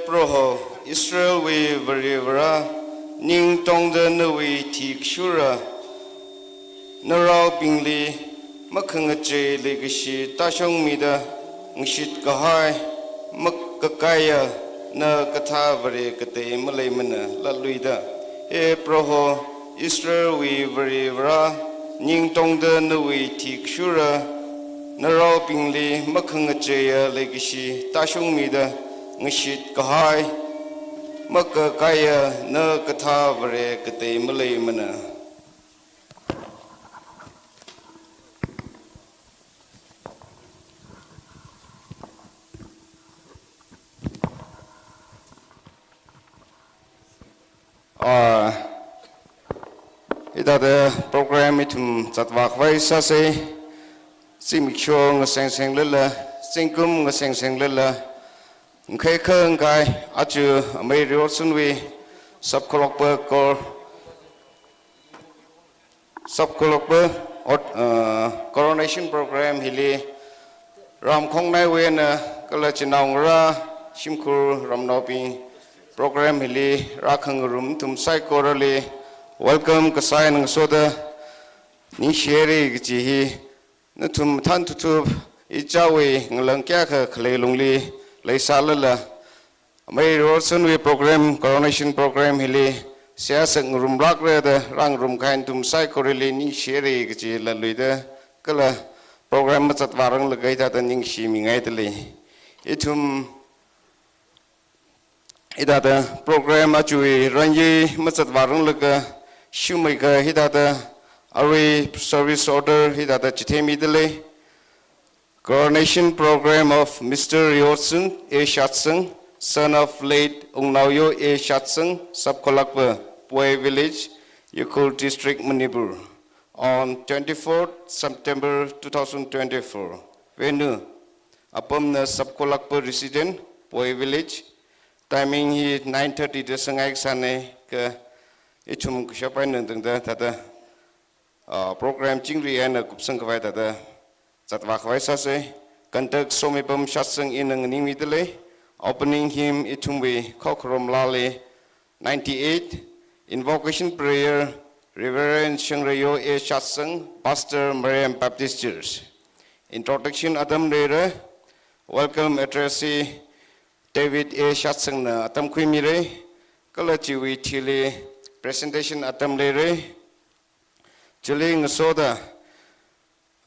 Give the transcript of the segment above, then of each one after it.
Proho Israel we verivra ning tong de nui tik shura narao pingli makhang che legashi tashong mida ngshit kahai makkakaya na katha vare kate malay mana laluida proho Israel we verivra ning tong de nui tik shura narao pingli makhang che legashi tashong mida ngshit kahai makkakaya na katha vare kate malay mana ida the program itum chatwak vai sa se simikcho ngaseng seng lela singkum ngaseng seng lela khai khang kai achu mai ro sunwi subkolok per coronation program hili ram khong nai wen kala chinang ra shimkur ramnopi program hili rakhang rum tum sai korale welcome kasai nang soda ni share gi hi natum than tu ichawe nglang kya kha khle lungli laisalala mai rosun we program coronation program hili sia sang rum rak re da rang rum khain tum sai korale ni share gi la luida kala program ma chat warang lagai ta ning shi mi ngai tele itum idada program achui ranji machat warung laga shumaika hidada array service order hidada chithemi dele coronation program of Mr. Ryotsung A. Shatsung, son of late Ungnauyo A. Shatsung, Subkolakpa, Pue Village, Yukul District, Manipur, on 24th September 2024. Venue, Apamna Subkolakpa resident, Pue Village, timing is 9:30 to Sangai Sane, Ichum Kushapan and the program Chingri and Kupsangavai Tata Satwakwaisase, conduct Somipum Shatsung in an immediately, opening him Itumwe Kokrom Lale 98, invocation prayer, Reverend Shangreyo A. Shatsung, Pastor Mariam Baptist Church. Introduction Adam Rere, welcome addressee David A. Shatsung na Atam Kwimire, Kalachiwi Chile, presentation Atam Lere, Chile Ngasoda,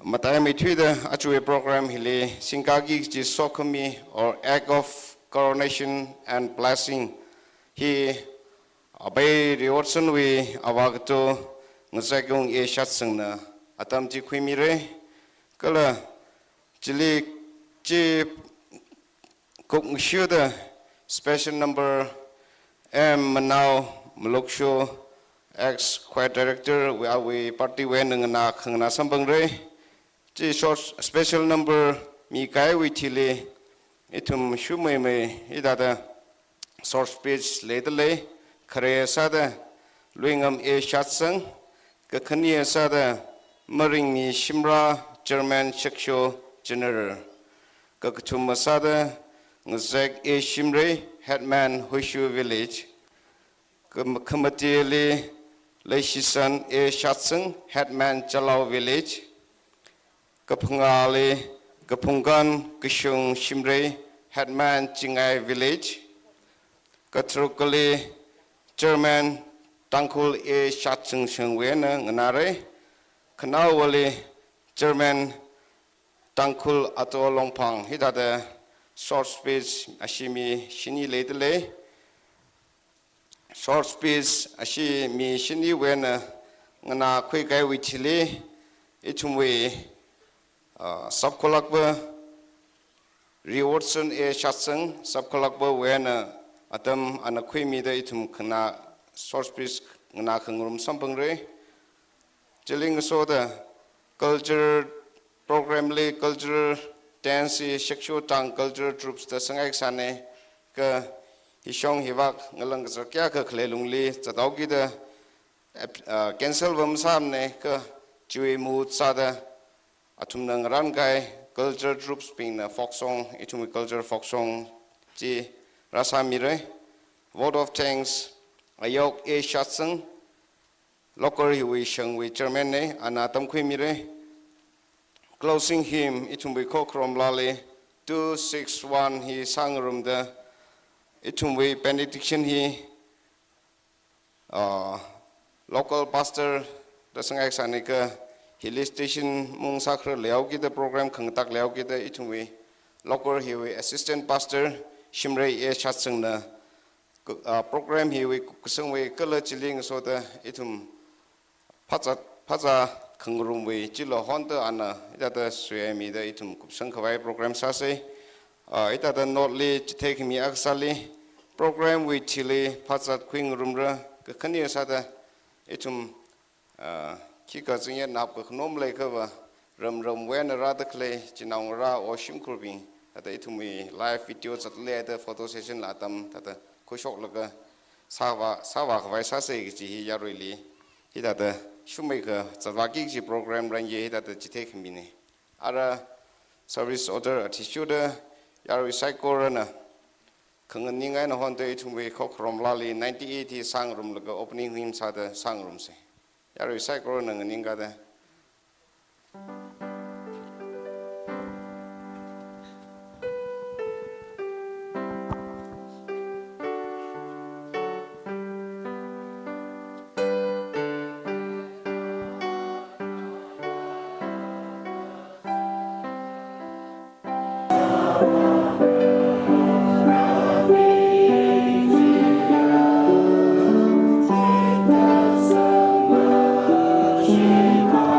Matayami Twitter, Achue program Hile, Sinkagi Jisokami, or Act of Coronation and Blessing. He obeyed the Orson we Awagato, Ngazagong A. Shatsung na Atam Kwimire, Kala Chile Chip. Kok shuda Special number M Manau Maloksho ex Choir Director we party when na khangna sambang re chi short special number mi kai we chile itum shumai me idada short speech ledale khare sada luingam e shatsang ka khania sada maring ni shimra German Shaksho General ka kutum sada ngzek e shimre headman Hushu village Kamatili Leishisan E Shatsung, Headman Jalao Village, Kapungali, Kapungan, Kishung Shimre, Headman Chingai Village, Katrukali, German, Tankul E Shatsung Shungwena, Nare, Kanawali, German, Tankul Ato Longpang, Hidada, short speech, Ashimi, Shini Ledele, short speech ashi mi shini when ngana khoi kai wi chile ichumwe subkolakba rewardson e shatsang subkolakba when atam ana khoi mi da itum khna short speech ngana khangrum sampang re cheling so da culture program le cultural dance sexual tang cultural troops da sangai sane ka Hishong Hivak ngalang kya ka khlelung li chatauki da cancel vam samne ka chui mu sada atum nang ran kai culture troops ping na folk song itumi culture folk song chi rasa mire vote of thanks ayok e shatsang local hiwi shang wi chairman ne anatam khoi mire closing hymn itumi kokrom lale 261 hi sangrum da itumwe benediction he local pastor the sangai sanika hill station mung sakra leauki the program khangtak leauki the itumwe local he assistant pastor shimre e chatsang na program he we kusangwe kala chiling so the itum phaza khangrum we chilo honda ana ida the suemi the itum kusang khawai program sa se it had not lead to take me actually program with Chile, Patsat Queen Rumra, Kakania Sada, Itum Kikazin Nap, normally cover Rum when a rather clay, Chinangara or Shimkurbing, at the Itumi live videos at later photo session Latam, that the Koshok Laga Sava Vaisase, Yarili, he that the shoemaker, Zavaki program ran ye that the Chitake Mini. Other service order at Tishuda. Yari Saikorana Kanganinga and Honda to we cock from Lali 1980 sangrum like opening hymns at the sangrooms. Yari Saikorana and Ninga. Chicago.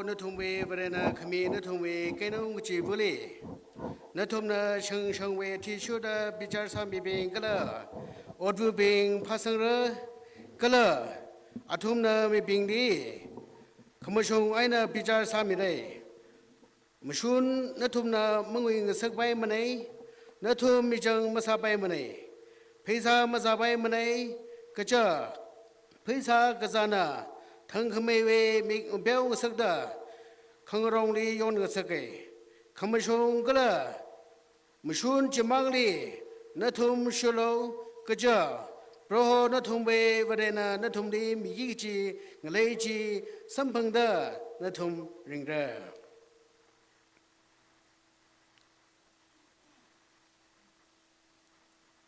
นทุมเวบรณาขมีนทุมเวแกนงจีบุลีนทุมนาเชิงเวที่ชุดบิจารสามีเบงก็ละอดบุเบงภาษาเรก็ละอาทุมนามีเบงดีขมชงไอนาบิจารสามีได้มชุนนทุมนามึงวิงสักใบมันไหนนทุมมีจังมาซาใบมันไหนพิซามาซาใบมันไหนก็จะพิซากระจานาทั้งขมเวมีเบลสักดาขังรองลีย้อนกสักเกขมชงก็ละมชุนจิมังลีนทุมชโลก็จะเพราะนทุมเววเรนานทุมลีมียิ่งจีเงลจีสัมพังดานทุมริงเร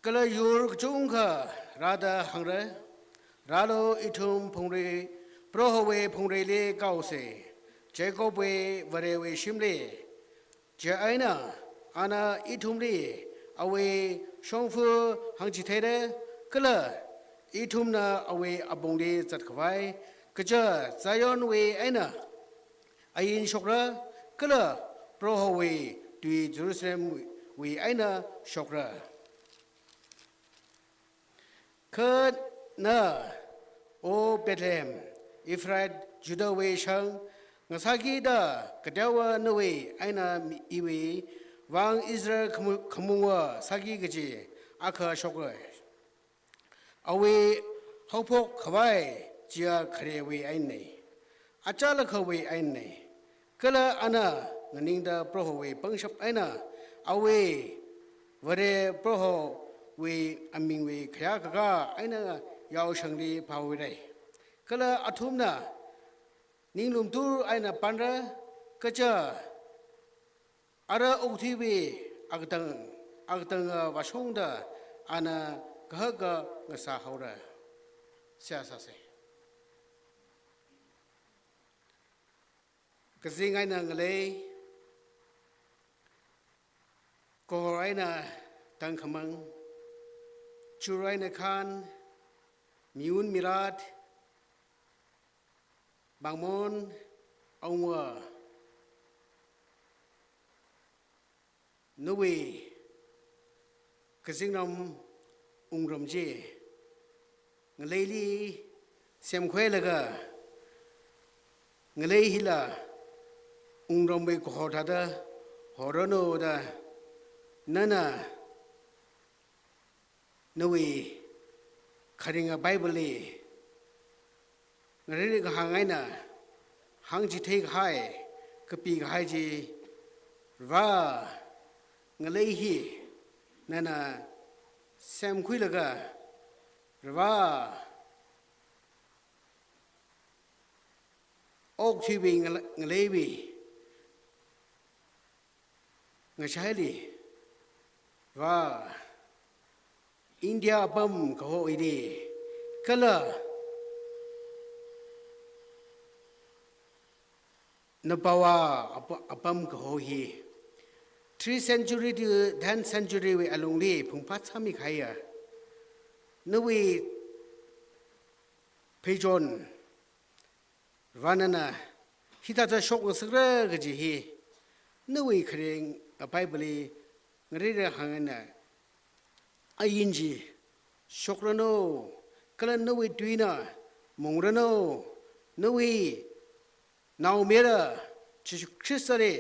ก็เลยยูร์จุงค่ะราดาหังเรราโลอิทุมพงเรโปรหเวพงเรเลเก้าเสเจโกเววเรเวชิมเลเจไอนาอานาอิทุมลีเอาเวชงฟูหังจิเทเรก็เลยอิทุมนาเอาเวอบงดีจัดขวายก็จะใจยอนเวไอนาไอยินชกระก็เลยโปรหเวดีเยรูซาเล็มเวไอนาชกระคืนน่ะโอเบธเลมอิฟราดจูดาเวชังงาสกีดากระเดวานเวไอนาอีเววางอิสราเอลขมุงวาสกีกจีอาคาชกเลยเอาเวเขาพกขวายเจียคเรเวไอเนอาจารย์ขเวไอเนก็ละอันน่ะเงินดาโปรหเวปังชับไอน่ะเอาเววเรโปรหเวอามิงเวขยากะกะไอน่ะยาวชังดีพาวเวได้ก็ละอัทุมน่ะนิ่งลุมตูไอน่ะปันระก็จะอาระอุทิเวอักตังวาชงดาอานะกะกะงะสาหาวระเสียซะเสกะซิงไอน่ะงะเลยก็ไอน่ะตังขมังชูไรนะคานมิอุนมิราดบางมอนเอาวัวนเวกสิงนำองรมเจงเลยลีเสียมควเลยกะงเลยฮิลาองรมเบกหอทัดะหอรโนดะนั่นน่ะนเวคาริงะไบเบิลลีงเรื่องหางไงน่ะหางจิเทกให้กปีกให้จีว่างเลยฮีนั่นน่ะแซมคุยละกะว่าออกทีวีงเลยบีงใช่ดิว่าอินเดียปั๊มก็โหอีดีก็ละนปาวาปั๊มก็โหฮี3 century to 10 century เวอลงลีพุงพัดสามีใครอ่ะนวีเพจอนวันนั้นนะฮิตาจะชกสักเรื่องก็จีฮีนวีเคร่งไปบลีงเรื่องหางน่ะไอยินจีชกระโนกลันนวีดวีน่ะมงระโนนวีนาวเมียร์ชิคริสต์เร่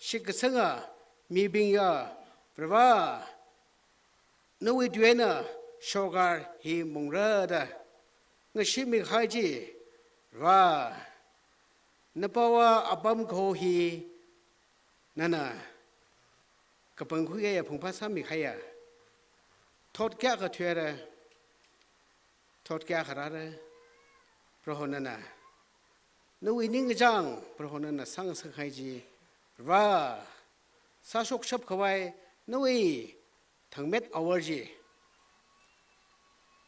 ชิกสังะมีบิงยาเพราะว่านวีดวีน่ะชกการฮีมงระดะงชิมิขายจีว่านปาวาอับมโคฮีนั่นน่ะกับปังคุยกับพุงพัดสามีใครอ่ะทอดแก่ก็เถื่อนทอดแก่ขนาดนั้นเพราะนั่นน่ะนวีนิ่งจังเพราะนั่นน่ะสังสังให้จีว่าสาชกชับเข้าไปนวีทั้งเม็ดเอาไว้จี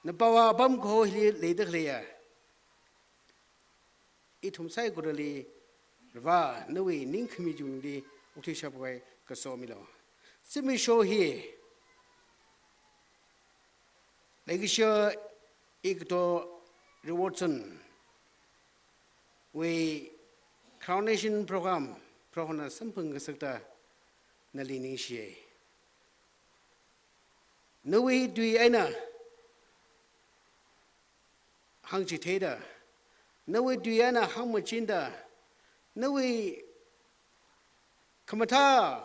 นปาวาบัมโคฮีเลยดึกเลยอ่ะอีทุ่มใส่กุฎลีว่านวีนิ่งขมิจุนดีอุทิศชับไปก็สอมิลสิมิโชฮีเลกิชอีกตัวรีวอร์ดสันเว Coronation program program sampung kesakta nalining siya. Nawi dui aina hang chitheda, nawi dui aina hang machinda, nawi kamata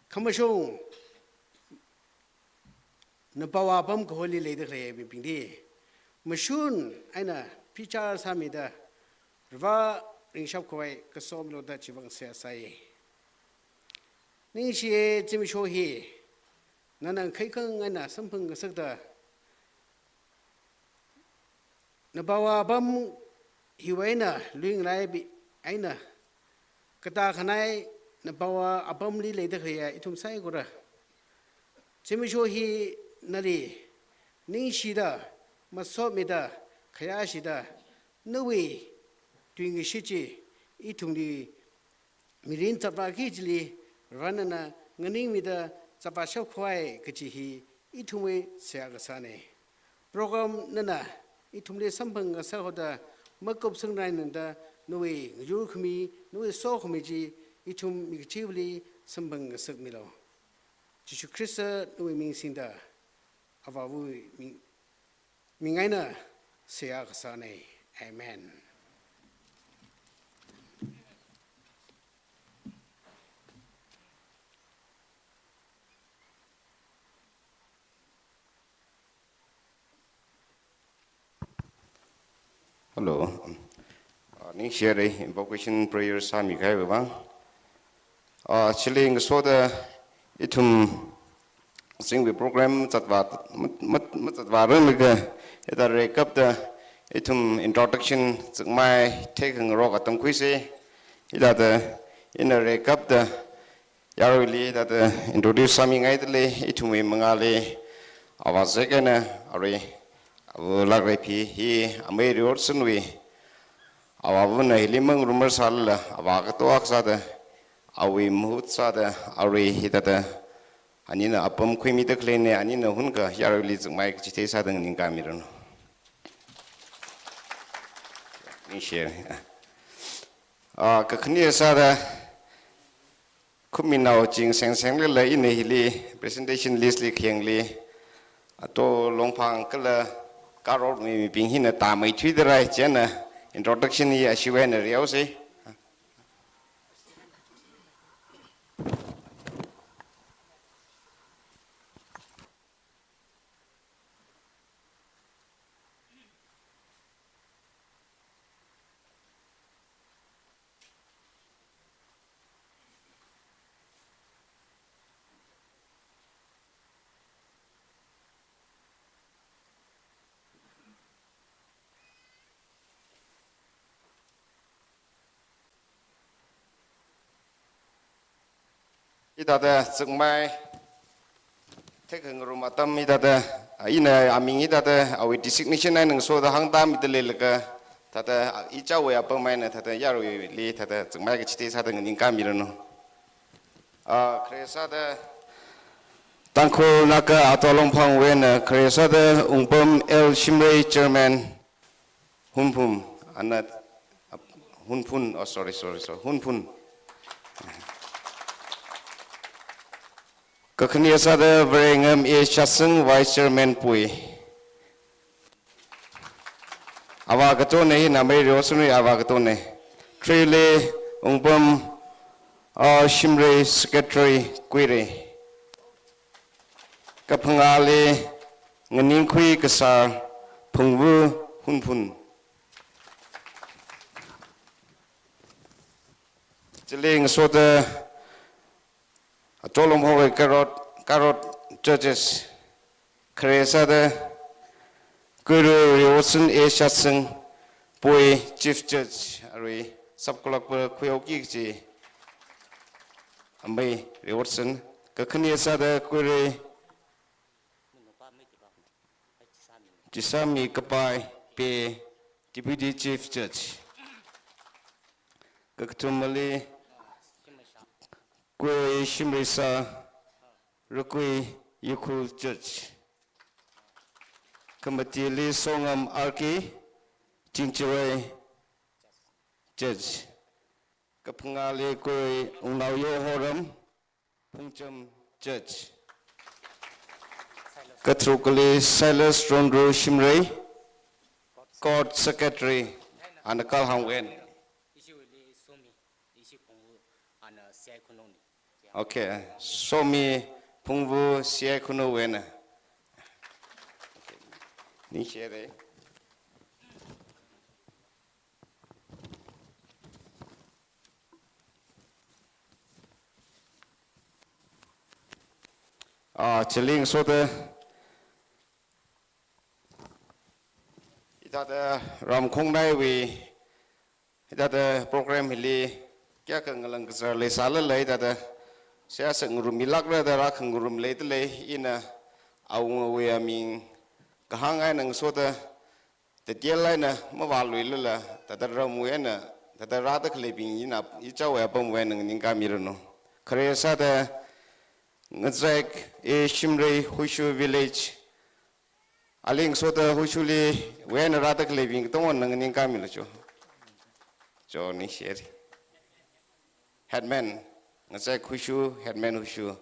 kamashong nabawa bam koholi leda kaya bipindi. Mashun aina pichar samida rwa ringshap kawai kasom loda chibang siyasay. Ning siya jimishohi nanang kaikang aina sampung kasagda nabawa bam hiwaina luing rai bi aina kata kanai nabawa abam li leda kaya itum say gura jimishohi nari ning shida masop mida kaya shida nawi tuing shichi itumdi mirin tapa kijli ranana nganing mida tapa shakwai kachihi itumwe siagasane program nana itumle sampang sahoda makop sangnai nanda nawi yurkhmi nawi sokhmiji itum mikchivli sampang sakmilo Jishu Krista nawi mingsinda awawu mingaina siagasane amen. Hello. Ning share invocation prayer sami kai ba. Chiling so the itum sing the program chatwa chatwa ren ga eta recap the itum introduction mai taking rock atam kuise ida the in a recap the yaroli that introduce sami ngai le itum mangale awazekena are lagrepi he ameri orson we awavuna hilimang rumor sal awagato aksada awi muhut sada awi hitata anina apam khimi de klene anina hunka yaroli zmai chite sadang ninga miron ni share kakhni sada kuminao jing seng seng le in hili presentation list li khengli ato longphang kala karor mi pinghin ta mai thui drai chena introduction ya shiwen riau se idada zengmai tekeng rumah tam idada ina aming idada awi designation nang so da hang dam idale lega tata ijawe apa main tata yaru li tata zengmai ke citi sa dengan ingkam mirano kresa da tangko naka atolong pang wen kresa da umpam el shimrei chairman hunpum anat hunpun sorry hunpun Kakhnia sada verengam e chasung vice chairman pui awagato ne namai rosunu awagato ne trele umpam shimre secretary quire kapangale nganing khui kasar phungwu hunpun chileng soda Tolong howe karot churches kresa de guru yosun e shatsung boy chief judge ari subkolak per kuyoki ji ambai yosun kakhni sa de guru jisami kapai pe deputy chief judge kaktumali Kwe Shimrisa Rukui Yukul Church Kamatili Songam Arki Chinchiwai Church Kapungale Koi Unauyo Horam Pungcham Church. Katrukali Silas Rondro Shimrei, Court Secretary, and the Kalhangwen. Okay, Somi Pungvu Siai Kuno Wena. Nishere. Chiling so the Ram Kong Nai we that program hili kya kangalang kasar le sala le that saya sengurum milak le that rakangurum le le ina awung we aming kahangai nang so the tiel lai na mawalui le la that ram we na that rada klebing ina ichaw ya pom we nang ningka mirono kare sa the ngazek e Shimrei Hushu village aling so the Hushuli we na rada klebing tong nang ningka milocho jo ni share headman ngazek Hushu headman Hushu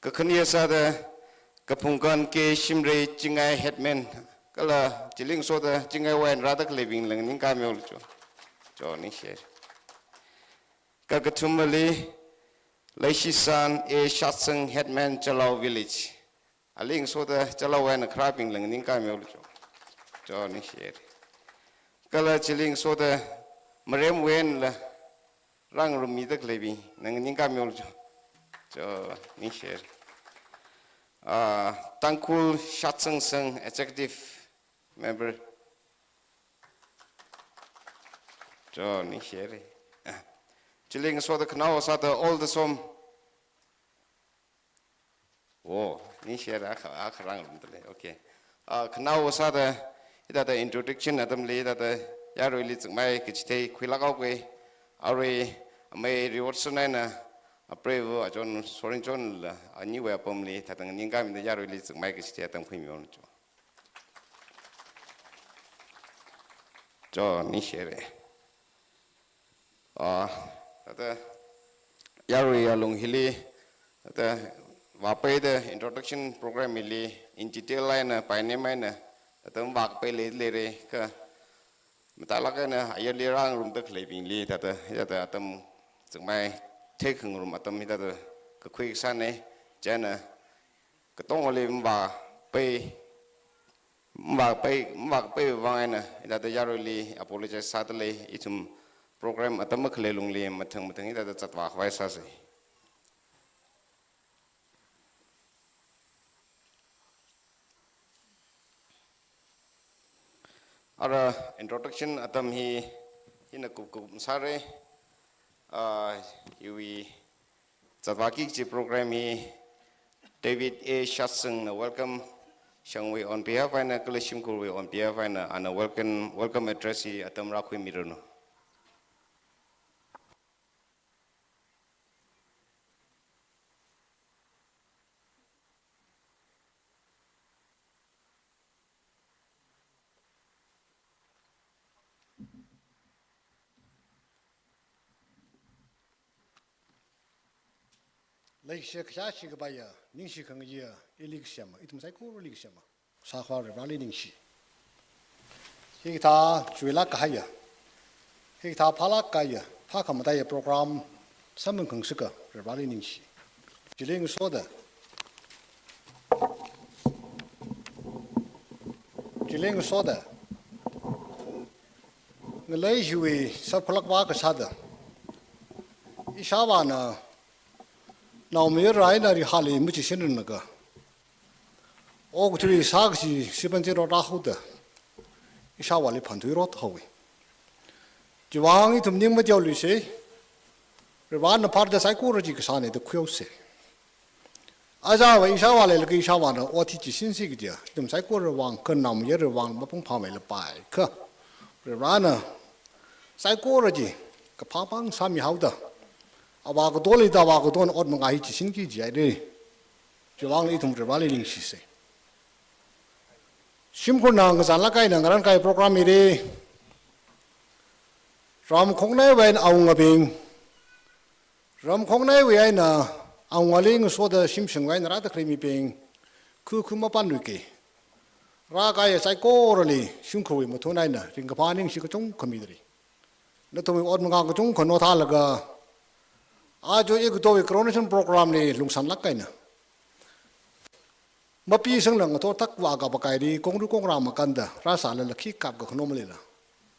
kakhaniya sa the kapungkan ke Shimrei jingai headman kala chiling so the jingai we na rada klebing lang ningka milocho jo ni share kagatumali Laishisan a Shatsang headman Chalau village. A link so the Chalau and a crapping lang Ninka Milcho. Johnny Shed. Kala chilling so the Marem Wen Rang Rumida Clevi, Ninka Milcho. Johnny Shed. Tankul Shatsang Sang executive member. Johnny Shed. Chilling so the canal was at all the some. Oh, Nisha Akarang. Okay. Canal was at the introduction at them later the Yarili my Kichte Quilagaway. Are may reward Sonana a brave John Sorin John a new weapon late at an income in the Yarili my Kichte at them Queen. John Nisha. The Yarui along hilly, the Wape the introduction program hilly in detail line, Pineman, the Tumbak pay late, Metalacana, yearly round room the clapping late at the atom to my taking room at the quick sunny, Jana, Katongoli Mba pay wine that the Yaruli apologize sadly, itum. Program at the Makalungli and Matang that the Tatwa Vaisasi. Our introduction at them he in a Kukum Sare, we Tatwaki program he David A. Shatsang, welcome. Shangwe on behalf of a collection on behalf and a welcome address at them Rakwi Miruno. Laisha Kashik Baya, Ninshi Kangya, Elixama, it was a cool Elixama, Sahar Rally Ningshi. Hita Juila Kahaya, Hita Palakaya, Pakamataya program, Saman Kangsuka, Rally Ningshi. Jiling Soda. Jiling Soda. The Laishui, Sapalak Sada. Ishawana. Now, me right at the Hali, which is in the to the Saxi, Sipantero Rahuda. Ishawali Panturot Howie. Juang it to Nimajolise, Revan part the psychology Sani, the Quilse. As our Ishawale Gishawana, or teaches in Sigia, the psycho one, Kunam, Yerewan, Mapung Pamela by Ka. Revana psychology, Kapapang Sami Hauda. Awagodoli Dawagodon or Mangahi Sinki Jade. Julang itum Revali she say. Shimkunang Zalakai and Rankai program ide. From Kongnai when Aungabing, รำคงในเวียน่ะเอาวลิงสวดชิมเชิงไว้นรัตเคยมีเพลงคือมาปั้นด้วยเกรากายใส่โกรลีชิมคุยมาทุนไหนน่ะริงกับพานิ่งชิกจงขมิดรีแล้วตัวมีอดมังกรจงขนโนทาลก็อาจจะอีกตัวอีกโครนชั่นโปรแกรมนี่ลุงสันลักไก่น่ะมาปีสังหลังตัวทักว่ากับไก่ดีกงดูกงรามกันเด้อราสาเลยละขี้กับกับขนมเลยล่ะ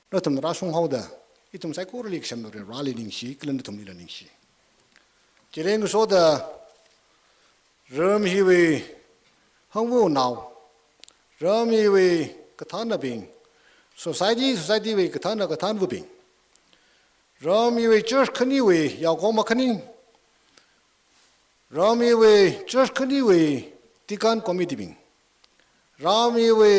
แล้วทำราสุ่งเขาเด้ออีตุ่มใส่โกรลีกชัมเบอร์ราลีนิ่งชีกลันตุ่มลีละนิ่งชีเจริญกุศลเด้อเริ่มฮิวีห้องวูนาวเริ่มฮิวีกระทานบิง society วีกระทานวูบิงเริ่มฮิวี church ขันนี้วียาวกมาขันนี้เริ่มฮิวี church ขันนี้วีที่การคอมมิตี้บิงเริ่มฮิวี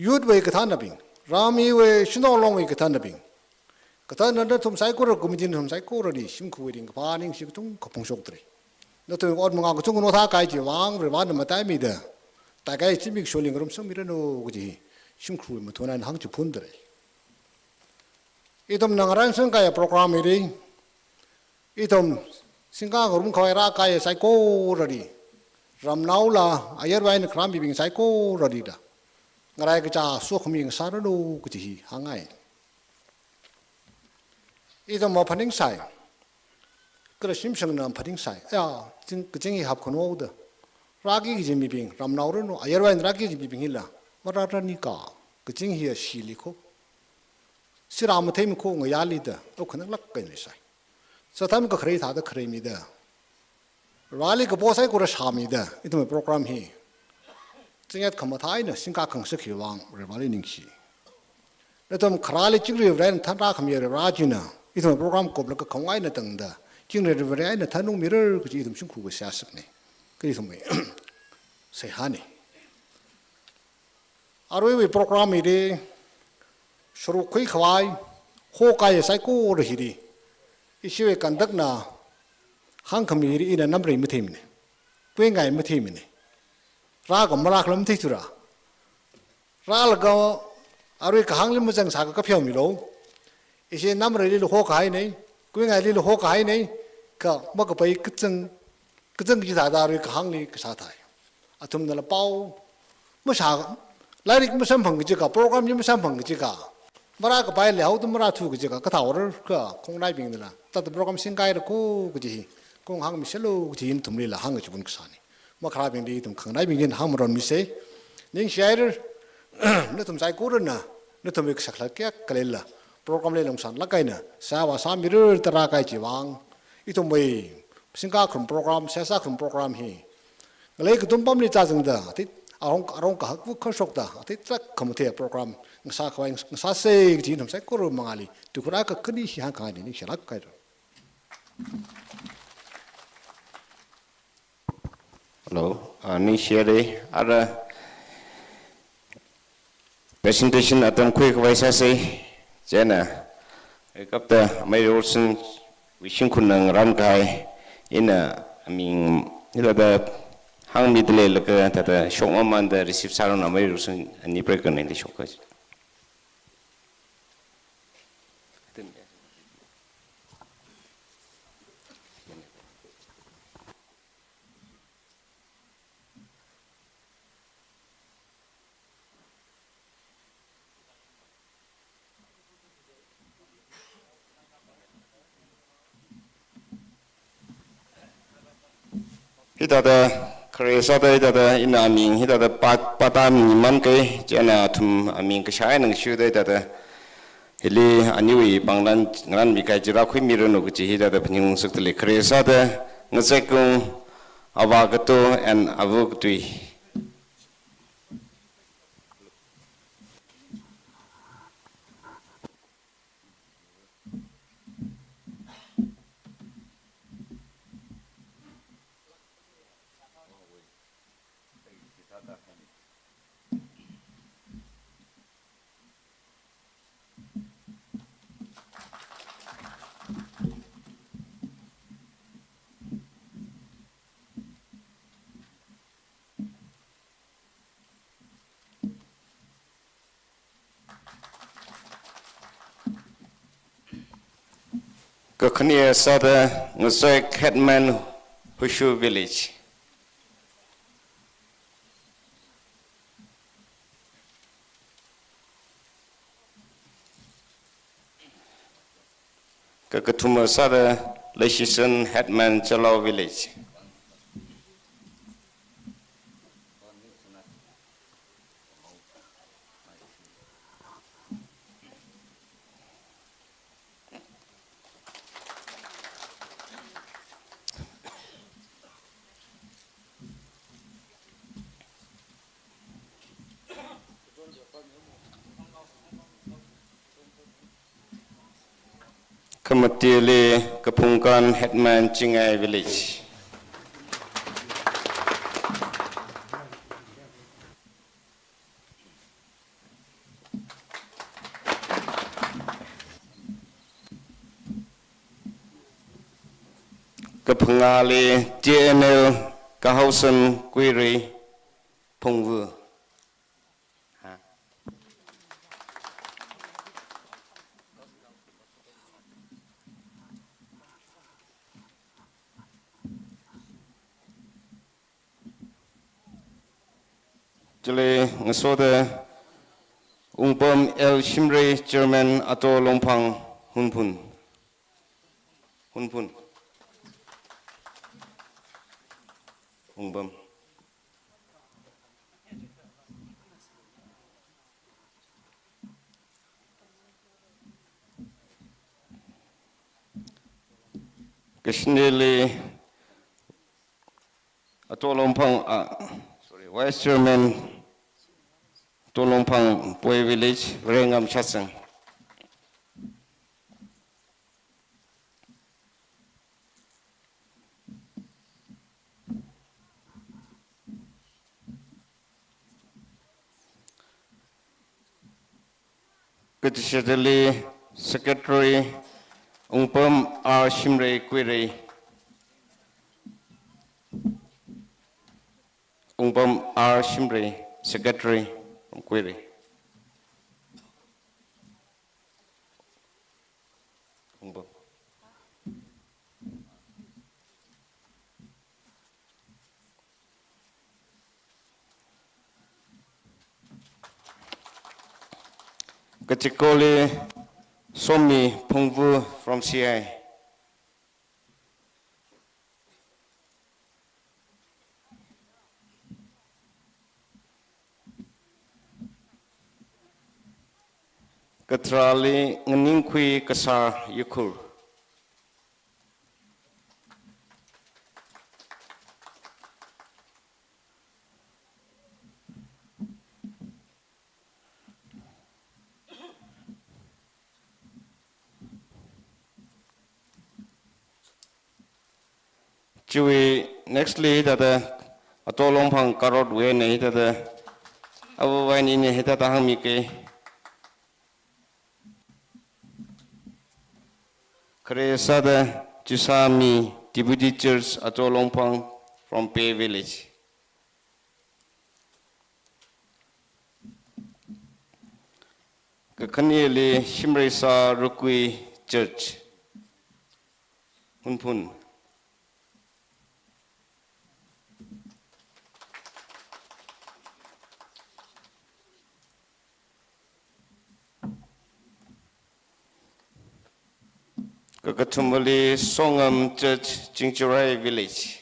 youth วีกระทานบิงเริ่มฮิวีชิโนลงวีกระทานบิงกระทานนั้นทุ่มใส่กุระกุมิจินทุ่มใส่กุระดีชิมคุยดิ่งกับพานิ่งชิกจุงกับพงศกตรีแล้วตัวอดมังกรจุงโนท่าไก่จีวางหรือว่าน้ำมันใต้มีเด้อแต่ไก่ชิมิกชลิงกรมสมิระโนกุจีชิมคุยมาทุนนั้นหังจุพุนตรีอีตุ่มนังรันซึ่งไก่โปรแกรมมีดีอีตุ่มสิ่งก้ากรมคอยรักไก่ใส่กุระดีรำนาละอายร์ไว้ในครามบิงใส่กุระดีเด้องไรก็จะสู้ขมิงสารโนกุจีหังไงอีตัวมาพันธุ์ใส่ก็เลยชิมชังน้ำพันธุ์ใส่จึงก็จึงให้หับคนว่าเด้อรักกี่จิมบีบิงรำนาวเรื่องอายร์ไว้รักกี่จิมบีบิงฮิลละมารารานิกาก็จึงให้ชีลิโคสิรามเทมโคงยาลีเด้อโอ้คนนั้นลักกันเลยใส่สถานก็เคยท่าเด้อเคยมีเด้อรัลีก็พอใส่ก็ระชามีเด้ออีตัวมีโปรแกรมฮีจึงยัดขมาท้ายเนาะสิงคาขังสักหิวางเรื่องอะไรนิ่งชีแล้วตัวคราลิจิกเรียบเรียนท่านรักขมีเรื่องราจีน่ะอีตัวโปรแกรมกบแล้วก็ของไอ้นั่นตั้งเด้อจึงเรียบเรียนท่านนุ่งมีเรื่องก็จะอีตัวชุ่มครูก็เสียสักเนี่ยก็อีตัวไม่เสียหายเนี่ยอารมณ์วิโปรแกรมมีดีสรุปคุยขวายโคกายใส่กู้หรือดีอีชีวิตกันดักน่ะห้างขมีอีนั่นน้ำริมทิมเนี่ยเพื่อไงไม่ทิมเนี่ยรักกับมารักแล้วไม่ทิจุระรักแล้วก็อารมณ์กับห้างลิมจังสากก็เพียวมีโลอีเช่นน้ำริลิลโคกายเนี่ยกูยังไงลิลโคกายเนี่ยก็มันก็ไปกึศงจิตาดาริกับห้างนี้ก็สาธายอาทุมนั่นละเป้าเมื่อสากหลายเรื่องไม่สัมพันธ์กับโปรแกรมยังไม่สัมพันธ์กับมารักกับไปแล้วตัวมารักถูกกับก็ท่าว่าก็คงได้บิงนั่นละแต่โปรแกรมสิ่งใกล้ละกูก็จีคงห้างมิเชลก็จีนทุ่มลีละห้างก็จะบุญกุศลนี่มาคราบิงดีทุ่มข้างได้บิงยินห้างมันรอนมิเซ่ยิ่งเชียร์นี่ทุ่มใจกูร์นะนี่ทุ่มอีกสักละแก่กเลยละโปรแกรมเลยลงสันละไก่นะสาวสามีเรื่องตระไก่จีวังอีทุ่มไปสิ่งก้าขุนโปรแกรมเสียสักขุนโปรแกรมฮีเลยก็ทุ่มปั๊มนี่จ้าจังเด้อที่อารมณ์กับฮักวุ้งข้าชกเด้อที่ตรักคำเทียโปรแกรมงสาขวายงสาเซกจีนทุ่มใส่กูร์มังอาลีตุกราก็คดีที่ห่างกันนี่เสียลักไก่ด้วย Hello, ni share ada presentation atam quick voice say jana kapta mai rosen wishing kunang ram kai ina ila da hang midle laka tata shoma man da receive saron mai rosen ni break ni shokka Hita da keresa da ina amin hita da pata man ke jana tum amin ke shai nang shu da hili aniwi banglan ngan mi kai jira khui miru no kuchi hita da pning suk tele keresa da ngasekung awagato and avugtui ก็ขณีสัตย์งสอยแคทแมนฮุชูวิลเลจก็กทุมสัตย์เลชิสันแฮดแมนเจลาวิลเลจขมตีเลกพุงการเฮดแมนจิงไอวิลเลจกพุงอาเลเจเนลกะฮาวสันกุยรีพงวูจเลงสอดอุปมเอลชิมเรเจอร์แมนอัตโตลงพังหุนพุนอุปมกษณีเลอัตโตลงพังVice Chairman Tolompang Poi Village Rengam Chasang Ketishadali Secretary Ungpam R. Shimre Quiri Ungpam R. Shimre, Secretary, Query. Ungpam. Kachikole Somi Pungvu from CI. Katrali Ningkui Kasar Yukur. Chui nextly that Atolompang Karot Wene that Awain in Hitahamike. Kresada Chisami Deputy Church Atolompang from Pay Village. Kakaniele Shimresa Rukui Church. Hunpun. Kakatumali Songam Church, Jingchurai Village.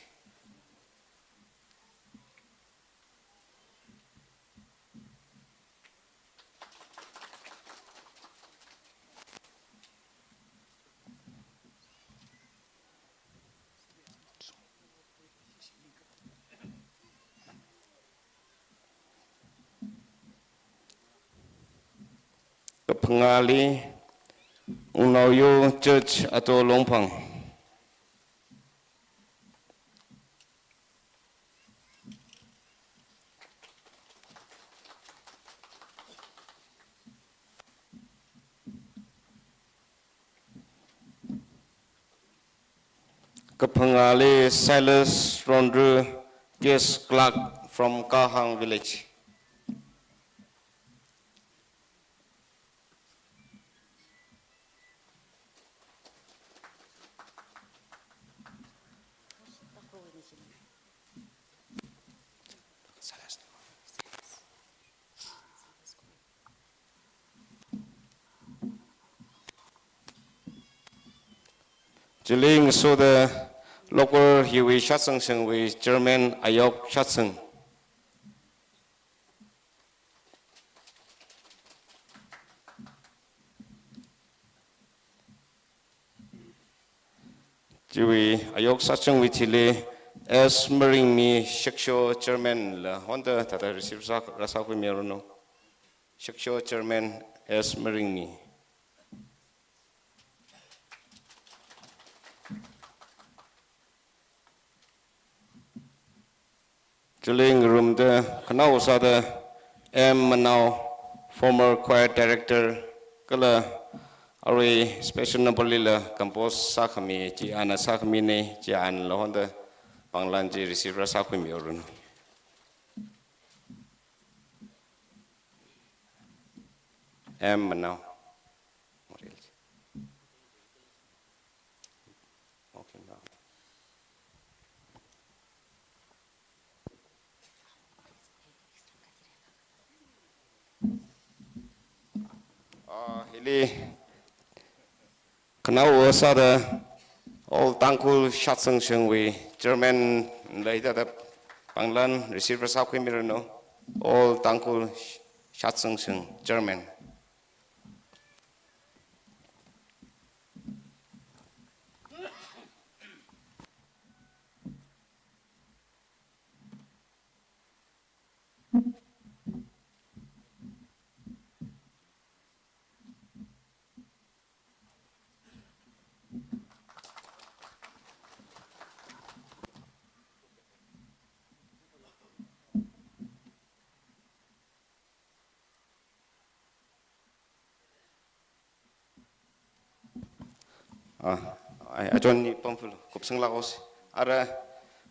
Kapangali Unayo Church atau Lompang. Kapangali Silas Rondru Case Clark from Kahang Village. Jiling so the local Hiwi Shatsung Sung with German Ayok Shatsung. Jiwi Ayok Shatsung with Hili as marrying me Shaksho German la Honda Tata receive Rasaku Mirono. Shaksho German as marrying me. Jiling room the Kanao Sada M Manao, former choir director, Kala Ari special Napolila, compose Sakami, Giana Sakamine, Gian Lahonda, Banglanji receive Rasaku Mirono. M Manao. What else? Okay, now. Hili Kanao Sada all Tankul Shatsung Shungwi German later the Banglan receiver Sakwi Mirano all Tankul Shatsung Shung German. I don't need Pamphul, Kupsang Lagos. Ara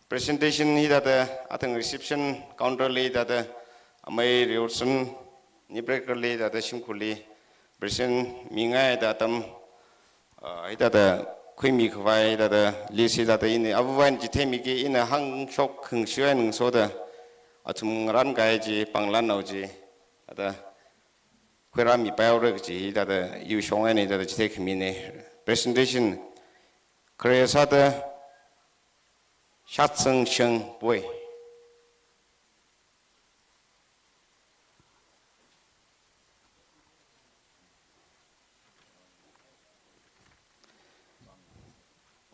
presentation he that I think reception counter lay that Amay Riorson, Nibreaker lay that Shimkuli, present Mingai that that Quimi Kwai that Lisi that in the Avan Jitemiki in a hang shock Hung Shuan soda Atum Rangaji, Panglanoji, at Querami biology that you show any that you take me presentation. Korea the Shatsung Sheng Boy.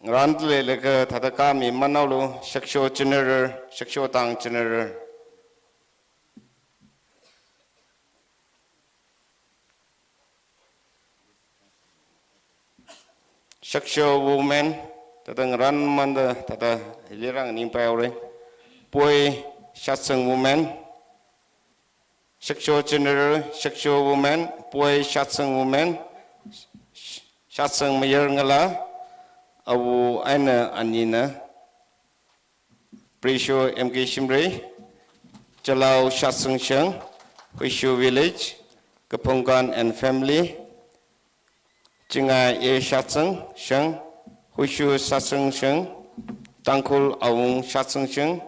Randle like a Tatakami Manalo, Shaksho General, Shaksho Tang General. Shaksho woman, Tatang Ran Manda, Tata Lirang Nimpaure, Boy Shatsung woman, Shaksho General, Shaksho woman, Boy Shatsung woman, Shatsung Mayangala. Awu Aina Anina Prisho MK Shimre Jalao Shatsung Sheng Wishu Village Kapungan and family Jingai E Shatsung Sheng Wishu Shatsung Sheng Tangkul Awung Shatsung Sheng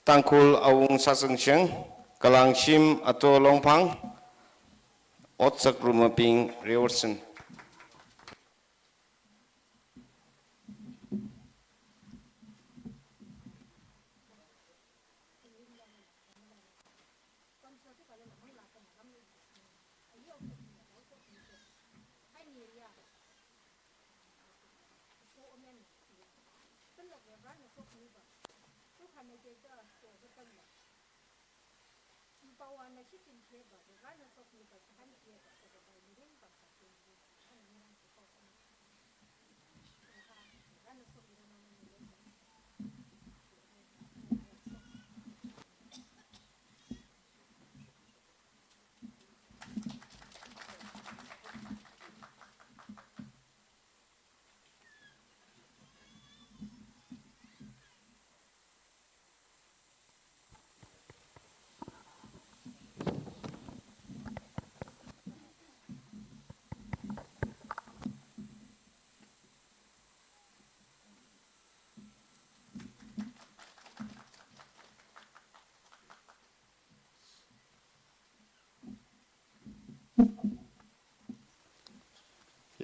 Tangkul Awung Shatsung Sheng Kalang Shim Ato Longpang Otsak Rumaping Riorson.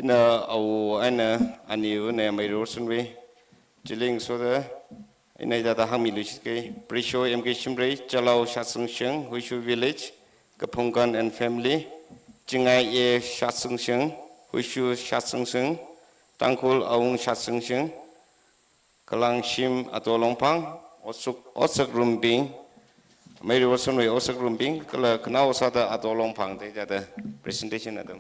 ina au ana aniu ne mai ro sunwe jiling so da ina da hang mi lu ke prisho mk chimrei chalau shatsung sheng huishu village kapungkan and family jingai ye shatsung sheng huishu shatsung sheng tangkul aung shatsung sheng kalang shim atau longpang osak rumbing mai ro sunwe osak rumbing kala kenau sada atau longpang de da presentation adam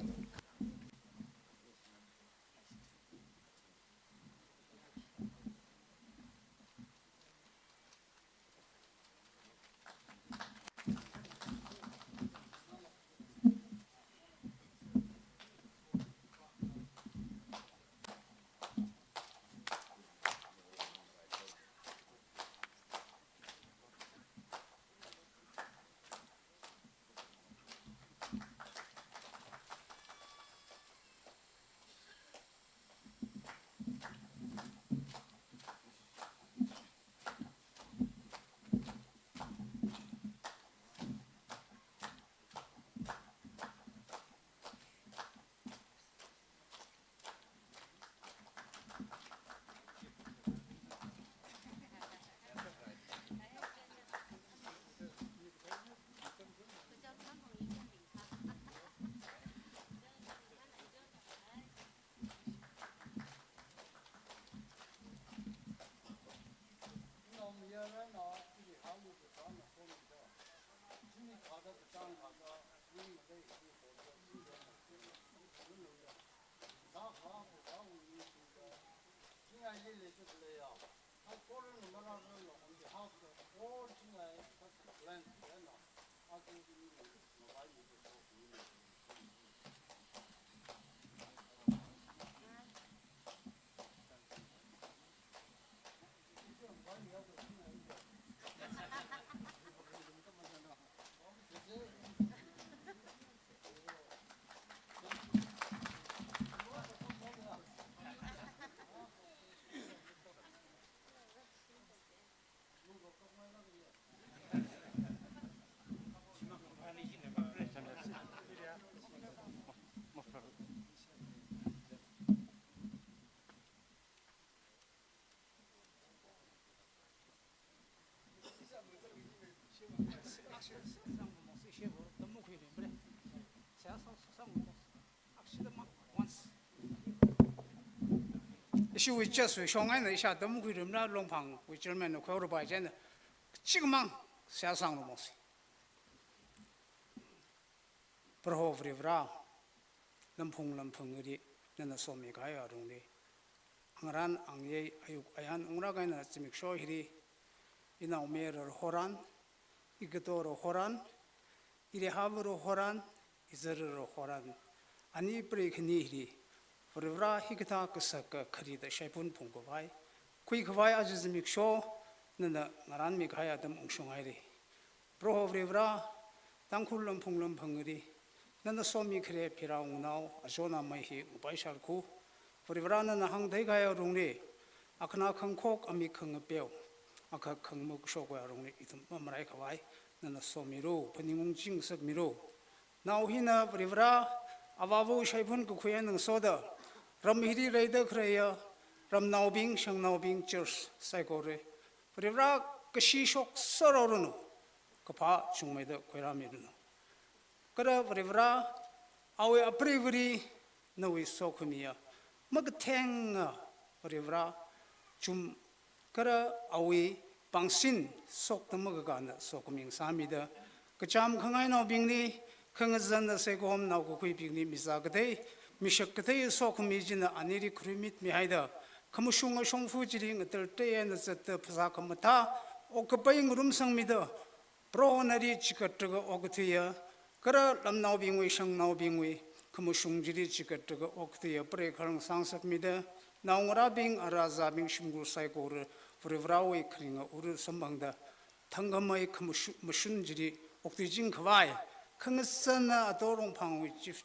是为这水上岸的一下，都没会人那龙旁为这边的快乐白见的，这个忙下上了么事。不好不了，lampung nana somi kaya rungli. Angran angye ayuk ayan ungraga na cimiksho hiri ina umer horan, igato horan, irihabu horan, izar horan. Ani prekni hiri. Forivra hikata kasaka karida shaipun pungkawai. Kui kawai ajizimiksho nana ngaran mikaya dam ungshungairi. Proho forivra tangkul lampung lampungiri. Nana somi kre pira ungnao azona mahi upaishalku. Forivra nana hangdai kaya rungli. Akna kangkok ami kangapeo. Aka kangmuk shokwa rungli itum mamarai kawai. Nana somiru paningung jingsak miru. Now hina forivra awabu shaipun kukuya nang soda. Ram hiri raida kraya, ram naubing shang naubing chers saikore. Forivra kashi shok sarorunu, kapa chungmaida koiramirunu. Kara forivra awe aprivri nawi sokumia. Magtenga forivra chum kara awe pangsin sok tamagana sokuming samida. Kacham kangai naubingni kangazanda sekom naukukui bingni misagade. Mishakate sokumijina aniri krumit mihaida. Kamushunga shongfujiri ngalte and the Pasakamata, occupying room sang mida. Pro nari chikataga okatia, Kara lam now being we shang now being we, Kamushungjiri chikataga okatia, breaker songs of mida. Now rabbing a razabing shungur saikor, for a vrawe kringa uru sambanga. Tangamai kamushunjiri, oktijin kawai. Kangasana adorong pang which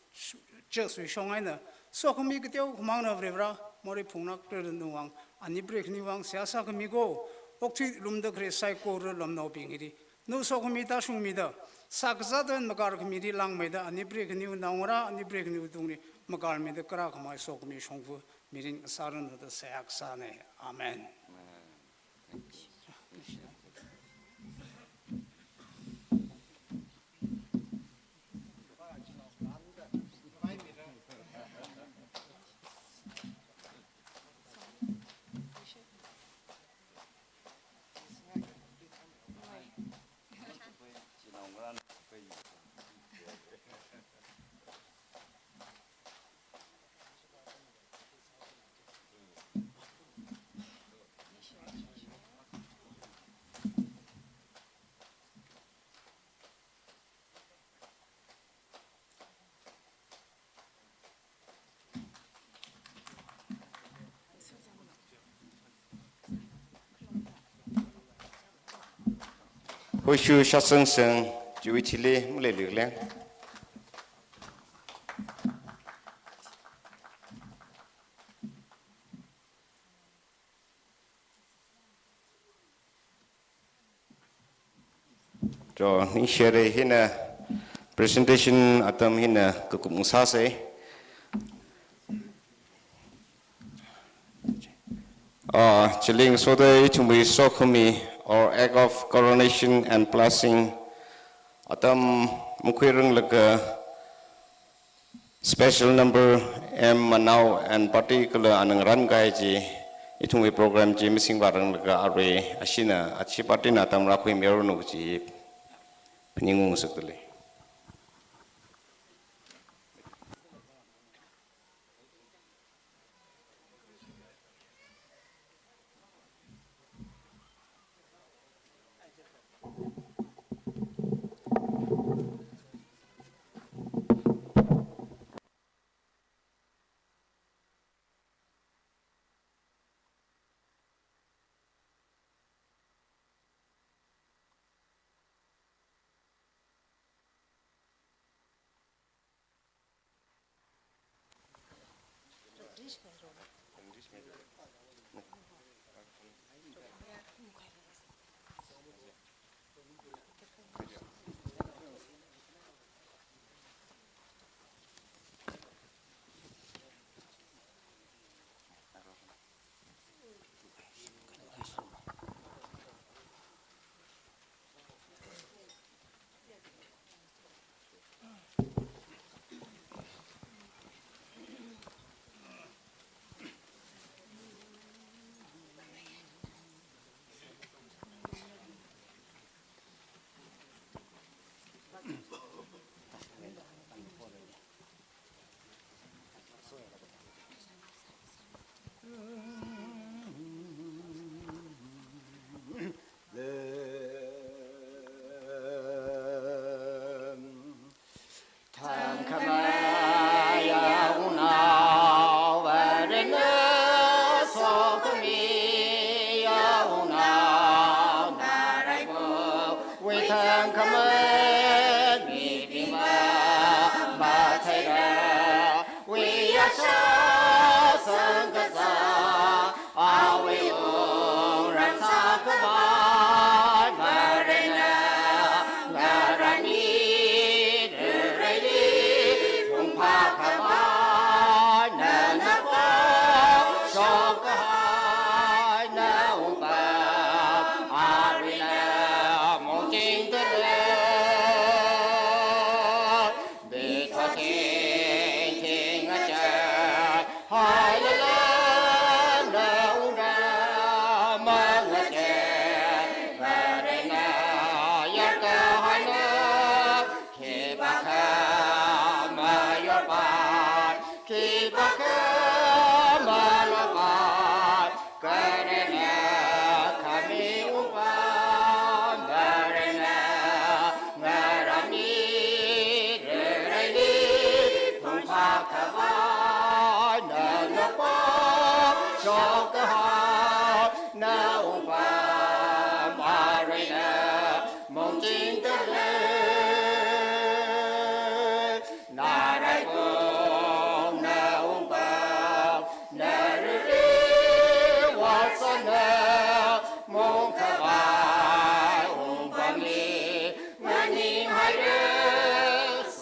just we shong aina. So come make it out among of river, Mori Punak, Nuang, and you break Niwang, Siasa Kamigo, Okti Lumda Gray Psycho, Lam no being it. No so comita shung mida. Sakzada and Magar committee lang made, and you break new Naura, and you break new Duni, 么个没得个拉可么说个没重复，没人杀人的谁也杀呢？阿门。hồi xưa sát sân sân chú ý chỉ lê mới được lên rồi những share hina presentation atam hina kekum sa se chilling so they to be so kumi or act of coronation and blessing atam mukhirung laga special number m manau and particular anang ran gai ji itungwi program ji missing barang laga are asina achi party na tam rakhui mero no ji pningung sakle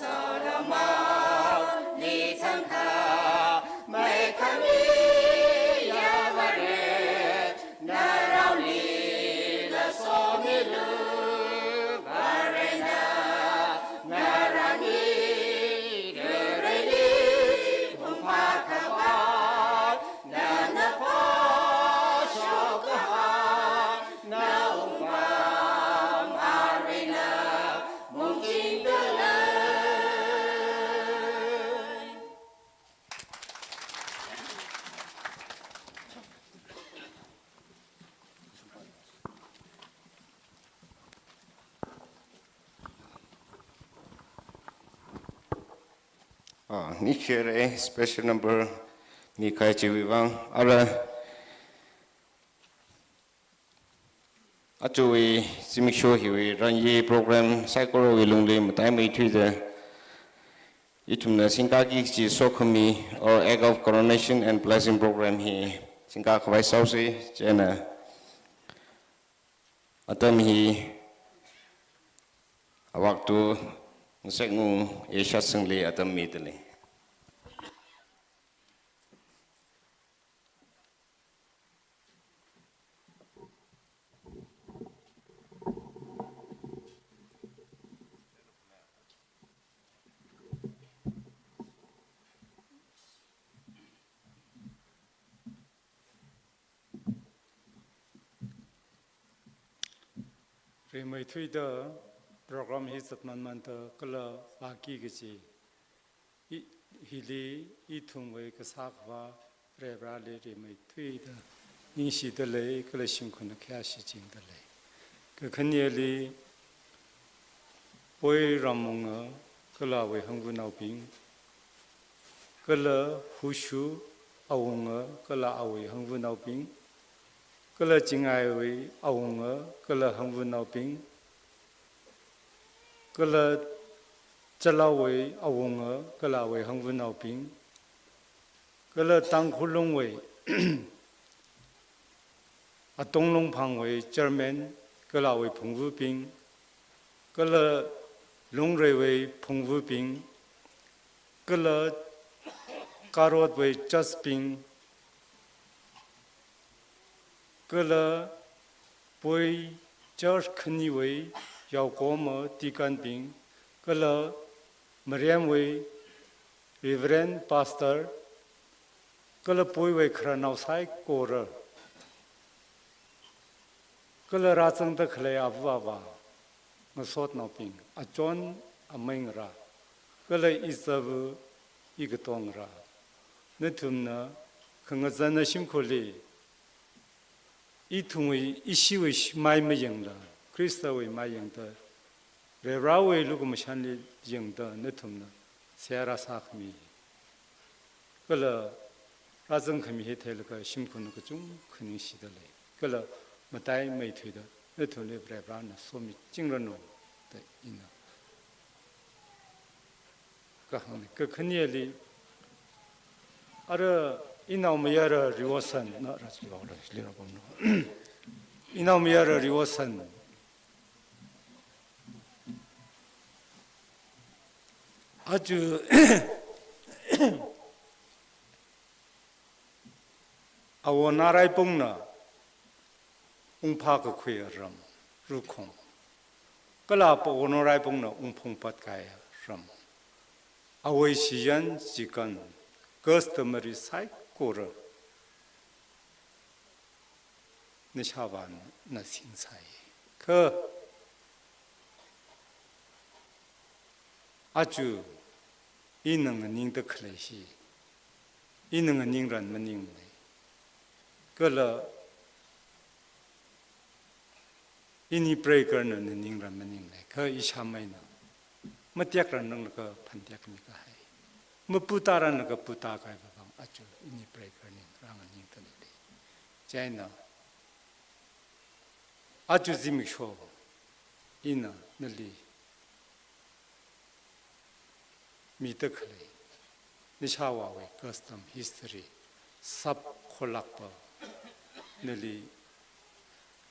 Solomon, Ni share special number ni kai chi wang ara achui simik show hi we ran ye program psycho we lung le matai mai thui de itumna singka ki chi sokhmi or egg of coronation and blessing program hi singka khwai sau se chena atam hi awaktu ngung Asia singli atam mi tele Remai thui da program hi satman man ta kala baki ge chi hili I thung wei ka sakwa rebra le remai thui da ni shi da le kala sim khun kya shi jing da le ka khanye li poi ramung kala wei hang gu nau ping kala hushu awung kala awei hang gu nau ping kala jingai wei awung kala hang gu nau ping kala chalau wei awung kala wei hang gu nau ping kala tang khulung wei atong long phang wei German kala wei phung vu ping kala long rei wei phung vu ping kala karot wei just ping kala poi church khni wei yao ko mo ti kan ping kala mariam wei reverend pastor kala poi wei khra nau sai ko ra kala ra chang ta khle awa wa ngasot nau ping a chon a meng ra kala isabu igatong ra ne thumna khanga zana sim kholi I thungwi isiwi mai ma yang la Krista wi mai yang ta re ra wi lu ko mashan li yang ta ne thumna sera sa khmi kala ra zang khmi he thel ka sim khun ko chung khni si da le kala matai mai thui da ne thun le bre bra na so mi jing ra no ta ina ka han ka khni li ara Inau miyara riwasan na raslo raslo bomno inau miyara riwasan 아주 awo narai pongna ungpa ka khwe ram rukhong kala po onorai pongna ungphong pat kaya ram awoi siyan jikan customary sai kora nishawan na sinsai ka 아주 이능은 닝더 클래시 이능은 닝란 만닝네 그라 이니 브레이커는 닝란 만닝네 그 이샤마이나 뭐티약라는 거 판티약니까 해 뭐부타라는 거 부타가 봐 아주 이니 브레이커는 랑은 닝더네 자이나 아주 지미쇼 이나 늘리 미덕클레 니샤와웨 custom history sab kholakpa neli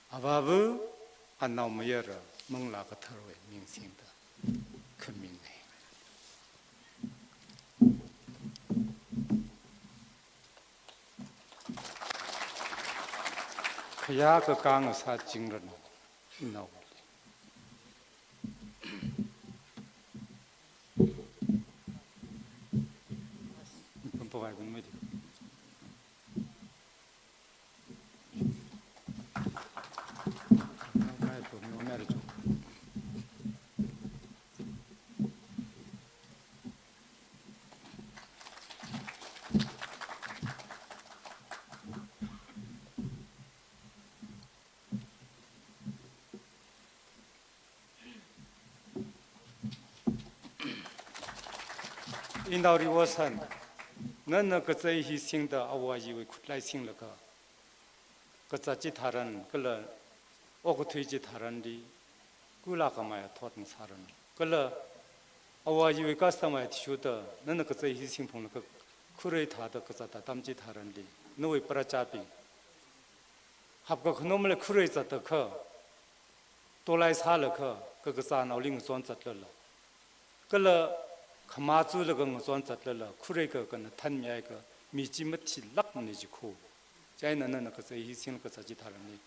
ababu annaumyara mangla ka tharwe mingsingda khminne khaya ka kang sa jingran inaw 引导的我san，那个在一新的阿我以为来新了个，个在其他人个了，我个推其他人的，古拉个嘛呀托登啥人，个了，阿我以为个什么提的，那个在一新碰了个，库瑞他的个在他当其他人的，那为不拉加宾，哈个可能么了库瑞在的个，多来啥了个在脑里装在了，个了。ขมาจูแล้วก็งซอนจัดเลยล่ะคุเรก็กันท่านมีไอ้ก็มีจิมติลักมันจิคูใจนั้นก็จะหิสินก็จะจิตารันนี่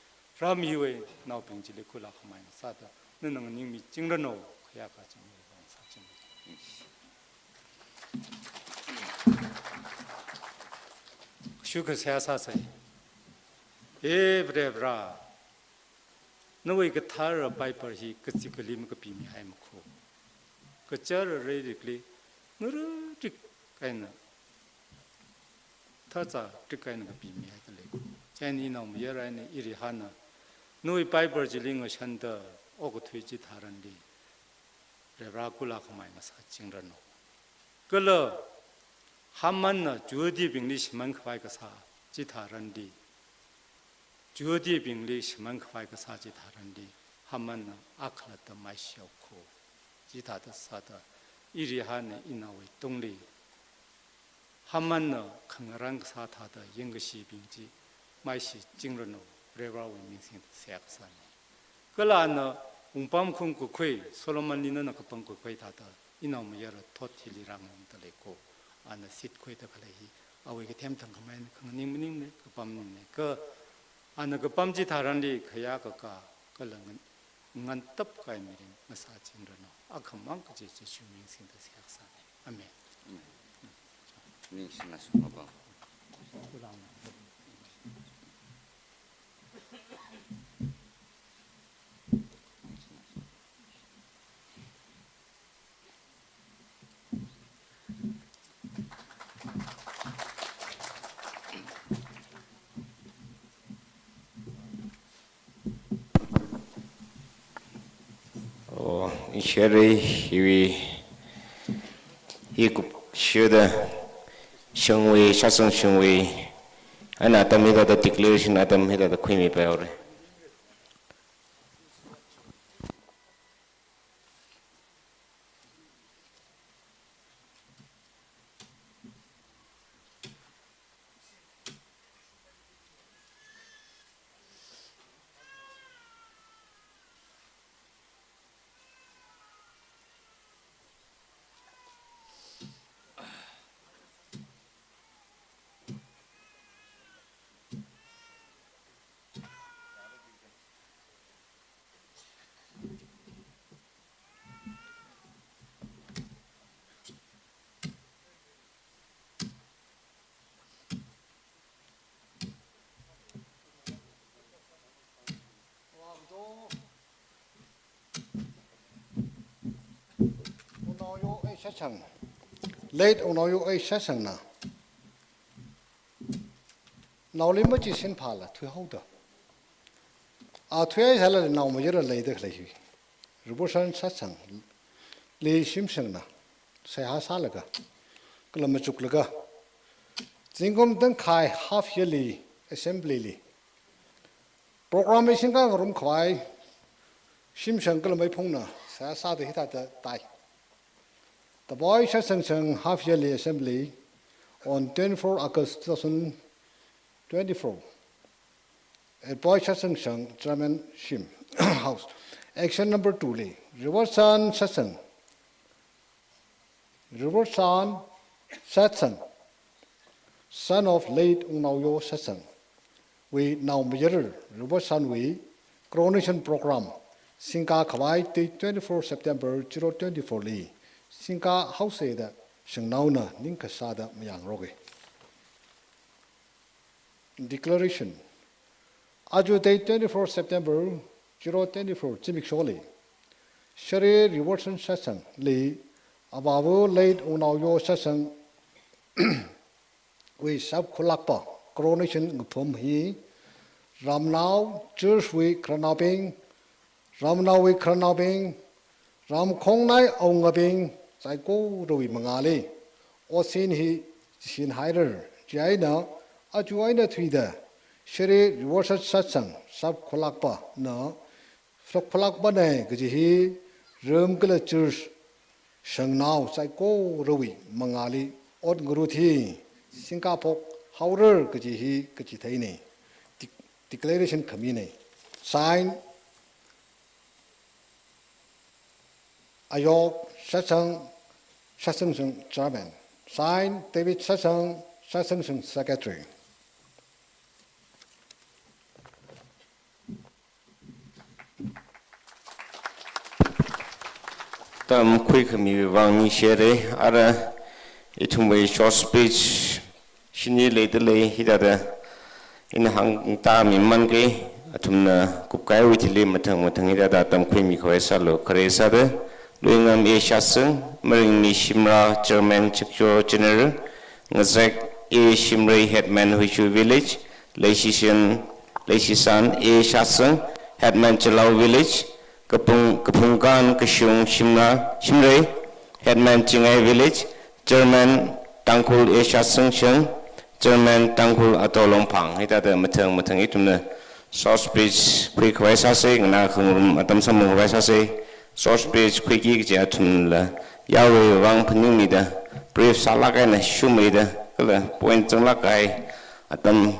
รามีเวนาวเป็นจิเลคุลาขมายซาดนั่นนิ่งมีจิงระโนขยากาจิงมีบางสัจจิงชุกเสียซาใส่เบรบราโน้ยก็ทาร์ไปปะฮีก็จิกลิมก็ปีมีให้มคูก็เจอเรื่องนี้นู้นจิกไอ้น่ะถ้าจะจิกไอ้น่ะก็ปีมีให้ตัวเล็กเช่นนี้น้องมีอะไรเนี่ยอิริหานะนู้นไปปะจิลิงก็ฉันเดอโอ้ก็ทุยจิตารันดีเรื่องรักกุลาขมายมาสัจจิงระโนก็เลยหามันน่ะจูดีบิงลิชมันขวายก็สาจิตารันดีจูดีบิงลิชมันขวายก็สาจิตารันดีหามันน่ะอัคลตไม่เชี่ยวโคจิตา的萨的伊里哈呢伊那为动力他们呢肯让萨他的应个士兵机买些精人哦来玩为明星的下个山个啦呢帮空个亏所罗门里那个帮个亏他的伊那么也了托提里让人的来过啊那sit亏的可来啊为个天堂个买可能宁宁呢个帮宁呢个啊那个帮吉他人的可呀个个人ङन तब काय मेरे मसा चिंरनो अखमंग जे जे शुमिंग सिंह दस यासाने आमेन निशना सुनबा以前的因为一个学的行为、杀生行为，俺那他们那的 declaration， 那他们那的规没标的。late ono yo ai sesang na naw le ma chi sin pha la thui ho da a thui ai sala naw ma jera le de khle hi rubosan sesang le sim sang na sai ha sa la ga kala ma chuk la ga jingom dang khai half yearly assembly li programmation ka rum khwai sim sang kala mai phong na sa de hi ta tai. The Boy Session Half Yearly Assembly on 24 August 2024 at Boy Session German Shim House. Action number 2 Lee. Riversan Session. Riversan Session, son of late Unauyo Session. We now measure Riversan We Coronation Program. Sinka Kawai 24 September 2024 Lee. Sinka house da shangnauna ninka sada mayang roge. Declaration. Aju day 24 September 2024 Jimik Sholi. Shari Reversion Session Li Abavu late Unauyo Session we sub Kulakpa coronation Pum Hi Ramnau Church we Kranabing Ramnau we Kranabing Ram Kongnai Ongabing Sai ko rồi mà ngà li osin hi sin hairer jaina ajuaina thuida shri reverse satsang sab kholakpa na sok kholakpa ne gji hi rum kala church sangnau sai ko rawi mangali ot guru thi singapok haurer gji hi gji thai ne declaration khami ne sign ayok satsang sung chairman sign David satsang sung secretary Tam quick mi wang ni shere ara itumwe short speech shini le hidada in hang ta mi man ke atumna kupkai witili matang hidada tam quick mi khoi salo kare sade luingam e shasung maring ni shimra chairman chikjo general ngazak e shimrai headman huishu village leisisan e shasung headman chalau village Kapungkan Kishung Shimray, Headman Chingai Village, German Tangkul Asia Sungsheng, German Tangkul Atolongpang. Ita ada matang itu na short speech quick waisase, ngana kung atam samu waisase, short speech quick ikja tun la yawe wang penyumi da, brief salakai na shumai da, kala point janglakai atam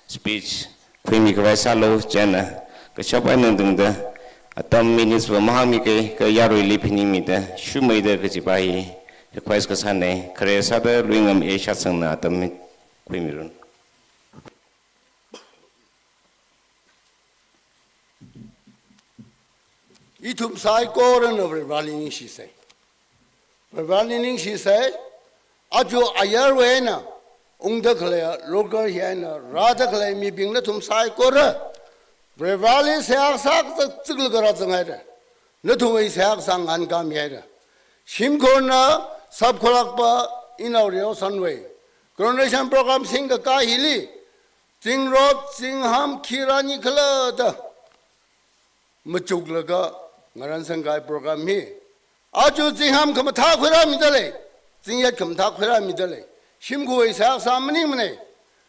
speech quick waisalo jana, kecapai nendung da. Atam minutes bermahami ke yarui lipini mida shumai da kejibai request kesane keresa da luingam Asia sangna atam kuimirun. Itum sai koran of Rallying she say. Rallying she say, Ajo ayarwena, ungdakle, local hiena, radakle, me being letum sai kora. Brevali seak sak the Tiglarazanga, Nutuwe seak sang ankam yeda. Shimkona, Subkolakpa, in our real sunway. Coronation program sing a kahili. Sing road, sing ham, kirani kalada. Machuglaga, Naransangai program here. Aju sing ham come attack with a midale. Sing yet come talk with a midale. Shimko is house some money.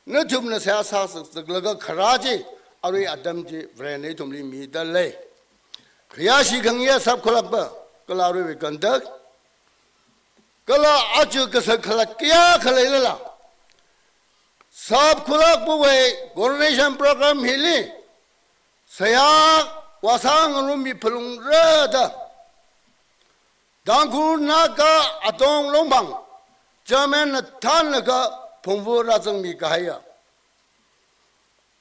Nutumna seak the Glaga Karaji. Ari Adamji Vrene Tumli mi dale. Kriyashi Kangya Sab Kolakba, Kalari Kandak. Kala Aju Kasakalakia Kalela. Sab Kolakbuwe, coronation program Hili. Sayak Wasang Rumi Pelung Rada. Dangur Naga Atong Lombang. German Tanaga Pumbu Razang Mikaya.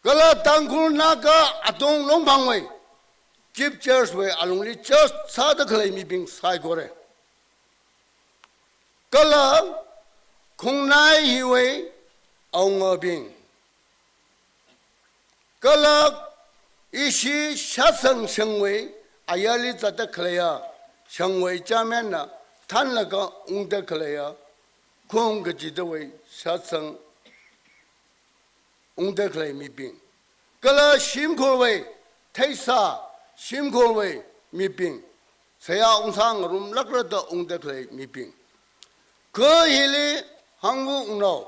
Kala tangkul naga atong lompang way, chief church way alongly church sada kalay mi bing sai gore. Kala kung nai hiway aung bing. Kala ishi shasang shangway ayali zata kalaya shangway jamena tan laga ungda kalaya kung gajidaway shasang ungdaklay mi bing. Kala shimkolway, taisa, shimkolway mi bing. Saya unsang rum lakrata ungdaklay mi bing. Ke hili hangu ungnaw.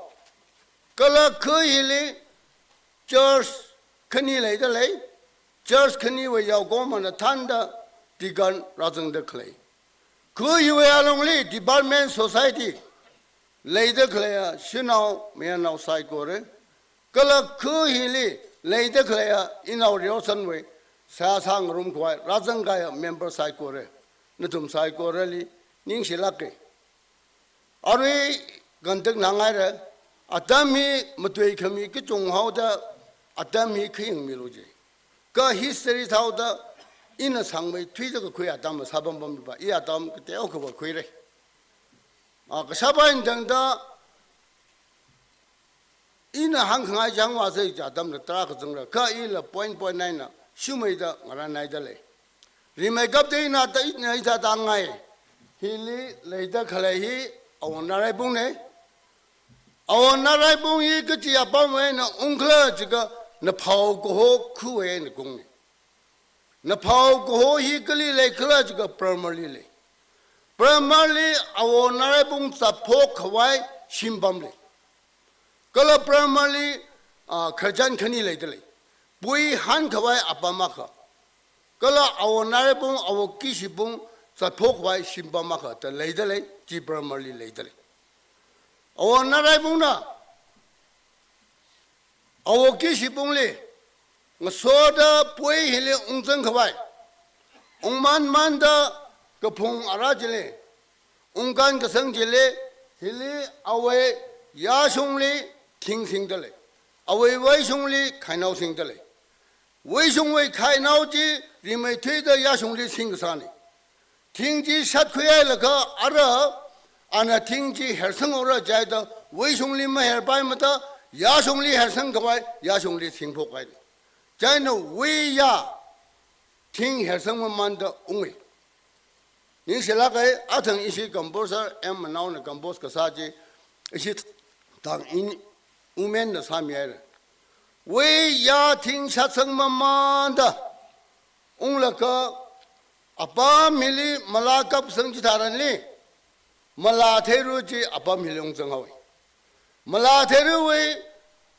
Kala ke hili church kani lay dalay. Church kani way yaw goma na tanda digan razang daklay. Ke hiwe alongli department society lay daklaya shinaw mayanaw sai gore. Kala kuhili lay the clear in our Yosan way, Sasang room quiet, Razangaya member Saikore, Nutum Saikoreli, Ningshilaki. Are we Gantak Nangara, Atami Matui Kami Kitung Hauda, Atami King Miluji. Ka history Hauda in a sangway, Twitter Kuyatam, Sabamba, Iatam, Teokova Quire. Akasaba in Danda. In a hang high young was a jadam the track of the car in a .9, Shumaida, Maranaidale. Remake up the night at Angai. He later Kalahi, our Narabune. Our Narabuni could see a bomb and uncle Jiga, Napau Goho, Kue and Gumi. Napau Goho, he gully like Klajiga primarily. Primarily, our Narabun support Hawaii. 新邦嘞，格了 primary 可占肯定来的嘞，不会喊可外阿爸妈可，格了我那来帮我继续帮在破坏新邦嘛可的来的嘞，基 primary 来的嘞，我那来帮呢，我继续帮嘞，我说的不会hele อง真可外。องมันมันda ke phung ara jile ong kan ke sang jile hili awe ya shong li ting sing de le awe wai shong li khai nau sing de le wai shong wai khai nau ji ri mai thwe de ya shong li sing sa ni ting ji sat khwe ai la ka ara ana ting ji her sang ora jai da wai shong li ma her pai ma da ya shong li her sang ka bai ya shong li sing phok ai jai no wai ya听学生们的恩惠，你是那个阿腾一些干部是俺们那的干部个啥子，一些当因我们的上面的，为呀听学生们的，我那个阿爸米里马拉卡生其他人哩，马拉泰鲁吉阿爸米里翁正好位，马拉泰鲁位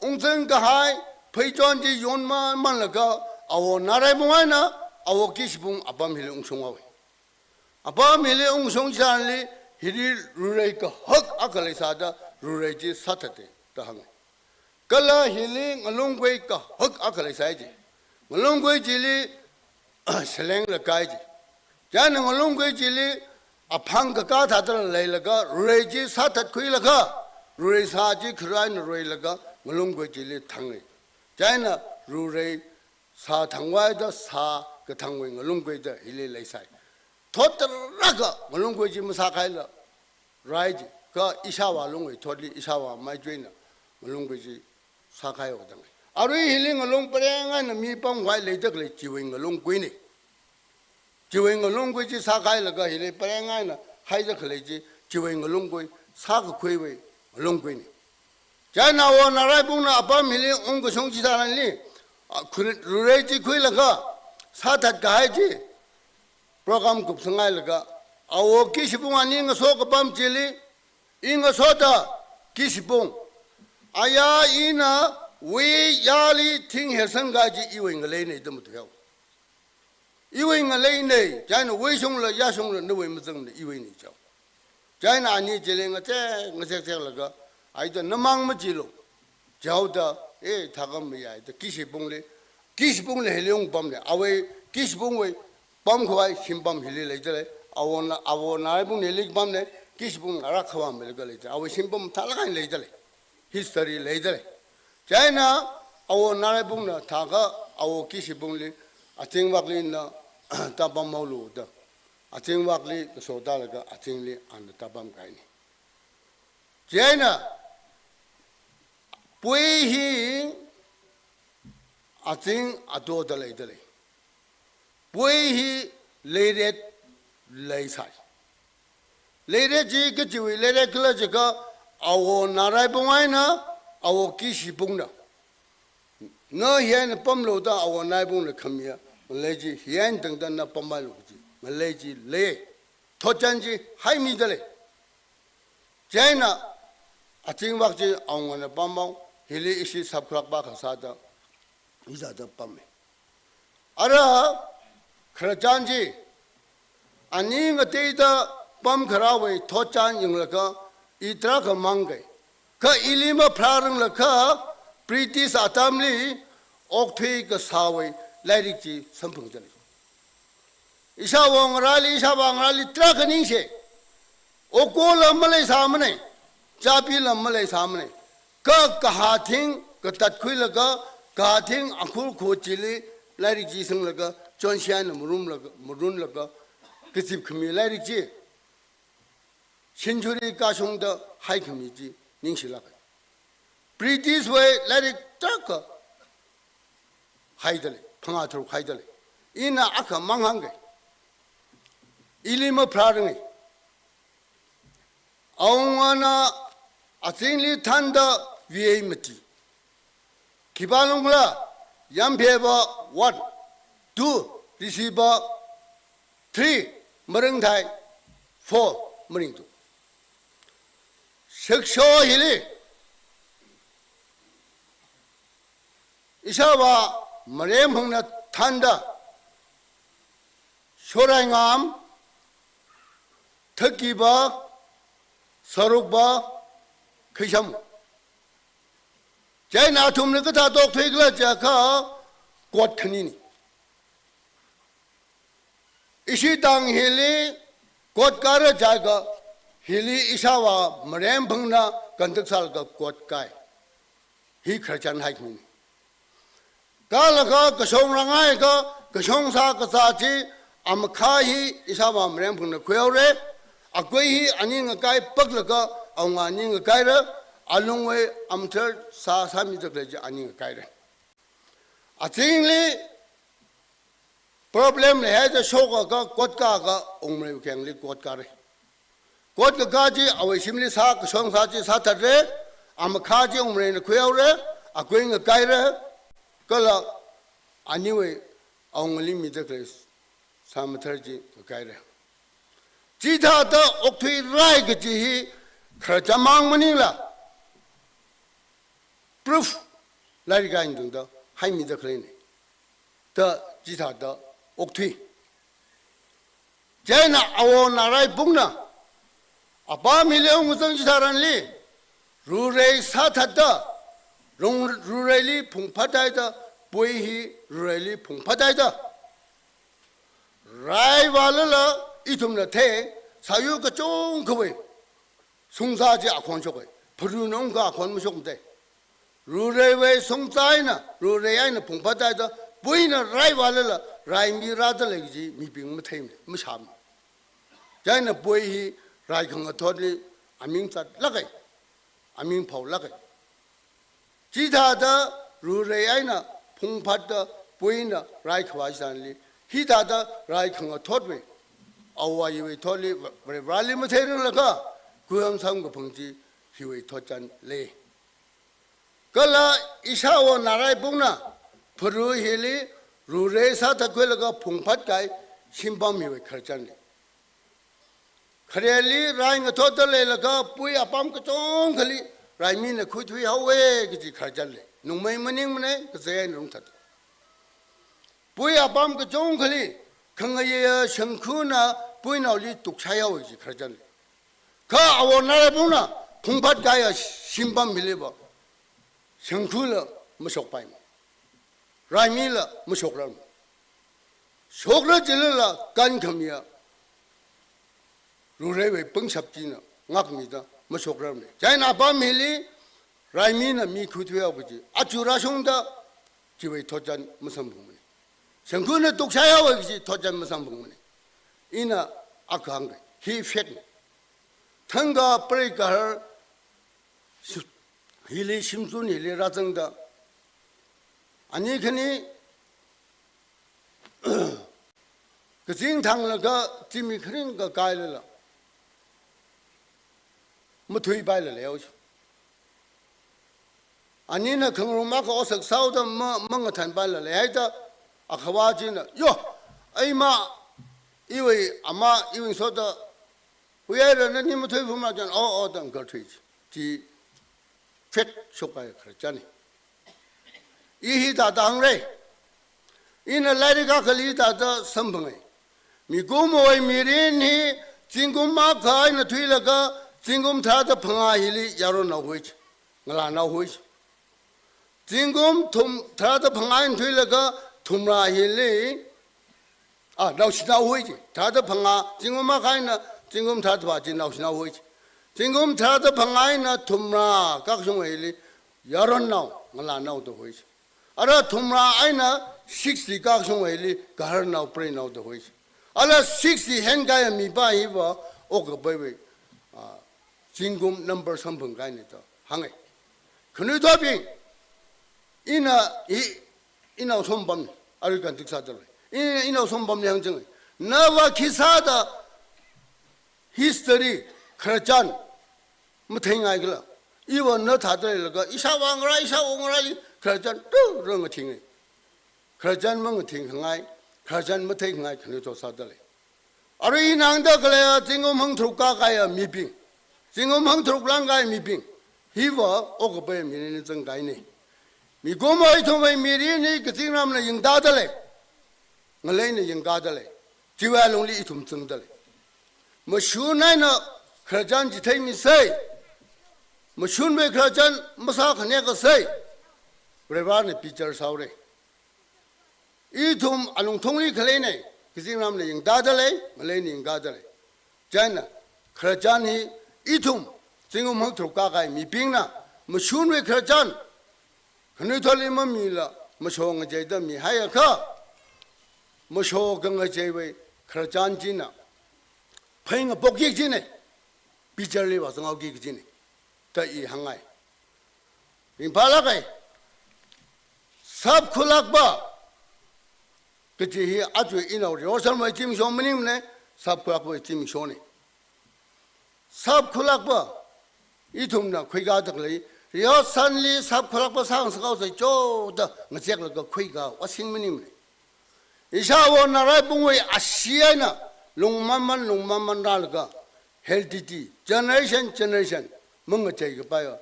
翁正个还陪装的用嘛那个啊我拿来不完呢。awo kisbung abam hili ungsong awe abam hili ungsong janli hili rurai ka hak akalai sada rurai ji satate tahang kala hili ngalungwei ka hak akalai saiji ngalungwei jili seleng la kaiji jan ngalungwei jili aphang ka ka thadra lai laga rurai ji satat khui laga rurai sa ji khrai na rurai laga ngalungwei jili thangai jan rurai sa thangwai da sa个汤位我弄过的，一类来晒，拖的那个我弄过去没杀开了，来着个一下瓦弄为拖的，一下瓦买追呢，我弄过去杀开我等。阿瑞一类我弄不然俺那米帮坏来得来，就为我弄过呢，就为我弄过去杀开了个一类不然俺那还得来去，就为我弄过杀个亏为我弄过呢。在那我拿来帮那阿爸米哩，我个兄弟他那里啊，亏如来去亏了个。사tat 가야지 프로그램 급성할 가 아오 기시봉 아닌 거 소가 밤 질리 인거 소다 기시봉 아야 이나 왜 야리 팅해선 가지 이wen가 레네 좀 돼요 이wen가 레네 자는 외송을 야송을 너왜 무슨 이wen이죠 자는 아니 질링가 때 ng색색라가 아이도 너망 무지로 자우다 에 다감이야 기시봉래 기시봉을 해용 밤네 아왜 기시봉왜 밤khoai 심밤 힐리 레이들 아원나 아원나이봉 넬릭 밤네 기시봉 아라카와 멜걸레 아왜 심밤 탈라간 레이들 히스토리 레이들 자이나 아원나이봉나 다가 아워 기시봉리 아팅박리나 따밤 마울로다 아팅박리 소다라가 아팅리 안 따밤 가이니 자이나 뿌이히 아ting adoda leidale puihi leiret leisai leiret ji ke jiwi leiret kla jika awo narai bongai na awo kishi bungna no hian pamlo da awo nai bung le khamia leji hian dang dan na pamalo ji leji le thojan ji hai mi dale jaina ating wak ji awng na pamang hili isi sabkhrak ba khasada 이자도 밤에 알아 그러잖지 아니 그때다 밤 그라왜 도짠 영러가 이트라가 망게 그 일리마 프라릉러가 브리티스 아담리 옥퇴 그 사회 라이릭지 선풍전이 이샤왕라리 트라가 닝세 오고라 말레 사म네 자빌라 말레 사म네 그 가하팅 그 tatkhuylaga 가팅 아쿠 고질리 라리지 생라가 전시한 무rum라가 그집 금이 라리지 신주리 가송도 하이금이지 닝실라가 브리티스 왜 라리 딱가 하이들리 평화토로 하이들리 이나 아까 망한 게 일리모 프라릉이 아웅아나 아생리 탄다 위에 있지 기반ungla yampheba 1 2 receiver 3 maringthai 4 maringtu 식쇼 힐리 이샤와 머렘 흥나 탄다 쇼라잉암 특기바 서룩바 그샴 자이나 툼네 그다 독퇴글라 자카 곧크니니 이시 땅 힐리 곧가르 자가 힐리 이샤와 머렘 흥나 간득살가 곧가이 히 크르찬 하이미니 갈라가 그송랑아이가 그송사 그사지 암카히 이사마 머렘풍나 쿠요레 아괴히 아닝가 가이 뻑라가 아웅 아닝가 가이라 알롱웨 암터 사사미적레지 아닝가 가이라 아팅리 프로블렘 해자 쇼가가 곧가가 옹므레 갱리 곧가레 곧가가지 아웨심리 사 그송사지 사타레 암카지 옹므레 쿠요레 아괴가 가이라 그라 아니웨 아웅리 미적레스 사무터지 가이래 지다다 옥퇴 라이그지 크라자망머니라 프루프 라이가 인동다 하이미다 그래네 더 지다다 옥퇴 제나 아오 나라이 북나 아바 밀레옹 무슨 지사란리 루레이 사타다 루레리 풍파다이다 보이히 루레리 풍파다이다 라이발라 이tum나 태 사유가 좀 그왜 송사지 아콘쇼고 부르는가 아콘 무속데 루레웨 송사이나 루레야이나 봉파다다 보이나 라이발라 라이미라들레지 미빙 무테임 무삼 자이나 보이 라이강가 토리 아밍사 라가이 아밍 파우 라가이 지다다 루레야이나 봉파다 보이나 라이크와이산리 히다다 라이강가 토르 아와이웨 토리 브레브랄리 무테르라가 구함상고 봉지 히웨 토잔 레 갈라 이샤와 나라이 봉나 프루힐리 루레사다 괴라가 봉팟가이 심밤미웨 카르잔리 카레리 라잉가 토들레라가 뿌이 아밤 그종 걸리 라이미네 쿠투이 하웨 그지 카르잔리 농메이 머닝문에 그제야 농타 뿌이 아밤 그종 걸리 강가예 성쿠나 뿌이나올리 뚝차야오지 카르잔리 가 아워 나라이 봉나 봉팟가야 심밤 밀레바 성쿠라 무속바이 라이미라 무속람 속라 질라 간컴이야 루레웨 뻥삽지나 ngakmida masokramne jaina ba mili raimina mi khutwe abuji achura songda jiwe thojan musambungmani sangune tukshaya wagi thojan musambungmani ina akhang hi fet thanga prekar hili simsun hili razangda ani khani kajing thanglaga jimi khring ga kailala 무토이 바이를 내오죠. 아니나 긍루마가 어석 사우다 뭔가 탄 바이를 내야다 아카와지나 요 아이마 이외 아마 이외 소다 왜라는 니 무토이 보마전 어떤 걸 트이지 지 펫 쇼파에 그랬잖니 이히다 당래 이나 라리가 걸리다다 선봉에 미고모의 미리니 진고마 가이나 트이라가 진금 타다 방아힐이 야로 나오이지 ngala 나오이지 진금 톰 타다 방아인 되려가 톰라힐이 아 나오시 나오이지 타다 방아 진금마 가이나 진금 타다 바지 나오시 나오이지 진금 타다 방아이나 톰라 각성회리 야로 나오 ngala 나오도 호이지 알아 톰라 아이나 60 각성회리 가르 나오 프레 나오도 호이지 알아 60 hen가야 미바이바 오거 베베 진금 넘버 3번 가이니다 항해 그네도비 이나 손밤 아르간 득사들 이나 손밤 양정 나와 기사다 히스토리 크르잔 무탱아이글라 이번 너 다들가 이사왕라 이사옹라리 크르잔 또 그런 거 팅해 크르잔 멍 팅항아이 크르잔 무탱아이 그네도 사들 아르 이낭다 그래야 진금 흥 들까가야 미빙 지금 망토랑가이 미빙 히버 오고베 미리는 정가이네 미고마이 토마이 미리니 그 지금은 영다들래 말레는 영가들래 지와롱리 이툼 정들래 뭐 슈나이나 그러잔 지태미 세이 뭐 슈메 그러잔 뭐사 그네가 세이 그래바네 피처 사오래 이툼 알롱통리 클레네 그 지금은 영다들래 말레는 영가들래 자나 그러잔이 이툼 지금 망토가가이 미빙나 뭐 슈메 그러잔 그네 돌리면 밀라 뭐 쇼가 제다 미하야가 뭐 쇼가 제왜 그러잔지나 파잉가 복기지네 비절리 와서 나오기지네 더이 항아이 임팔라가이 삽 콜락바 그지 아주 이나오리 오살마 짐쇼머님네 삽 콜락바 짐쇼네 삽 콜락바 이tum나ခွေ가득리 여산리 삽 콜락바 상스가서 쪼다 ngseklaခွေ가 와싱머님네 이샤워 나라의 봉의 아시아나 롱만만 달가 헬디디 제너레이션 뭔가 제가 봐요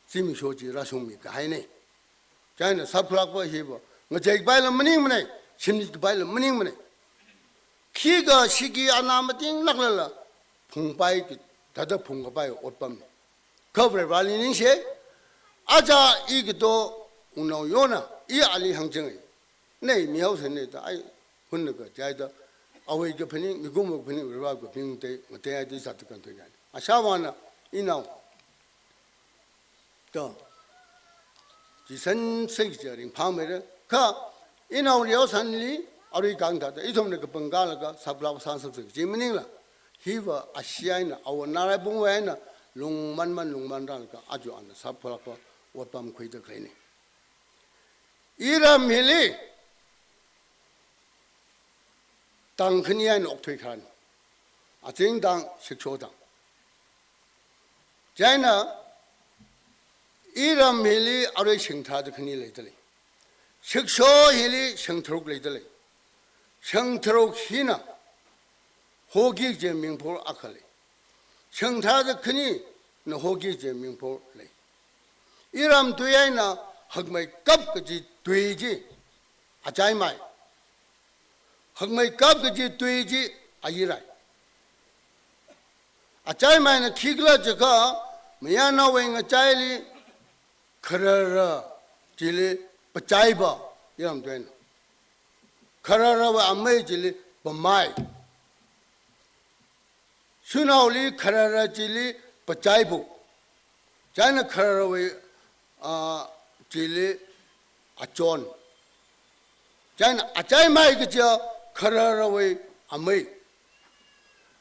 심쇼지 라송미가 하이네 자네 삽플락바 히버 뭐 제가 봐요 머닝머네 심리 봐요 머닝머네 키가 시기 아나마팅 낙lal라 풍바이 다다 풍가 봐요 옷밤 커브레 발리닝셰 아자 이것도 운노요나 이 알리 항정이 네 미하우선네다 아이 혼나가 자이다 아웨이가 편이 미고모 편이 우리하고 빙대 대야지 사트간 되냐 아샤와나 이나오 또 지선 세기저링 밤에를 가 이나오 여산리 아리 강다다 이dom네 그 번갈가 사블라고 산석석 지민이라 히바 아시아이나 아워 나라 봉와이나 롱만달까 아주 안 사포라고 옷밤 거이다 그러네 이라 밀리 당근이한 옥퇴칸 아쟁당 식초당 자이나 이람 힐리 아래 생타드 큰일 레들리 식초 힐리 생트록 레들리 생트록 히나 호기제 명포 아칼리 생타드 큰이 너 호기제 명포 레 이람 되야이나 학마이 깝까지 되지 아자이마이 학마이 깝까지 되지 아이라이 아자이마이는 키글라즈가 미야나웨잉 짜일리 커러러 질리 빠짜이바 이런 되는 커러러와 안메 질리 범마이 수나올리 커러러 질리 빠짜이부 자이나 커러러와 질리 아존 자이나 아자이마이 그저 커러러와 안메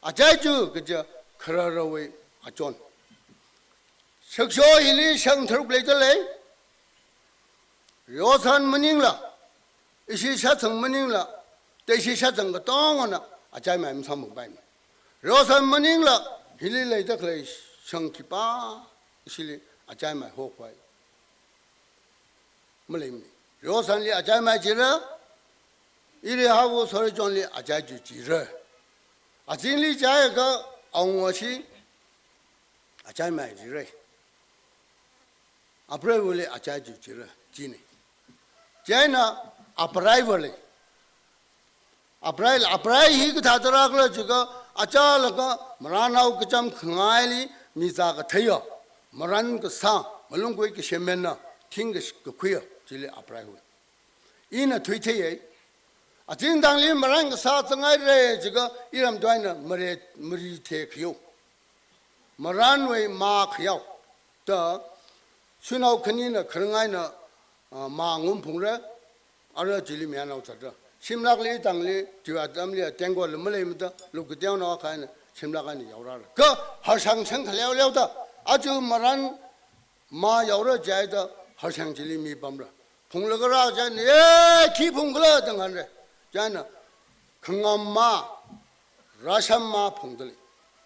아자이주 그저 커러러와 아존 식소 힐리 생트록 레들레 요산 머닝라 이시 사성 머닝라 대시 사성 거 똥어나 아자이마 임삼목바이 요산 머닝라 힐리 레들레 성키바 이시 아자이마 호과이 몰레미 요산리 아자이마 지라 이리 하고 소리 존리 아자이주 지라 아진리 자야가 엉워시 아자이마 지라 아프라이벌레 아자주 지라 지네 자이나 아프라이벌레 아프라이 히그 다더라글라 지가 아자라가 마라나우 그점 큰아이리 미자가 태여 마란 그사 멀롱고이 그 셴멘나 팅그 그 쿠여 질레 아프라이벌 이나 트위테에 아진당리 마란 그사 정아이레 지가 이람 도이나 머리테 그요 마란웨 마 그요 더 수나우 큰이나 그런가이나 마음은 풍래 알아 질리 미안하고 찾아 심락리 당리 지와담리 땡고를 멀리면다 루그 떼어나와 가는 심락안이 여라라 그 하상생 달려려다 아주 말한 마 여러 자이다 하상 질리 미밤라 풍러거라 자네 기풍글라 등한래 자나 강엄마 라샴마 풍들이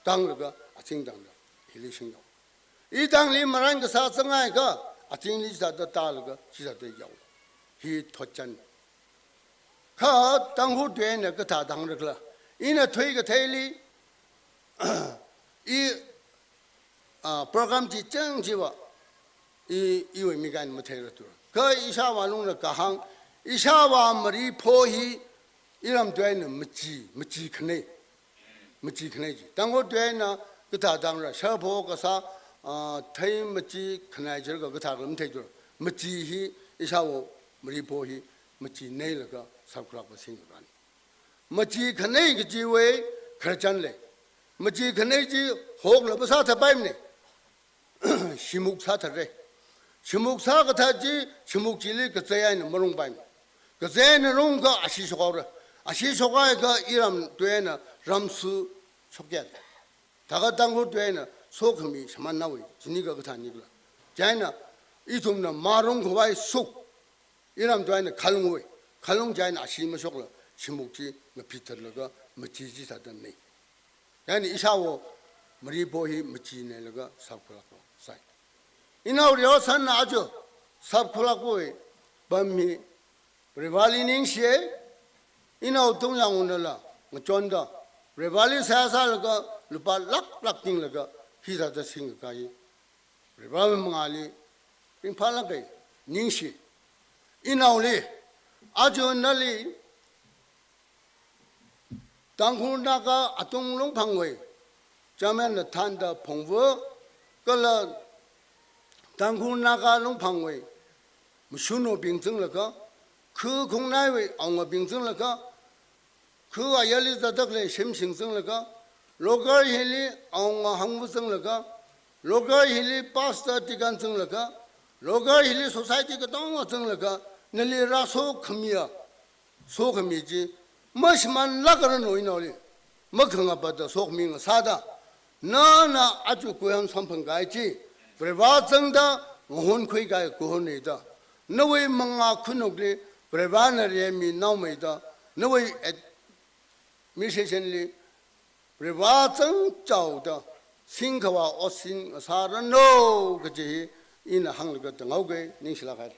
당르가 아칭당다 힐리싱요 이 당리 말한 그 사성아이가 아침리 사도 따르가 시사도 야오 히 토찬 가 당후 되네 그 다당르라 이나 퇴가 퇴리 이 program ji chang ji wa I we mi gan ma thai ra tu ka isha wa long na ka hang isha wa mari pho hi iram twe na ma ji khne ji tang go twe na ka ta dang ra sha pho ka sa thai ma ji khna ji ga ta lam thai ju ma ji hi isha wo mari pho hi ma ji nei la ka sa kra ba sing ga ma ji khne ga ji we khar chan le ma ji khne ji hok la ba sa tha pai ne shimuk sa tha re shimuk sa ka tha ji shimuk ji le ka zai na marung pai ka zai na rong ka ashi so ra ashi so ga iram twe na ram su chok ya da ga dang go twe na so khmi shman na we jini ga tha ni ga jai na I tum na marung ko bai suk iram twe na khalung we khalung jai na ashi ma sok la shimuk ji na pitar la ga ma ji ji sa dan nei yani isha wo mari bo hi ma ji ne la ga sa ko la ko sai Inau rio san na ajo sab khula ko bam mi rivali ning she inau tung yang un la ngchon da rivali sa sa la ga lupa lak ting la ga hi da da sing ga yi rivali mangali ping pha la ga ning she inau le ajo na li tang khun na ga atung long phang we chamen na than da phong wo ka la当空那个龙旁位，没许诺病症了个，可空那位熬个病症了个，可啊夜里在得来心情症了个，罗个夜里熬个项目症了个，罗个夜里巴斯的地干症了个，罗个夜里society个当个症了个，那里拉手可米啊，手可米子，没什么那个人弄那里，没看个不得手可米个啥的，那阿就贵阳双盆盖子。Preva zangda ngahon khoi ga ko ne da nawe manga khunok le preva na re mi naw me da nawe mission le preva zang chao da sing khawa o sing sa ra no ge ji in hang le ga da ngau ge ning sila ga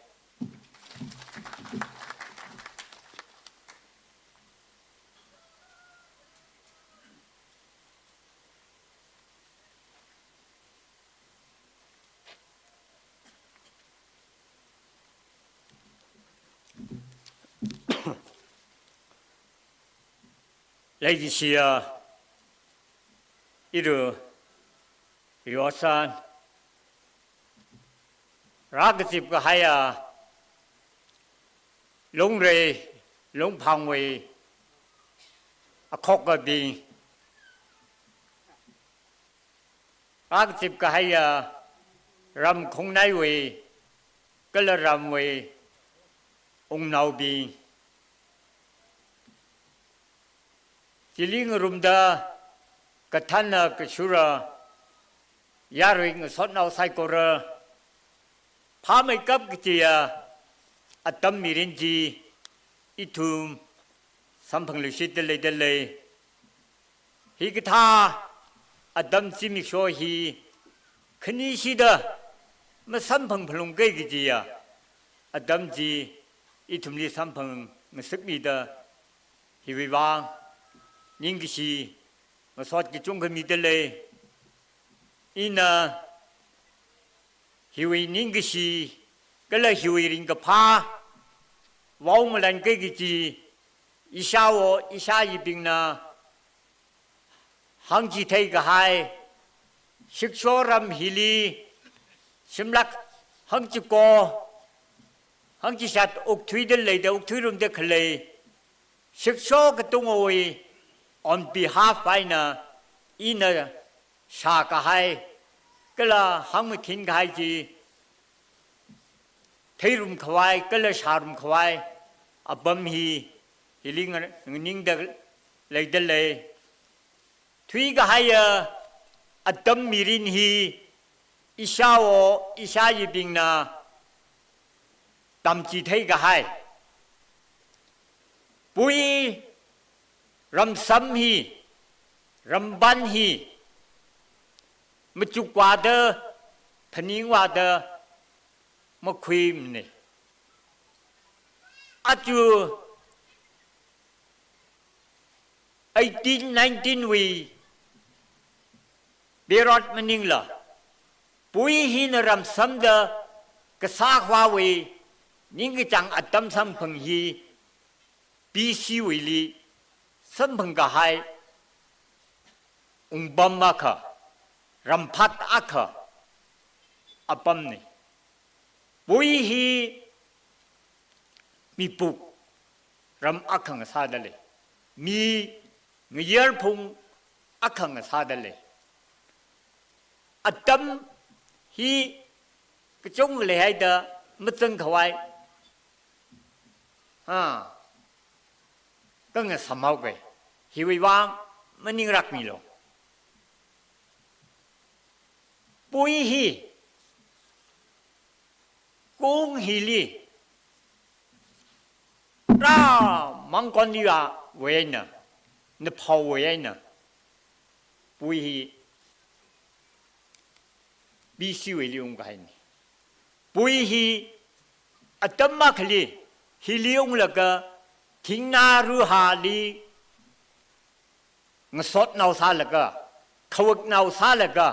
Ladies 이르 요산 라그집과 하야 롱레 롱팡웨이 아코가비 라그집과 하야 람콩나이웨이 끌라람웨이 옹나우비 Jiling rumda katana kashura yaring sotnau saikora pamai kap kiya atam mirinji itum sampang lusit dele hi kita adam simikso hi knisida ma sampang phlung kai kiya adam ji itum li sampang ngasakmida hi wiwang 닝기시 소앗기 쫑그 미들레 이나 히위 닝기시 끌라 히위링가 파 와웅을란 깨기지 이샤워 이샤이빙나 항지테이가 하이 식소람 힐리 심락 항지고 항지샷 옥트위들레이데 옥트위룸데 클레이 식소 그동오이 On behalf of ina shakahai kala hamkin gaiji Teirum kawai kala sharum kawai abam hi hiling ning da leidele Tui gahaya adam mirin hi ishawo ishayibingna tamji tei gahai Pui Ram hi, Ramban hi, Machuk wada, Paning wada, Makwim ne. Atu 18-19 we Berot Maningla, ปุยฮีนรำซ้ำเดกษาควาเวนิ่งกจังอัตตมสัมพังฮีปีซีวิลีสัมพังกะไฮอุงบัมมาคะรำพัดอักะอปัมนี่ปุยฮีมีปุกรำอักขังซาดเลยมีเงียร์พุงอักขังซาดเลยอัตตมฮีกจงเลยให้เดอมัจึงขวายก็เงสมาวไปฮิวิวางมันยิ่งรักมีโลปุยฮีกุ้งฮิลีรามังกรดีว่าเวยนะนพาวเวยนะปุยฮีบีซีเวลีองกันนี่ปุยฮีอัตมาคลีฮิลีองละก็ทิ้งนารูฮาลีงสดนาวซาละก็ขวกนาวซาละก็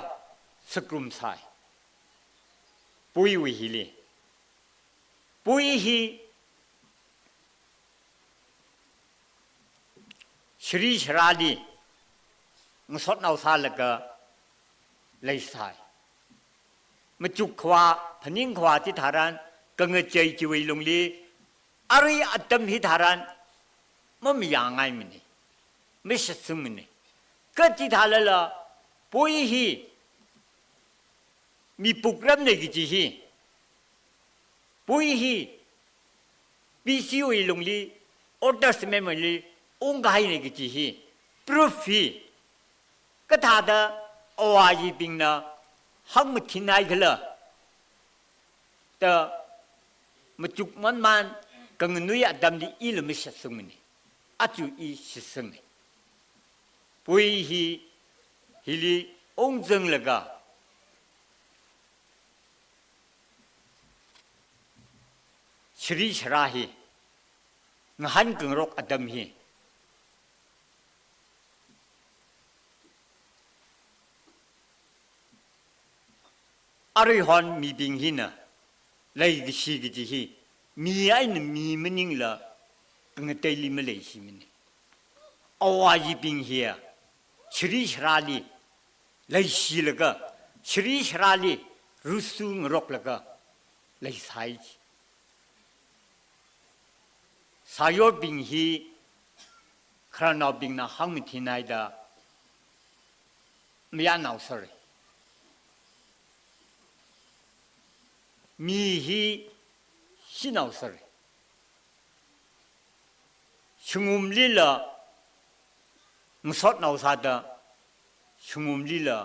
สกรุมสายปุยวิฮิลีปุยฮีชรีชราลีงสดนาวซาละก็เลยสายมาจุกขวาพนิงขวาที่ฐารันกังเจยจิวิลงลีอะไรอัตมหิฐารันมันไม่ยังไงมันนี่ไม่ใช่สมนี่ก็ที่ฐานละปุยฮีมีปุกรำในกิจฮีปุยฮีปีซิวิลงลีออเดอร์สเมมลีองค์กายในกิจฮีพรูฟีก็ฐานละอวายีปิงนะหังมันที่ไหนกันล่ะแต่มาจุกมันกังนุยอดำดีอีลไม่ใช่สมนี่อาจูอีสิสงปุยฮีฮิลีองจังละก็ชรีชราฮีงหันกังรกอดำฮีอะไรฮอนมีบิงหินะเลยกิชีกิจฮีมีไอ้นี่มีมันยิ่งละกังเตลิมาเลยสิมันเอาไว้บิงเฮียชรีชราลีเลยสิละก็ชรีชราลีรุสุงรกละก็เลยสายสายอบิงฮีครานาบิงนะหังมิทินายดาไม่ยานเอาสระมีฮีสินาวสระชงุมลีละมุสดนาวซาดาชงุมลีละ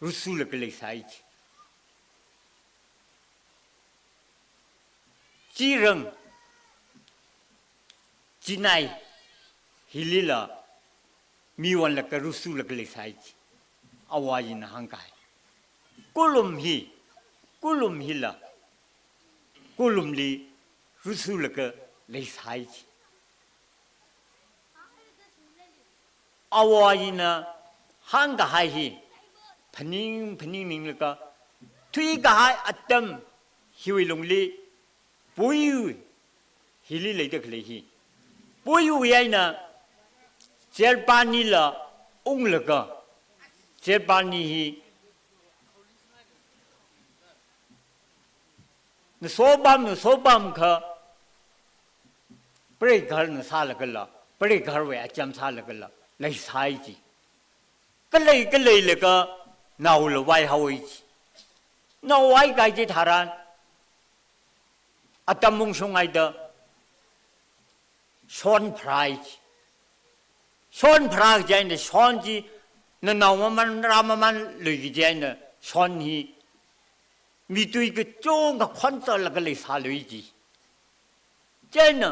รุสุลกเลยสายจีรังจีนายฮิลีละมีวันละก็รุสุลกเลยสายอาวายินหังกายกุลุมฮีกุลุมฮิลากุลุมลีรุสุลกเลยสายอาวายินะหังกายฮีพนิงนิงลกทุยกายอัตตมฮิวิลงลีปุยฮิลีเลยตะคลีฮีปุยวิไอนะเจลปานีละองลกเจลปานีฮีนโซบัมค่ะปริกาลนซาลกันละปริกาลเวอจำซาลกันละเลยสายจีก็เลยเลยก็น่าวละไว้หาวจีน่าวไว้ไกจีทารันอัตมุงชงไงเด้อชอนพรายชอนพรายใจเนี่ยชอนจีนั่นน่าวมันรามมันเลยใจเนี่ยชอนฮีมีตัวอีกโจ้งกับควันตะละก็เลยสาลุยจีเจนน่ะ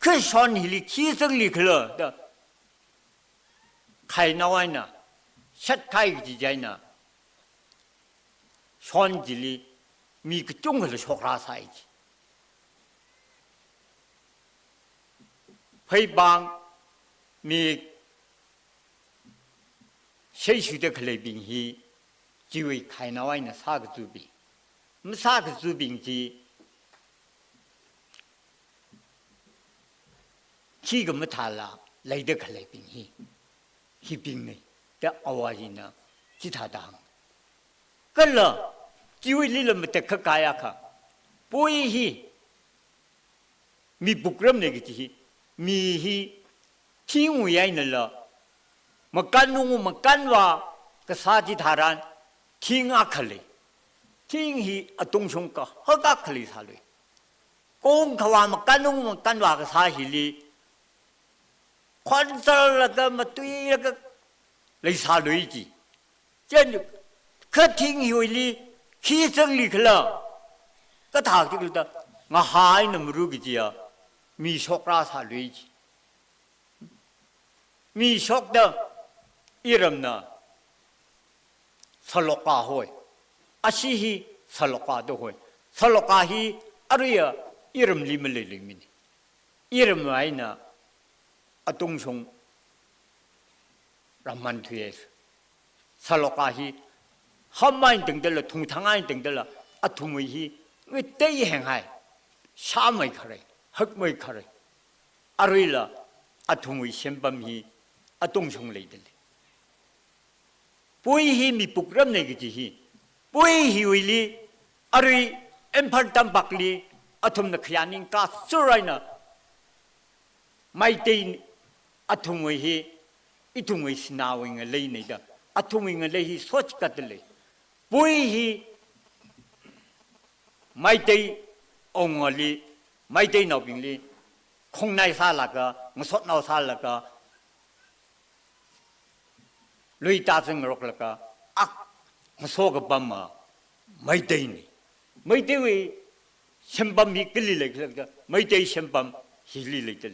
คือชอนฮิลิชีสังลิคเลยเด้อใครน่าไว้น่ะชัดใครจีใจน่ะชอนจิลีมีกระจงเลยชกราใส่จีให้บางมีใช้ชุดเด็กเลยบิงฮีช就会开那外呢啥个主病，么啥个主病是，几个么他啦来得可来病去病呢，的偶尔呢，其他当，个了，就会你了么得可改呀看，不会去，咪不可能那个就是，咪去，听我言的了。makan wa kesati tharan tinga khale ting hi atong song ka haga khale salwe kong khawa makan wa ka sa hi li khon sal la ka matui la ka lei salwe ji chen kha ting hi li khi sang li khla ka tha ji da nga hai na mru gi ji ya mi sok ra salwe ji mi sok da 이름나 설로까 호이 아시히 설로까도 호이 설로까히 아루야 이름 리밀리미니 이름 와이나 아동송 람만투에서 설로까히 한마인 등들라 통탕아인 등들라 아투무히 왜 때이 행하이 샤마이 카레 흑마이 카레 아루일라 아투무히 셴밤히 아동송 레이들리 보이히 미쁘그럼 내기지히 보이히 위리 아르이 엠팔담 박리 아톰나 크야닌까 쓰라이나 마이테인 아톰웨히 이톰웨히 스나윙을 레이네다 아톰윙을 레히 소치까들레 보이히 마이테이 옹얼리 마이테이 나빙리 콩나이 살라가 무엇나오 살라가 lui ta sing rok la ka ak so ka bam ma mai dei ni mai dei we shem bam mi kli le ka mai dei shem bam hi li le de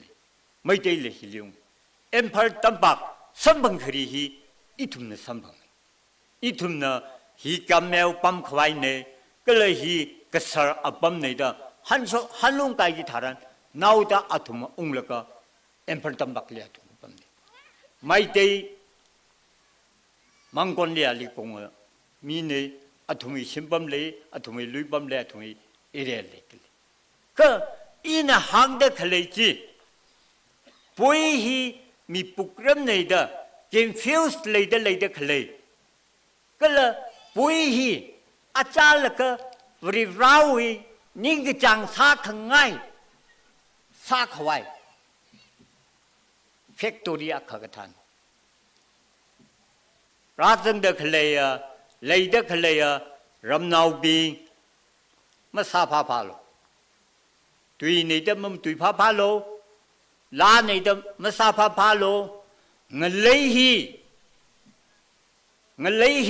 mai dei le hi liung em phal tam bak sam bang khri hi itum na sam bang itum na hi kam meo pam khwai ne ka le hi ka sar abam ne da han so han lung kai gi tharan nau da athum ung la ka em phal tam bak le athum bam ne mai dei 망건리아 리공어 미네 아톰이 신범레 아톰이 루이범레 아톰이 이래레 그 이나 항대 클레지 보이히 미쁘그럼네이다 겐퓨스 레이더 클레 그라 보이히 아짤라가 우리 라우이 닝기장 사ඛngay 사khwai 팩토리아 카가탄 राजन दखलेया लई दखलेया रमनाउ बी मसा फा फालो तुई नहीं तो मम तुई फा फालो ला नहीं तो मसा फा फालो ngलई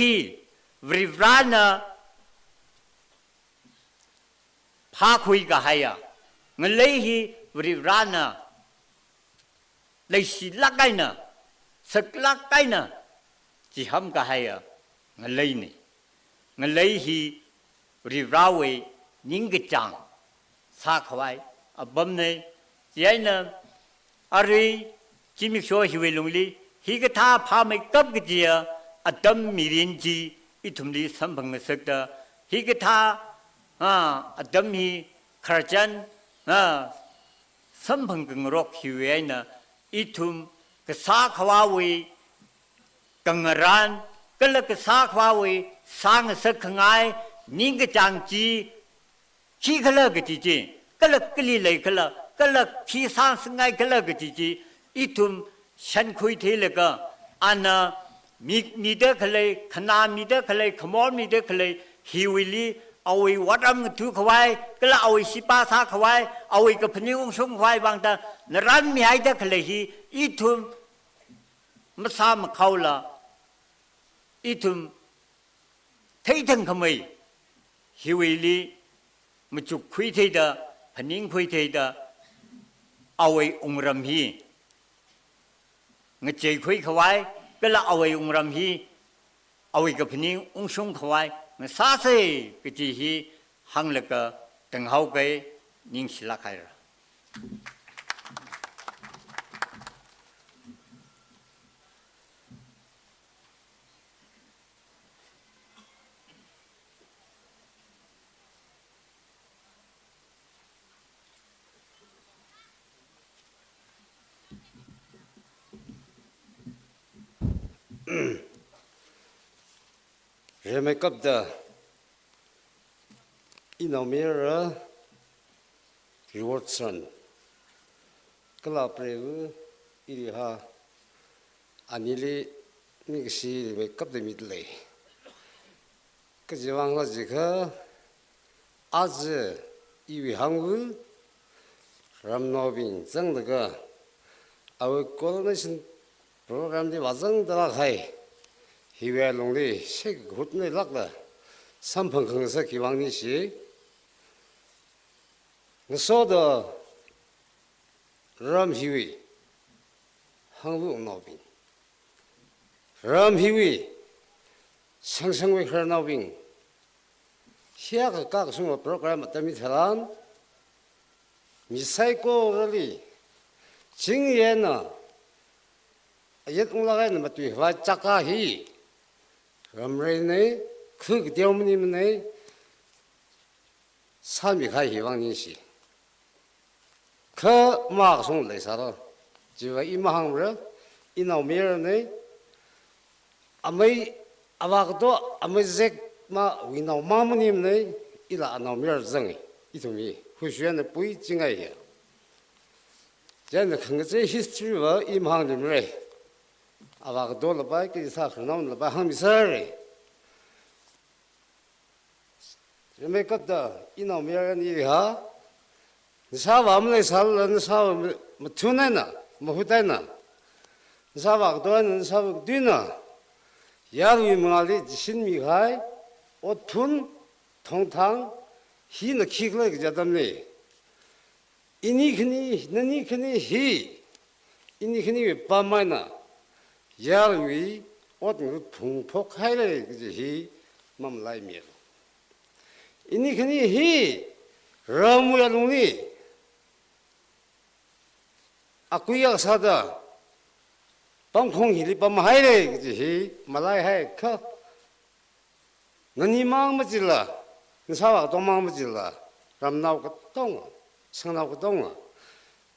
ही वृवराना फा खुई का हाया ngलई ही वृवराना लई सी लगाइना सक लगाइना chỉ hâm cả hai à nglấy hi rivawe những cái chàng xa khói à bấm này chỉ anh là ari chỉ biết số hiu lung li hi cái tha pha mấy cấp cái gì à đâm miền gì ít thùng li sắm bằng cái sắc đó hi cái tha à đâm hi khởi chân sắm bằng cái ngọc hiu anh là ít thùng cái xa khói कंगरान कल के साखवावे सांग सखंगाय निंग चांगची खी खल गतीची कल कली ले कल खी सांग संगाय खल गतीची इथुम शन खुई थेलगा आना मीद खले खना मीद खले खमोर मीद खले हिविली अवे वडम थु खवाय कल अवे सिपा सा खवाय अवे क फनिंग सोंग खवाय बांगता नरान मी हाय द खले ही इथुम मसा मखौला इथुम थैथं खमै हिवेली मचुक खुई थैदा फनिंग खुई थैदा अवे उंगरम ही ngचै खुई खवाय कला अवे उंगरम ही अवे क फनिंग उंसुं खवाय ngसासे कति ही हंगलका तंगहाव कै निंगसिला खायरा Remai kapda inomira rewardson kala prevu iriha anili ningsi remai kapda mitle kajewang la jikha az iwi hangul ramnovin zangdaga awe coordination program di wazang dala khai hiwe longli shek hutne lakla sampang khangsa kiwangni shi ngasoda ram hiwi hangbu novin ram hiwi sangsangwe khar novin hiaga kak sunga program atami thalan 미사이코 럴리 징예나 옛웅라가는 맞지 와 짜까히 럼레네 그 때문이네 삼위가 희망인시 그 마송 레사로 지와 이마항으로 이나오미르네 아메이 아바도 아메잭 마 위나오 마무님네 이라 아나오미르 정이 이동이 후시에는 부이 징아이야. 저는 큰것의 히스토리와 임항림을 아바가 돌아봐 그래서 그놈을 봐 함이서리. 제메cấp 이놈이란 일이야. 사와물에 살는 사와 뭐 투내나 뭐 후대나 사와가 도는 사와 뒤나 야루이 뭐리 신미가이 오툰 통탕 히는 키글에 그자담네 이니크니 너니크니 히 이니크니 밤마나 야르위 어떤 풍폭하이래 그지 히 맘라이미로 이니크니 히 라무야롱니 아쿠야 사다 방콩히리 밤하이래 그지 히 말라이하이 커 너니 마음을 사와 도망을 질라 람나오가 똥 성나오가 똥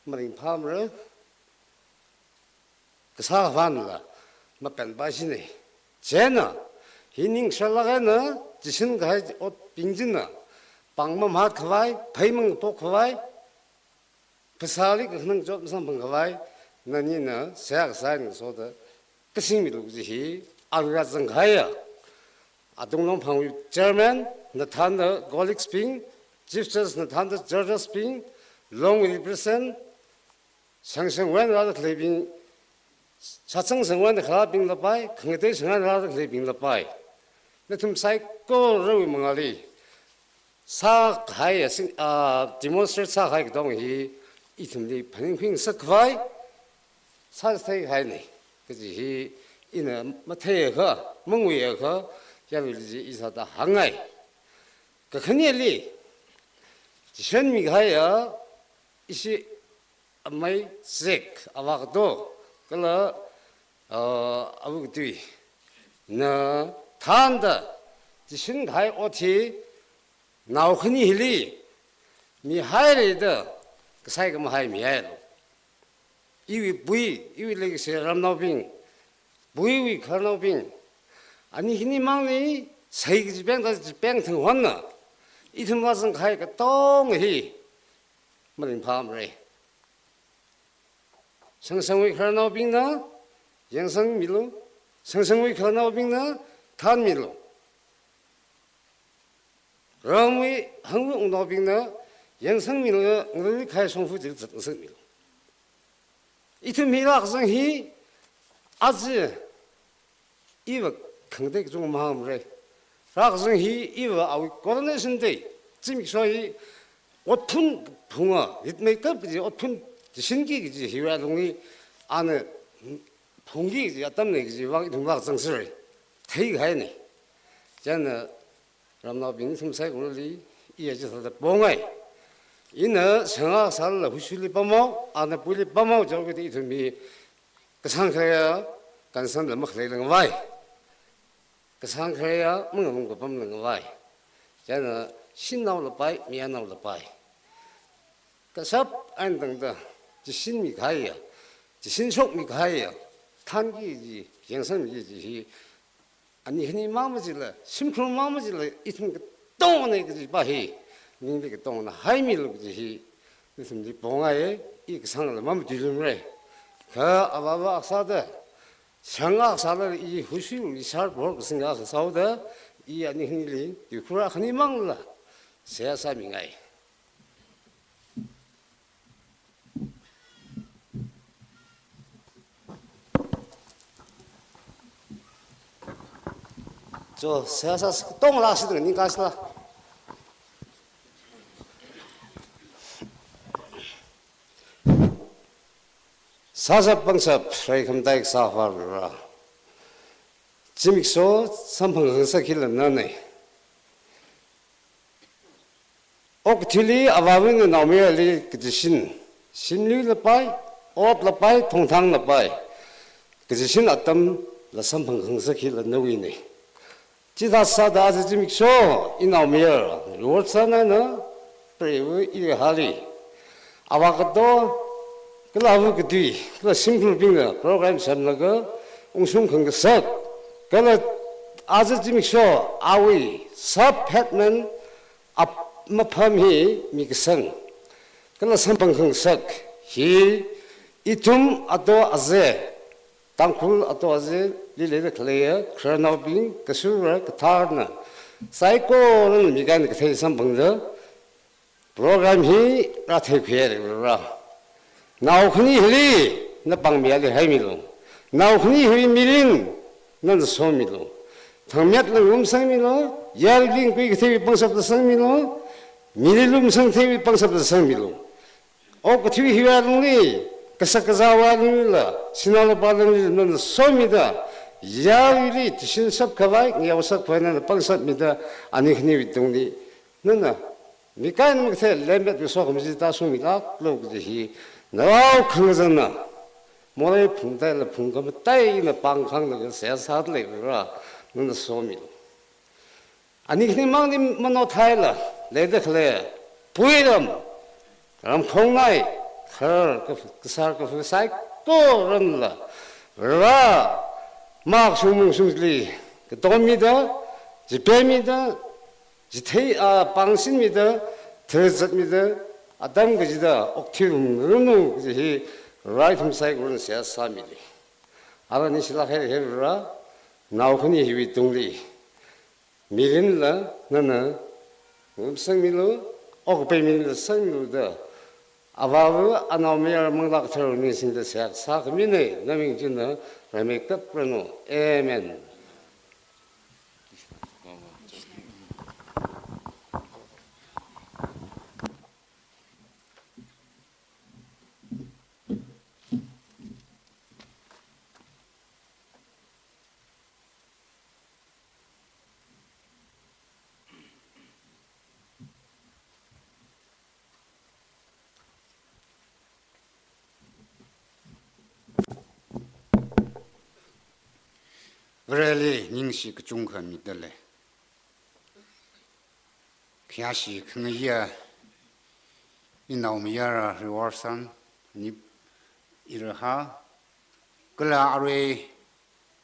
머리 파물을 그 사가 반라 막변 바시네 쟤나 히닝 설라가나 지신 가이 옷 빙진나 방맘 하 커와이 페이멍 또 커와이 부사리 그 흔능 좀 선방 커와이 너니나 세약 사인 소다 그 심미도 그지 아루가 정가야 아동농 방위 German Nathanda Golic Sping, Gypsies Nathanda Georgia Sping, long represent Sangsang Wen Rada Clipping, Satsang Sangwan the Clapping the Pai, Congregation Rada Clipping the Pai. Let him psycho Rowi Mangali. Sa Hai, demonstrate Sa Hai Dong he, eat him the Penning Sakvai, Sa Stay Haine, because he in a Mateo, Mungwe, Yavilji is at the Hangai. 그 흔히리 전미가야 이시 아마이 색 아와도 그러 아부들이 나 탄다 지신가이 오티 나오 흔히리 미하이르다 그 사이가 뭐 하이 미하이로 이위 부이 이위 레기 세람나빙 부이위 가나빙 아니 흔히 망니 세기지 뱅다지 뱅튼 왔나 이틈 와서 가니까 똥이 머린 밤에 성성의 가나빙나 영성미로 성성의 가나빙나 단미로 ramui hangu ungdo bingna yangsang milo ngri khai songfu ji zeng milo itu mila sang hi az iwa khangde jong maham re ra sang hi iwa awi coordination day jimi soi otun bunga it makeup ji otun 신기 ji hiwa longi ane 풍기 ji atamne ji wang dungwa sang sri thei gai ne jan ram나빙 섬사에 오늘이 이해져서 봉에 이는 생활살 후실리 범어 안에 불리 범어 저게 이 덤이 그 상태야 간선을 막 내는 와이 그 상태야 먹는 거 범는 거 와이 저는 신나올 바이 미안나올 바이 그삽 안등다 지 신미 가이야 지 신속 미 가이야 탄기지 영성이지 아니 흔히 마음질래 심쿵 마음질래 이tum 똥네 그지 바히 민데 똥나 하이밀 그지 그래서 이제 봉아에 이 상을 마음 뒤름래 그 아바바 악사다 상악사를 이 후시를 이살 볼 생각해서 사오다 이 아니 흔히 이쿠라 흔히 망라 세사밍아이 저 세사 똥을 하시던 니 가시라 사사방섭 프레이컴다익 사화르라 지믹소 삼펑흥사 길은 너네 옥틸리 아바윙은 나오미얼리 그지신 신류르빠이 옵라빠이 통탕라빠이 그지신 어떤 라삼펑흥사 길은 너위네 지다사다 아즈지믹소 이나오미얼 루얼사나나 프레이브 이하리 아바가도 그라우 그뒤 그 심플 빙어 프로그램 삼나가 웅숭 컨거석 그라 아즈지믹쇼 아위 섭팻만 앞마팜히 미그성 그라 삼방 컨석 히 이툼 아도 아제 땅쿨 아도 아제 리레르 클레어 크라노빙 그수르 그타르나 사이코는 미간 그 삼방더 프로그램 히 라테퀴에르라 나오크니 힐리 나 방미알리 하이밀로 나오크니 힐리 미린 난 소밀로 당몇로 음성밀로 열빙 그 테비 방섭도 성밀로 미릴 음성 테비 방섭도 성밀로 그 티비 히와르니 그사카자와르밀라 신나를 받는 난 소미다 야일이 지신섭 가바이 야우석 보이는 방섭니다 아니 흔히 위동리 너나 미카는 그때 렘벳 소금지다 소미라 로그지 나우 큰거잖아 뭐래 풍달을 풍거면 따이는 방강을 세사들이 그러라 너는 소미로 아니 그냥 막님 뭐노 타일라 레드 클레 부이름 그럼 콩나이 그 사이 또런라 그러라 막 수뭉숭리 그 돈미다 지배미다 지태 방신미다 더젖미다 아담 그지다 옥티움 너무 그지 라이트 사이클은 세사미리 아버니 실라해라 나오크니 히위 동리 미린라 너는 음성밀로 옥베밀로 성밀로다 아바브 아나미알 몽락처럼 니신데 사그미네 너밍진나 라메크 프노 에멘 그래리 닝시 그 중커 믿을래 그야시 그거야 이 나오미야라 리워선 니 이러하 그라 아래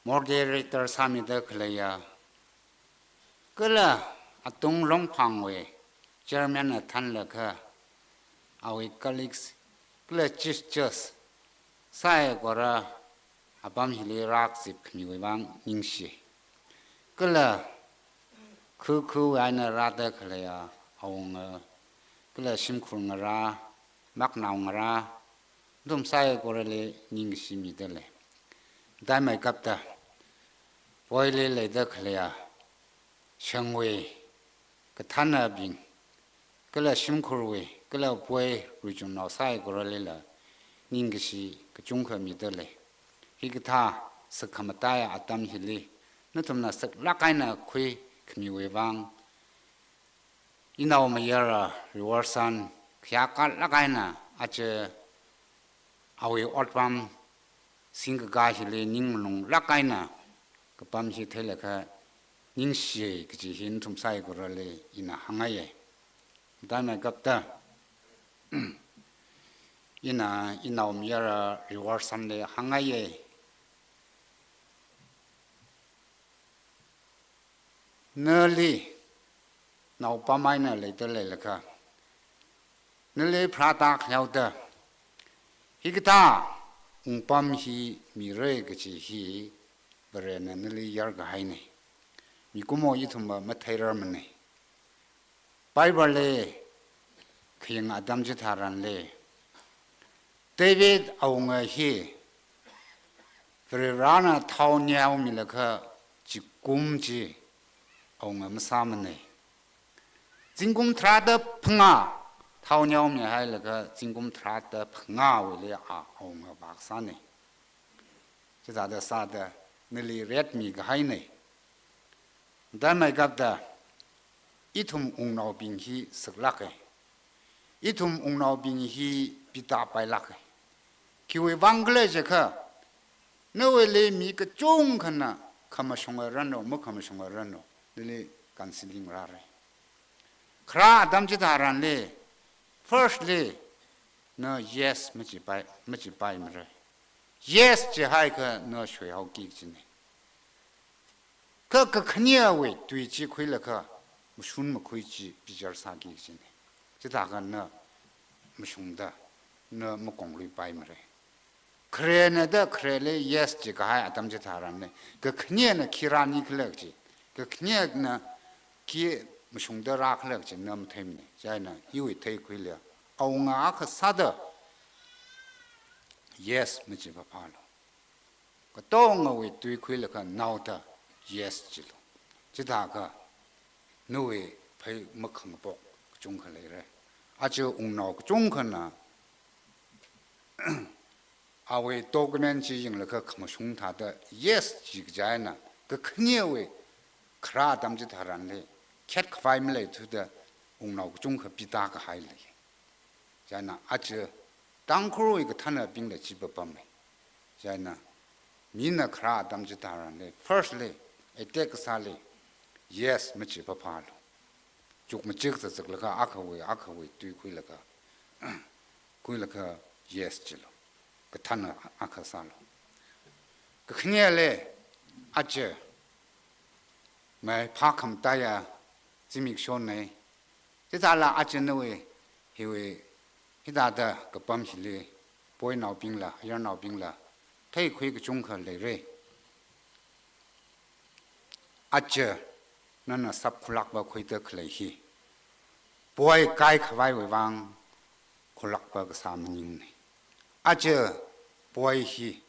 모데레이터 사미더 클레야 그라 아동 롱팡웨 저먼 탄러카 아위 컬릭스 그라 지스처스 사이거라 아밤 힐리 락십 그미왕 닝시 그라 그 안에 라더 클레야 아웅어 그라 심쿵어라 막 나웅어라 좀 사이거래 닝시 미들래 다음에 갑다 보일리 레더 클레야 성웨 그 탄나빙 그라 심쿨웨 그라 보이 리존 사이거래라 닝시 그 중커 미들래 히기타 스카마타야 아담 힐리 너tum나 석 라카이나 쿠이 크미웨방 이나오마야라 리워산 캬카 라카이나 아체 아위 올밤 싱가가 힐리 닝롱 라카이나 그 밤시 텔레카 닝시 그지 힌tum 사이고럴레 이나 항아예 다음에 갑다 이나오마야라 리워산레 항아예 那里老爸妈呢来得来了个，那里普达了的，一个大爸是米瑞个是是，不然呢那里样个还呢，米古莫一同嘛太热门呢，拜拜嘞，可以阿当就他人嘞，David ông người hi, vì ra na thao nhau mình là cái chỉ cung chỉ ông người mà sao mình này, chính cung thà được phăng à, thao nhau mình hay là cái chính cung thà được phăng à vậy là ông người bác sa này, chỉ là được sa được, người li red mi cái hay này, đã mấy gặp đó, ít thùng ông nào bình hi sực lắc cái, ít thùng ông nào bình hi bị ta bay lắc cái. Khi vang cái gì cả, nếu lấy mi cái chung cái na, không sống ở rắn đâu, mất không sống ở rắn đâu, lấy counseling ra rồi. Khá Adam chỉ thà rằng lấy, firstly, nó yes mới chỉ bay mà rồi, yes chỉ hai cái nó suy học kỹ chứ này. Cái khnia vậy tùy chỉ khui là cái, một số mà khui chỉ bị jar sa kỹ chứ này, chỉ thà cái nó, một số đó, nó một công lui bay mà rồi. 그래 내가 그래래 yes 지가 하 아담지 다라네 그 그녀는 키라니 클럭지 그 그녀는 기 무슨더라 클럭지 너무 때문에 자이나 이위 태이클려 아웅아 그 사더 yes 뭐지 봐팔로 그 동어위 뒤클려 그 나오다 yes 지로 지다가 너의 배 먹한 복 중클래래 아주 웅나오 중클나 아왜 도그면 지잉을 그 감송타다 yes 지자나 그 큰이의 크라 담지 다란래 캣 파이밀레 투다 웅나고 중그 비다가 하일래 자나 아주 땅크로 이거 타나 빙의 집어밤에 자나 미나 크라 담지 다란래 firstly 에텍 살리 yes 뭐지 봐팔로 죽면 찍서 저거가 아카웨 뒤구일라가 구일라가 yes 지로 그 타나 아카살로 그 그녀래 아주 매 파컴 따야 지믹 쇼네 제자라 아주 너의 해외 히다다 그 밤실리 보이 나오빙라 연 나오빙라 태이 그 중커래래 아주 너는 삽쿨락바 코이더 클레히 보이 가이 카바이 외방 콜락바 그 사문잉네 아주 보이히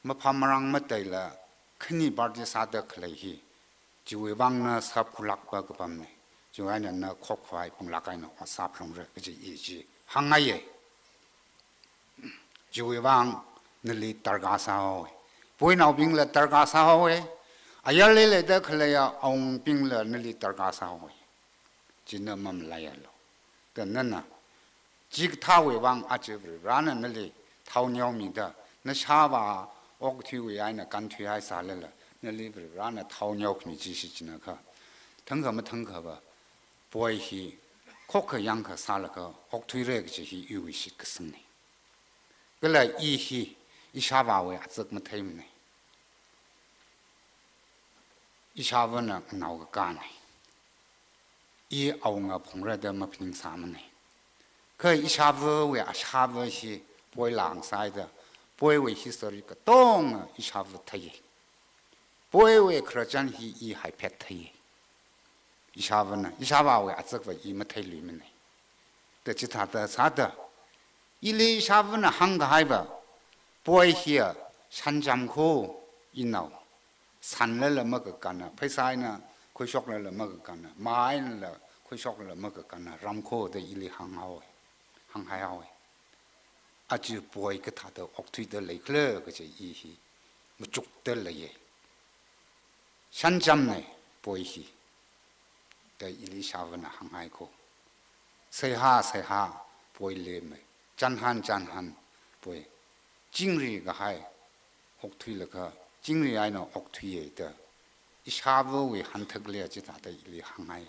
뭐 파마랑 맞대라 큰이 바디 사더 클레히 지외방나 삽쿨락바 그 밤네 지와는 나 코코아이 봉락아이나 사프롱르 그지 이지 항아예 지외방 늘리 따가사오 보이나 빙라 따가사오에 아열레레다 클레야 옹 빙라 늘리 따가사오 진나맘 라야로 그는나 지금 타외방 아주 라는 늘리 타오냐오미다 나 샤바 옥티위 아이나 간튀아이 살래라 늘리 라나 타오냐오미 지시지나가 등거면 등거봐 보이히 코크 양크 살라가 옥티레 지히 유위시 그승네 그래 이히 이 샤바웨 아즈그만 태임네 이 샤바는 나오가 까네 이 아웅아 봉라데 마핑 사면네 그 이샤브의 아샤브시 보이랑사이다 보이의 히스토리가 동 이샤브 타이 보이의 그러잖히 이 하이페타이 이샤브는 이샤바의 아즈그 이마타이리면네 뜻이다다 사다 일리 이샤브는 한가하이바 보이히야 산잠고 이나오 산을 먹을까나 회사이나 고속을 먹을까나 마이를 고속을 먹을까나 람코의 일리 항하오 항하야오 아주 보이 그 다도 옥투이들 레클 그제 이히 무죽들 레예 산잠네 보이히 대 일리샤브나 항하이고 세하 보이레메 잔한 보이 징리가 하이 옥투이르가 징리 아이나 옥투이에다 이샤브의 한턱레지 다다 일리 항하이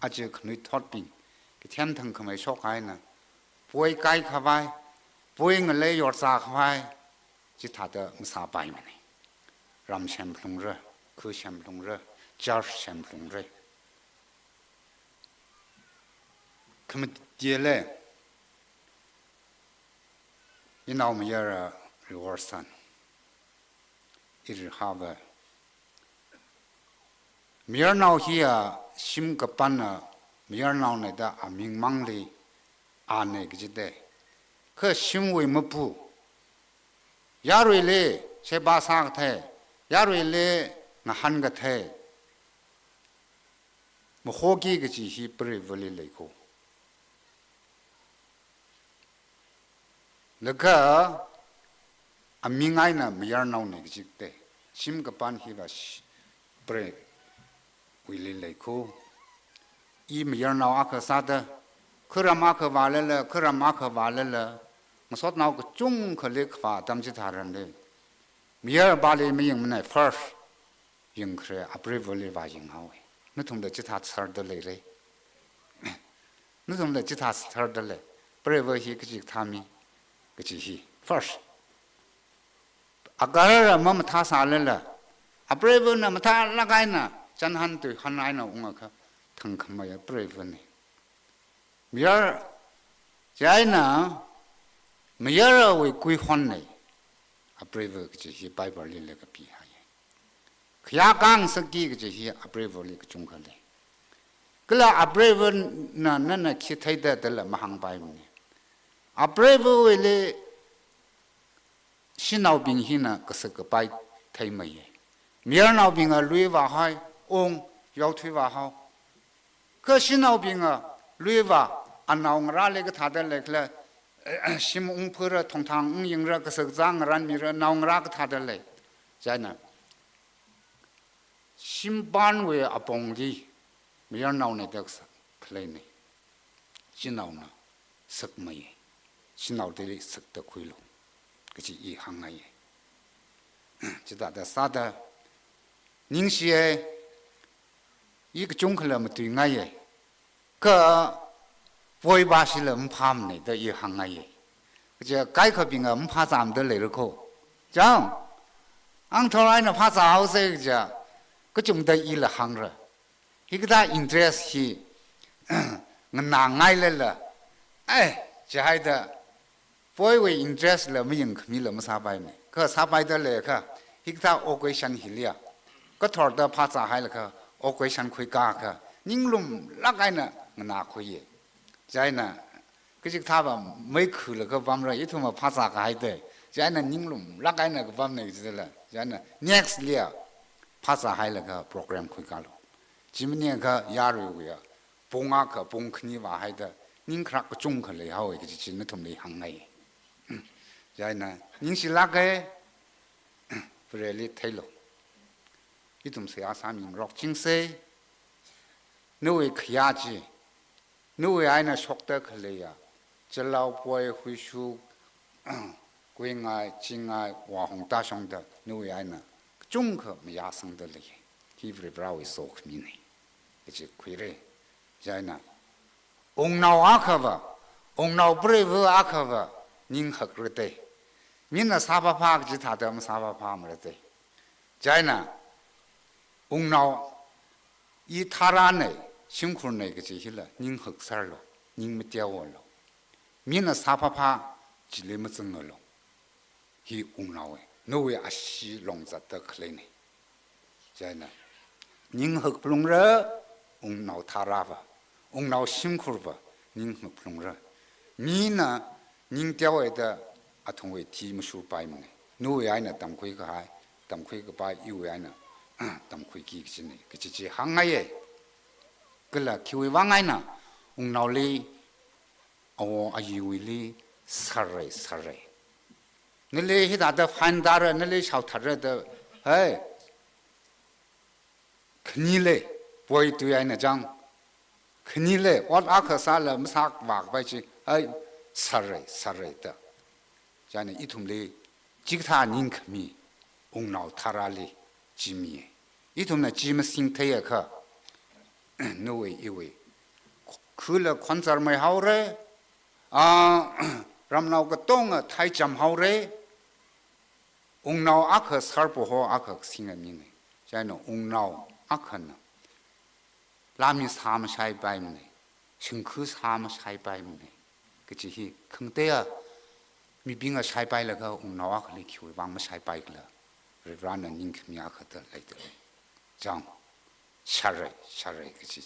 아주 그의 톳빙 그 템탕 그의 속아이나 보이 가이 가바이 보잉을 내 요사 가바이 지타다 무사바이면이 람샘플롱르 그 샘플롱르 加深龙瑞，他们爹嘞，一闹么样儿reward 一直哈吧，米尔闹去啊，心个班啊，米尔闹那的啊，明忙哩，啊那个就得，可心为么不？亚瑞嘞，谁把啥个太？亚瑞嘞，我喊个太。我好几个机器不是为了那个，那个啊，明爱呢没人闹那个就得，心个班去吧，不是为了那个，一没人闹阿克啥的，可让马克完了，可让马克完了，我说闹个中可来发，他们其他人的，没人把里没用那 first 用可啊，不是为了把用好诶。你同的其他词儿的来嘞，你同的其他词儿的来，不是为些个这他们个这些 first， 啊个人么么他啥来了，啊不是为那么他那个呢，真很对很爱呢，我看疼可么也不是为呢，明儿这呢，明儿为归还呢，啊不是为个这些拜拜里那个比哈。亚刚是几个这些阿布雷沃里个中国嘞，个啦阿布雷沃那其他的了马航白么呢？阿布雷沃为了新老兵些呢，个是个白太没耶，米尔老兵啊，累哇嗨，腰腿哇好，可新老兵啊，累哇，安老我那个他的那个了，新破了通常用了个是脏人米了，老我那个他的嘞，在呢。新班为阿邦的，没人闹那个是可怜的，新闹呢，食么嘢，新闹的里食得亏了，这是一行啊嘢，就大家啥的，您是一个中国人么对啊嘢，个外巴是了唔怕么的一行啊嘢，这改革兵啊唔怕咱们的来了口，这样，俺头来呢怕咋好些个。个种的伊了行了，一个他 interest 是，我拿爱了，哎，这还的，不会为 interest 了没用，没了没啥白呢，可啥白的嘞个，一个他欧鬼山去了，个头的怕咋还了个，欧鬼山开家个，宁龙那个呢，我拿可以，这呢，个这个他吧没去了个方了，一头嘛怕咋个还的，这呢宁龙那个那个方呢知了，这呢 next 了。怕啥还那个 program 开搞了，今年个亚瑞维啊，帮啊个帮肯尼话还的，您看个中可来好一个就是那同类行业，然呢，您是那个，不是你睇咯，一种是阿三名落精细，你会开下子，你会爱那学得可来呀，这老婆会说，贵爱、金爱、网红大上的，你会爱那。中国没亚生的嘞，he不知道为啥个名呢？这是亏嘞，在那，翁老阿克吧，翁老不认为阿克吧，您何个的？您那沙巴帕个他的我们沙巴帕么的？在那，翁老以他那呢，辛苦那个这些了，您何事了？您没掉我了，您那沙巴帕只里没挣了，he翁老哎。那位阿西龙在得可怜呢，在那，您何不弄热？翁老他拉吧，翁老辛苦吧，您何不弄热？你呢？您调来的啊，同为题目书摆么呢？那位爱呢，当亏个还，当亏个摆，有位爱呢，当亏几个钱呢？个这行业，个啦，求为往爱呢，翁老哩，哦，阿以为哩，杀嘞。你嘞迄大的反大人，你嘞小他人的，哎，肯定嘞，不会对爱那讲，肯定嘞，我阿克啥了，没啥话白去，哎，杀人的，这样呢，一同嘞，几个他人可米，翁老他那嘞，几米，一同呢，几么心态也可，那位一位，去了宽窄没好嘞，啊，让那个东啊太讲好嘞。翁老阿克啥不好，阿克心里面呢，在那翁老อาขันลามีสามใช้ไปมันเลยฉันคือสามใช้ไปมันเลยก็จะฮีขังเตะมีบิงก็ใช้ไปแล้วก็องน้องเลยคิดว่าไม่ใช้ไปแล้วเรื่องนั้นยิ่งมีอาขัดเลยตัวเลยจังชาร์ก็จะ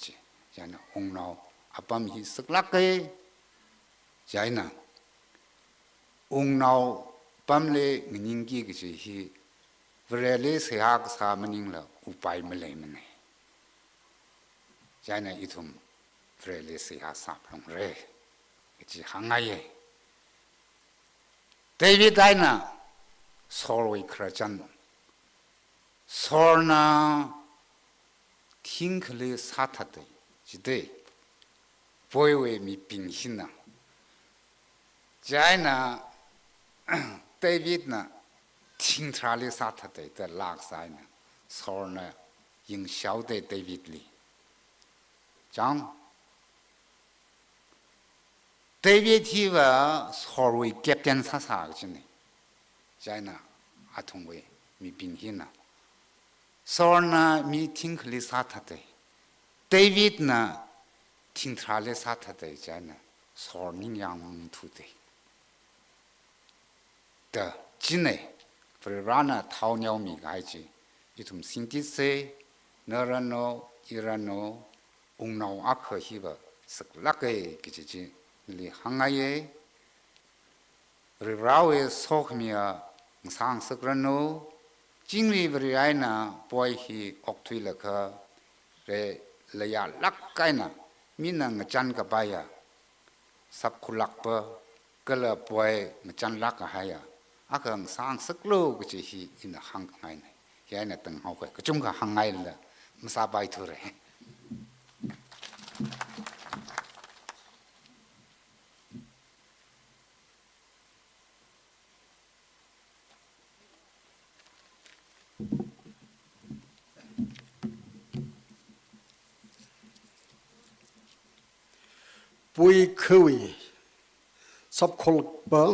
ยันองน้องอาปั๊มฮีสักลักเกยยันนะองน้องปั๊มเลยยิ่งกี่ก็จะฮีเวลาเสียก็สามันยิ่งละอุปายไม่เลยมันเลยยันนะอีทุ่มเวลาเสียสาพลงเร่ก็จะหางไงเดวิดได้นะสอร์วิคราจันสอร์น่ะทิ้งเคลียสัตย์เดจิเดป่วยเวมีปิงหินนะใจนะเดวิดนะทิ้งทราลีสัตย์เดแต่ลากสายนะสอร์น่ะยิงเช้าเดวิดลีจังเดวิดที่ว่าสอร์วิเก็บกันซาๆกันนี่ใจนะอาทงเวมีปิงหินนะสอร์น่ะมีทิ้งเคลียสัตย์เดเดวิดน่ะทิ้งทราลีสัตย์เดใจนะสอร์นิ่งยังทุเดแต่จีเน่เวลาน่ะเท่านี้มีไงจีอีทุ่มสิงติเซเนรันโนอิรันโนองน้องอักขฮีบะสักลักเกกิจจีลีหังไงเวลาเวสอกมีอ่ะสังสักรันโนจิงลีเวลาน่ะป่วยฮีออกทุยละค่ะเรระยะลักไกน่ะมีนังจันกับไปอ่ะสักคุลักเปก็เลยป่วยงจันลักกับหายอ่ะอากังสังสักโลก็จะฮีอินหังไงเนี่ยยัยน่ะตั้งเอาไปก็จุ่มกับหังไงเลยไม่สบายทุเรศปุยคุยสับคลบัง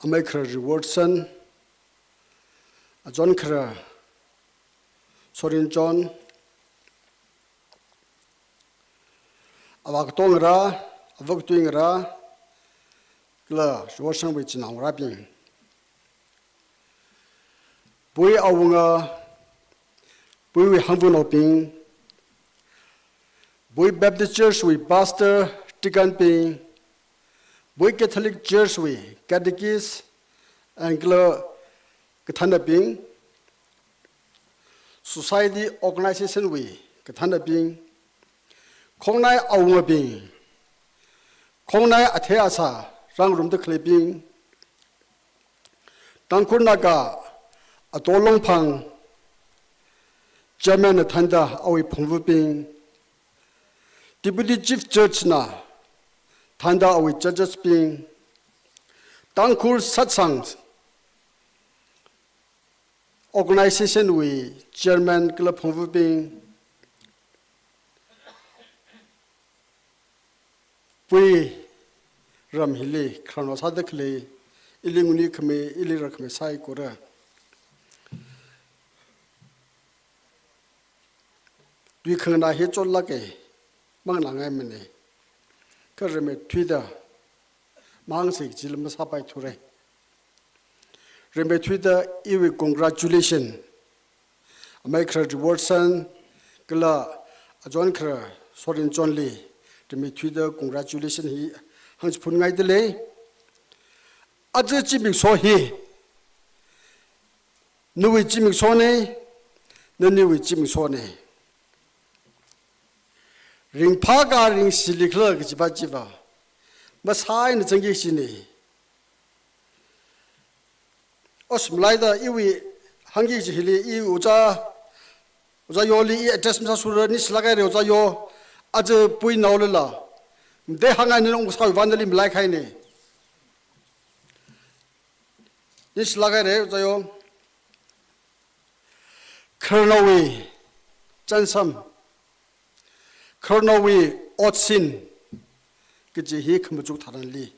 อเมริการีวอร์สันจอห์นคราสอรินจอนอวักตงราอวักตุงรากล้ารีวอร์สันวิจินางราบิงปุยอาวงาปุยฮังบุนอปิงBoy Baptist Church we Pastor Tikan Ping, Boy Catholic Church we Catechist Anglo Kathana Ping, Society Organization we Kathana Ping, Kongnai Aunga Ping, Kongnai Atheasa Rangrum the Clipping, Tankurnaga Atolong Pang, German Athanda Awi Pungvu Ping, Deputy Chief Judge na Thanda awi judges being Tangkul Satsang organization we Chairman Club Hongvu being we Ram Hili Kranos Hadakli Ilinguni Kame Ilirakme Sai Kora Dwi Khangna Hechol Lake mang lang ai mene ka reme thuida mang se jilma sapai thure reme thuida iwi congratulation America rewardson kala ajon khra sorin chonli reme thuida congratulation hi hangs phun ngai de le aje chimik so hi nuwi chimik so ne naniwi chimik so ne ring paga ring silikla gibajiba masai na jangi sini osmlaida iwi hangi jihili I uja yoli I address masa surani slagai re uja yo aje pui naulala de hanga ni ong sa vandali mlai khai ne ni slagai re uja yo khronawi chansam Kronawi Otsin Giji hi kamajuk taranli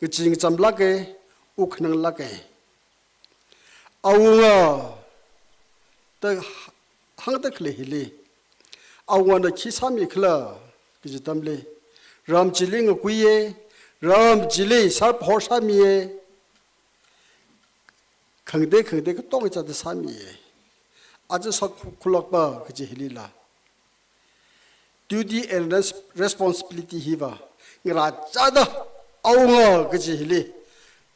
Gijing jam lage uknang lage Aunga the hang da khle hili awana khisami khla kiji tamle ram chiling kuye ram chili sar phorsa miye khangde ka tong cha da sami ye aja sak khulak ba kiji hilila duty and responsibility hiwa ngra chada aunga kiji hili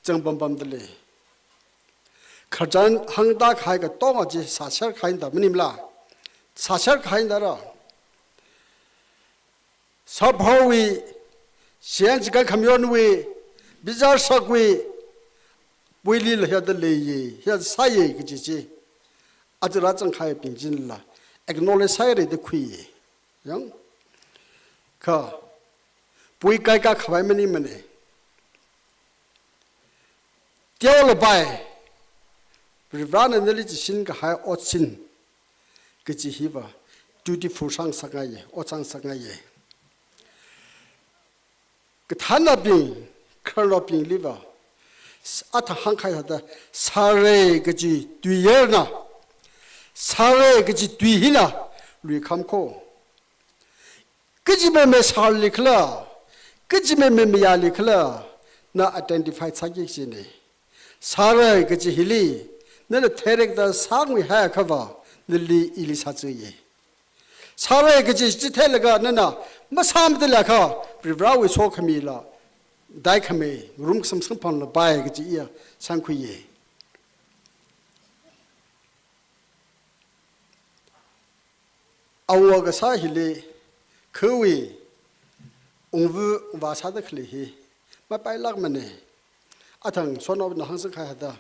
changbam bam dele khajan hangda khai ka tong aji sachar khain da minimla sachar khain da ra sabhawi sian ka khamyon we bizar sakwe buili la da le ye ya sa ye kiji ji ajra chang khai pinjin la acknowledge sai re de khui ye yang ka pui kai ka khwai mani mane tiêu là bài vì vậy nên lý chỉ xin cái hai ớt xin cái gì hi vào dutiful sang sang ngay ớt sang sang ngay cái thanh là bình khơi là bình lý vào à thằng hàng khai thật sare cái gì tùy yên na sare cái gì tùy hi na lùi khăm khô cái gì mà sare lý khla cái gì mà ya lý khla na identify sang cái gì này 사라의 그지 힐리 너는 태렉다 상위 해 커버 늘리 일리사즈예 사라의 그지 지텔가 너나 뭐 사람들라가 브라위 소카미라 다이카메 룸섬 섬판로 바에 그지 이야 상쿠예 아우가 사힐리 그위 옹부 와사드 클리히 마빠일락마네 아탕 손업 항상 가야다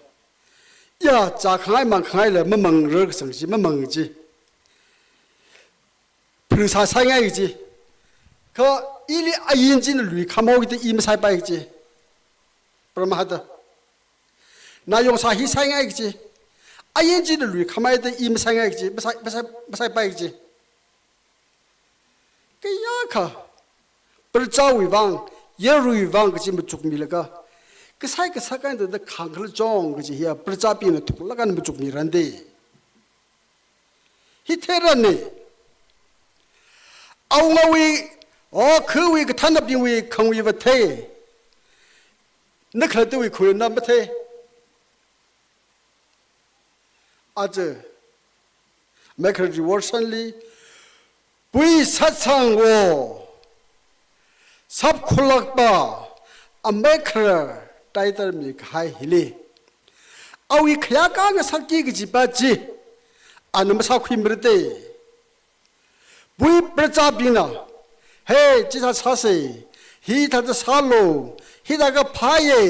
야 자강ай만 강ай래 뭐멍러 성지 뭐멍지 불사 상야이지 그 일이 아인진을 위 감옥이도 임사이 바이지 브라마하다 나용사 희상야이지 아인진을 위 감옥이도 임상야이지 마사이 바이지 그 야카 불자위왕 예루위왕 그지 뭐 죽밀가 그 사이 그 사간데 더 강글 종 그지 야 불자비는 돌아가는 뭐 죽미란데 히테라네 아웅아위 그위 그 탄납빙위 강위 버테 너 그래도 위 고연남 버테 아주 매크르지 월선리 부이 사창고 삽콜락바 아메크르 टाइटर में खाए हिले और ये खया का न सकी की जिबाजी अनमसा खुई मरते बुई प्रजा बिना हे जिसा सासे ही था तो सालो ही था का फाये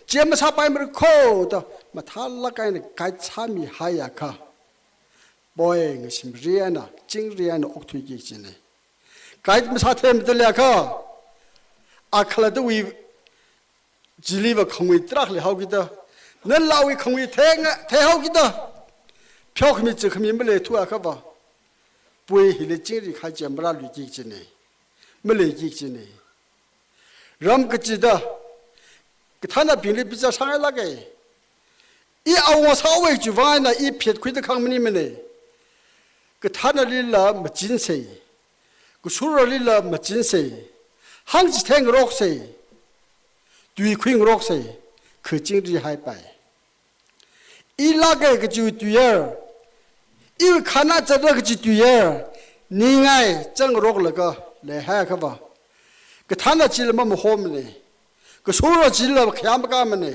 जेमसा पाए मर खो तो मथाला का ने काय छामी हाया का बोएंग सिमरियाना चिंगरियाना ओक्थुई की जिने काय मसा थे मदलिया का आखला तो वी जिलीवा खंगवी ट्रक ले हाउगिदा न लावी खंगवी थे हाउगिदा प्योखमी चखमी मले तुआ खबा पुए हिले चिंगरी खाजे मरा लुगी जिने मले gi जिने रम कचिदा कथाना बिले बिजा सांगा लागे इ आवा सावे जुवाना इ फेत खुइदा खंगमनी मने कथाना लिला मजिनसे कुसुरा लिला मजिनसे हांगजी थेंग रोकसे दुई खुइंग रोक से खचिंग रि हाय पाए इ लागे ग जु दुयर इ खाना जद ग जु दुयर निंगाय जंग रोक लग ले हाय खबा ग थाना चिल म होम ने ग सोरो चिल ख्याम का मने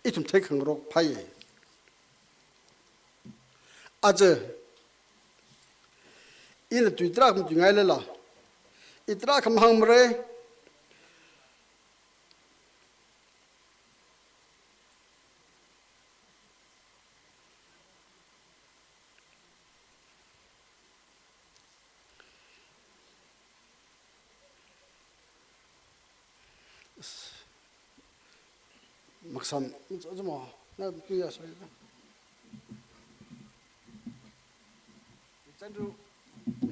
इ तुम थे खंग रोक फाय आज इन दुइद्रा म जुंगाय लेला इतरा खम हंग मरे 막상 뭐 나 그야 소리다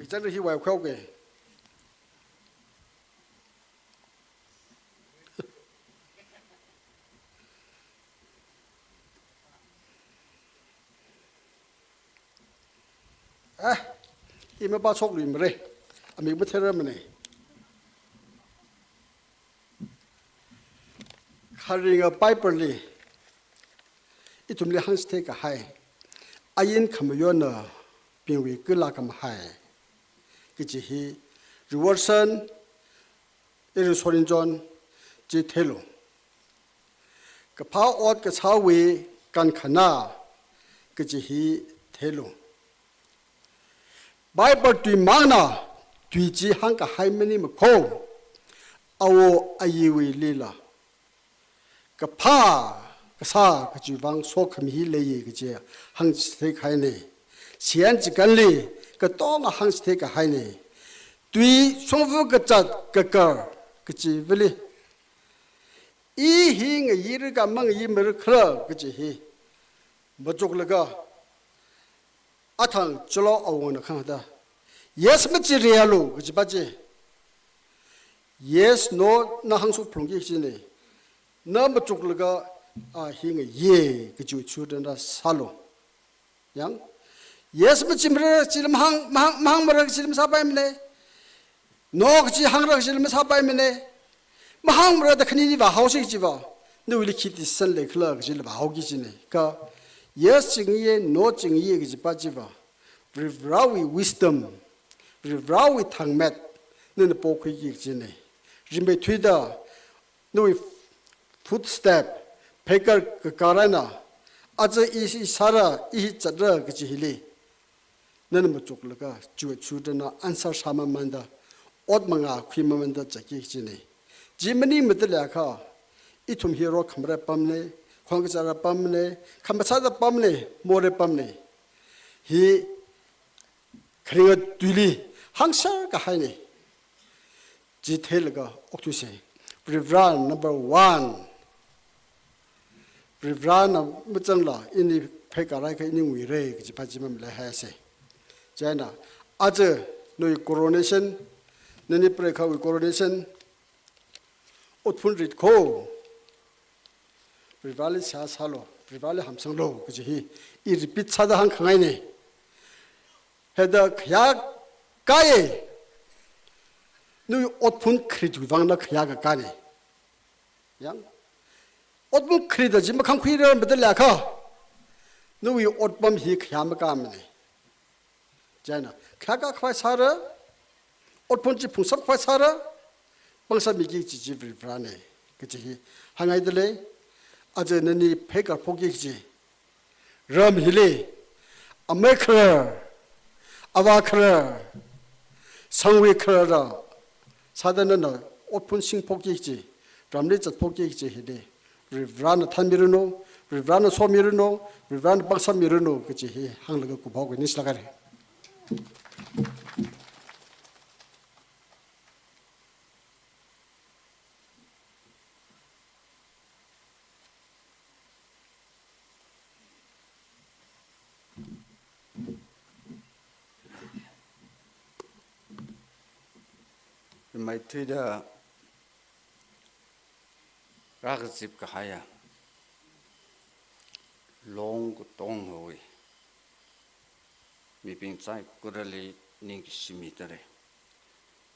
이전도 희와요 겨우게 อีมาบ้าโชคดีมาเลยอเมริกาเทเรมันเนี่ยคาริงกับไปเปิลลีอีทุ่มเลยฮันสเตกให้อายินขมยอนน่ะเป็นวิกลากำให้กิจฮีริวอร์สันเอริสโอรินจอนจิเทโลกับพาออดกับชาวเวกันขนากิจฮีเทโลไบเบิลตุยมังนาตุยจีฮังกับไฮมันนี่มโคเอาอายุวิลีลากับพากษากับจีวังโซขมิเลยกับเจ้าฮังสเตกไฮนี่เสียนจิกันเลยกับต้องฮังสเตกไฮนี่ตุยสงฟุกับจัดกับเกอร์กับจีวิลีอีหิงยีรกับมังยีมรครากับจีฮีมาจุกเลยก็อาทังจลอเอาวันข้างตา yes ไม่จีเรียลูกจีบัจเจ yes no น่าหังสุพลงยี่สิเนี่ยน้ำมาจุกเลยก็หิงเย่ก็จูชูดันดาสาลุยัง yes ไม่จีมรจีลมหังมรจีลมสาบายมันเลย no ก็จีหังรจีลมสาบายมันเลยมหังมรแต่ขณีนี่ว่าเฮาสิจีว่านู่นลิขิตสันเล็กละก็จีลว่าเฮากี่จีเนี่ยก็ yes จริงยี่ no จริงยี่ก็จีบัจเจว่า Rivrawi wisdom, Rivrawi thangmet, nene pokhi yikjine. Rimbe thuida, nui footstep, pekar karana, aja isi sara ihi chadra gchihili. Nene machuk laka chuwe chudana answer sama manda, od manga khima manda chaki yikjine. Jimani mitla kha, itum hero khamra pamne, khongchara pamne, khambachada pamne, more pamne. He 그리고 둘이 항상 가하니 디테일가 옥투세 브리브란 넘버 1 브리브란 무정라 이니 페가라이가 이니 위레 그지 바지면 레하세 자나 아주 너희 코로네이션 너희 프레카 코로네이션 오픈 리코 브리발리 샤살로 브리발리 함성로 그지 이 리피트 차다 한 강아이네 해다 그야 가에 너희 옷분 크리드 방나 그야가 가네 양 옷분 크리드 지금 강퀴를 믿을래가 너희 옷범 히 그야마 가면네 자나 그야가快 살아 옷분지 풍섭快 살아 방사 미기 지지를 브라네 그치 항아이들래 아주 너희 배가 포기지 럼힐리 아메크라 아바크라 상위크라라 사단은 오픈 싱폭기지 람리적 폭기지 히데 리브라나 탄미르노 리브라나 소미르노 리브라나 박사미르노 그치 항르가 구하고 있는 시라가래 mai thui da ra cái dịp cả hai à long của tông rồi mi bình trái của đây nên cái gì mi đây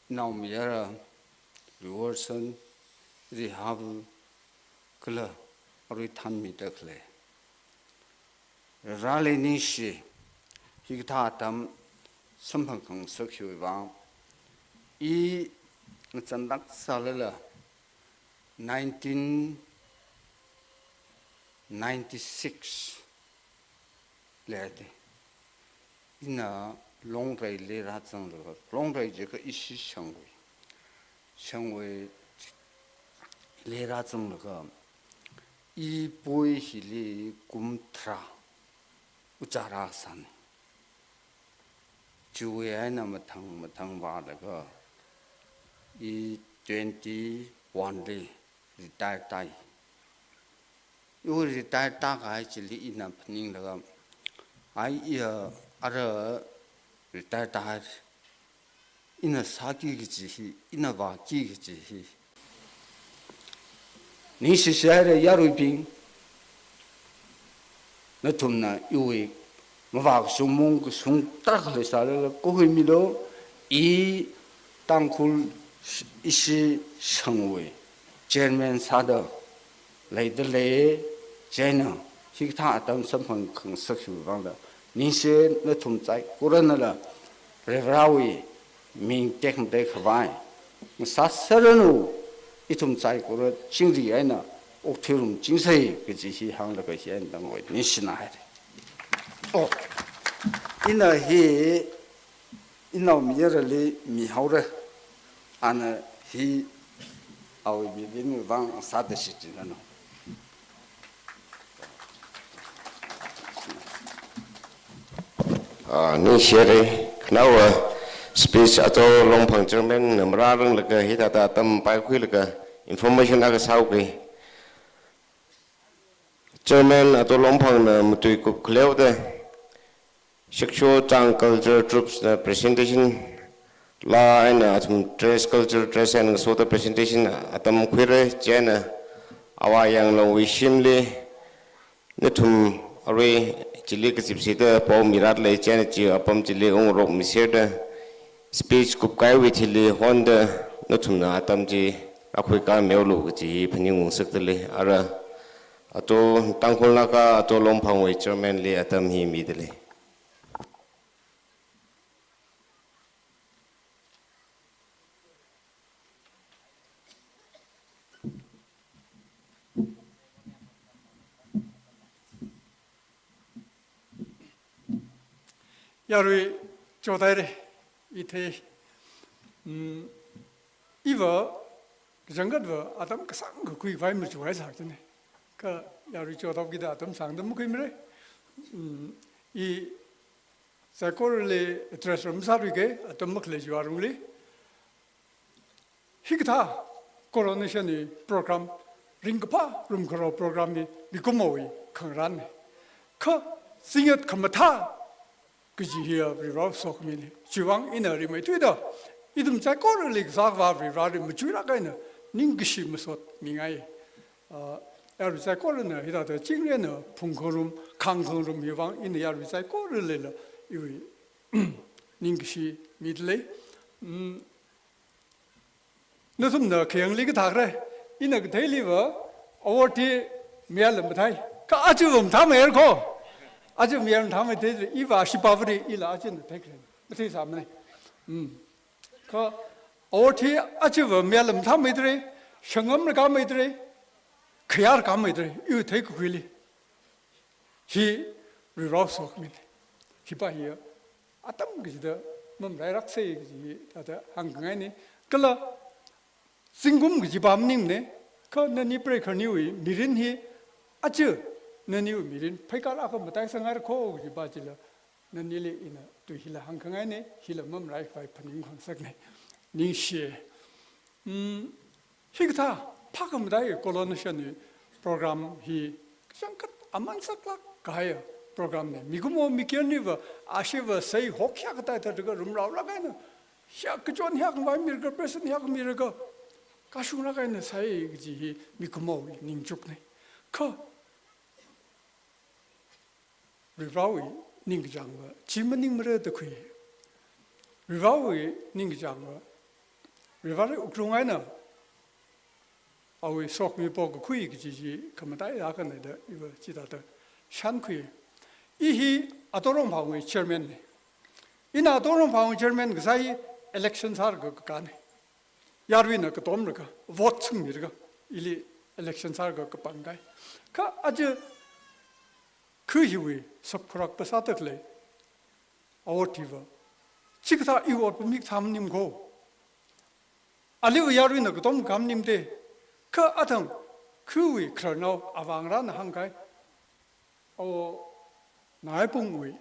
nào mi ra reversion rehab kala rồi tham mi đượcเลยra lên ní gì khi ta tâm sắm phẳng khang sắc hiệu vang ý chân đắc sao là 1996 lệ thế, ina long ray lê ra chân rồi, long ray chỉ có ít sang quay lê ra chân rồi, ý bôi hi lê cúm tra, uchara san, chú ấy nằm thằng vào rồi ý 21 day retire tai yo retire ta ga chili ina phning daga ai ara retire ta ina saki gi ji ina wa ki gi ji ni shi share yaru ping na thumna yuwe mà vào sung mông cái sung tắc lại sao là có hơi mi đó ý tăng khul ý sĩ sang về chairman sao đó lấy được lấy chế nào khi ta tâm sản phẩm không sắc hiệu vang đó nín sẽ nó thùng trái cố ra là revawi mình chắc không thể khvar sát sơ nữa ít thùng trái cố ra chính gì ấy nào ốc thiêu chính xây cái gì hàng là cái gì anh đang ngồi nín xin ai đấy ina hi ina mi yerali mi haure ana hi au bi bin vang sa de shi jin no ni shere now speech ato long phang chairman namra rang la ka hita ta tam pai khui la ka information aga sau ke chairman ato long phang na mutui ku kleu de sexual tongue culture troops presentation la and dress culture dress and so the presentation atam khire chena awa yang lo wishimli netum are chili ke sipsita po mirat le chena chi apam chili ong ro miseda speech kup kai wi chili honda netum na atam ji akhoi ka mewlu ji phning sak le ara ato tangkhol na ka ato lom phang wi chairman le atam hi mi dele 야루이 조다이레 이태 이거 정것도 아담 그 상거 구이 바이물 좋아해서 하더네 그 야루이 조다기다 아담 상도 뭐 그이래 이 사콜레 트레스럼 사르게 아담 뭐 클레 좋아하는리 히기타 코로네션이 프로그램 링크파 룸크로 프로그램이 비코모이 강란 그 싱엇 컴마타 그지 히어 리버 소크미니 주왕 이너리 메트다 이듬 자코를 리그사바 리바리 무주라가이나 닝기시 무소 미가이 야르 자코르나 히다더 징레나 풍코룸 강코룸 유왕 이너 야르 자코를 레라 이위 닝기시 미들레 너좀너 개영리가 다 그래 이너 그 데일리버 어워티 미알름 바타이 까 아주음 다 메르고 아주 미안 다음에 되지 이바 시바브리 일아진 백래 어떻게 사면 그 어티 아주 미안름 다음에들이 성음을 가면들이 그야를 가면들이 이거 되게 그리 히 리로스면 히바히요 아담 그지다 뭐 라락세 그지 다다 한강에니 그라 싱금 그지 밤님네 그 너니 브레이커 니위 미린히 아주 너니 미린 페카라고 못할 생각을 고 그지 바질라 너니리 이나 또 힐라 한강에니 힐라 뭐 라이파이 퍼닝 컨셉네 니시 히그타 파금다이 콜로네션이 프로그램 히 상kat 아만삭락 가요 프로그램네 미구모 미견니버 아시버 세이 혹샤가다 저거 룸라라가는 샤크존 향 와미르가 베슨 향 미르가 가슈나가는 사이 그지 미구모 닝죽네 그 리바위 닝장거 지문닝므로도 그이 리바위 닝장거 리바리 우크롱아이나 아위 속미 보고 그이 그지 그만다 야가네다 이거 지다다 샨크이 이히 아도롱 방의 체어맨네 이나 아도롱 방의 체어맨 그 사이 엘렉션 사르고 그간에 야르위나 그 dom르가 voting 미르가 일이 엘렉션 사르고 그 반가이 그 아주 그 이후에 석프락 버사들래 아워티버 지그다 이거 믹 삼님고 알리고 야르위나 그 dom 감님데 그 아담 그 위 그러나 아방란 한가이 나이봉의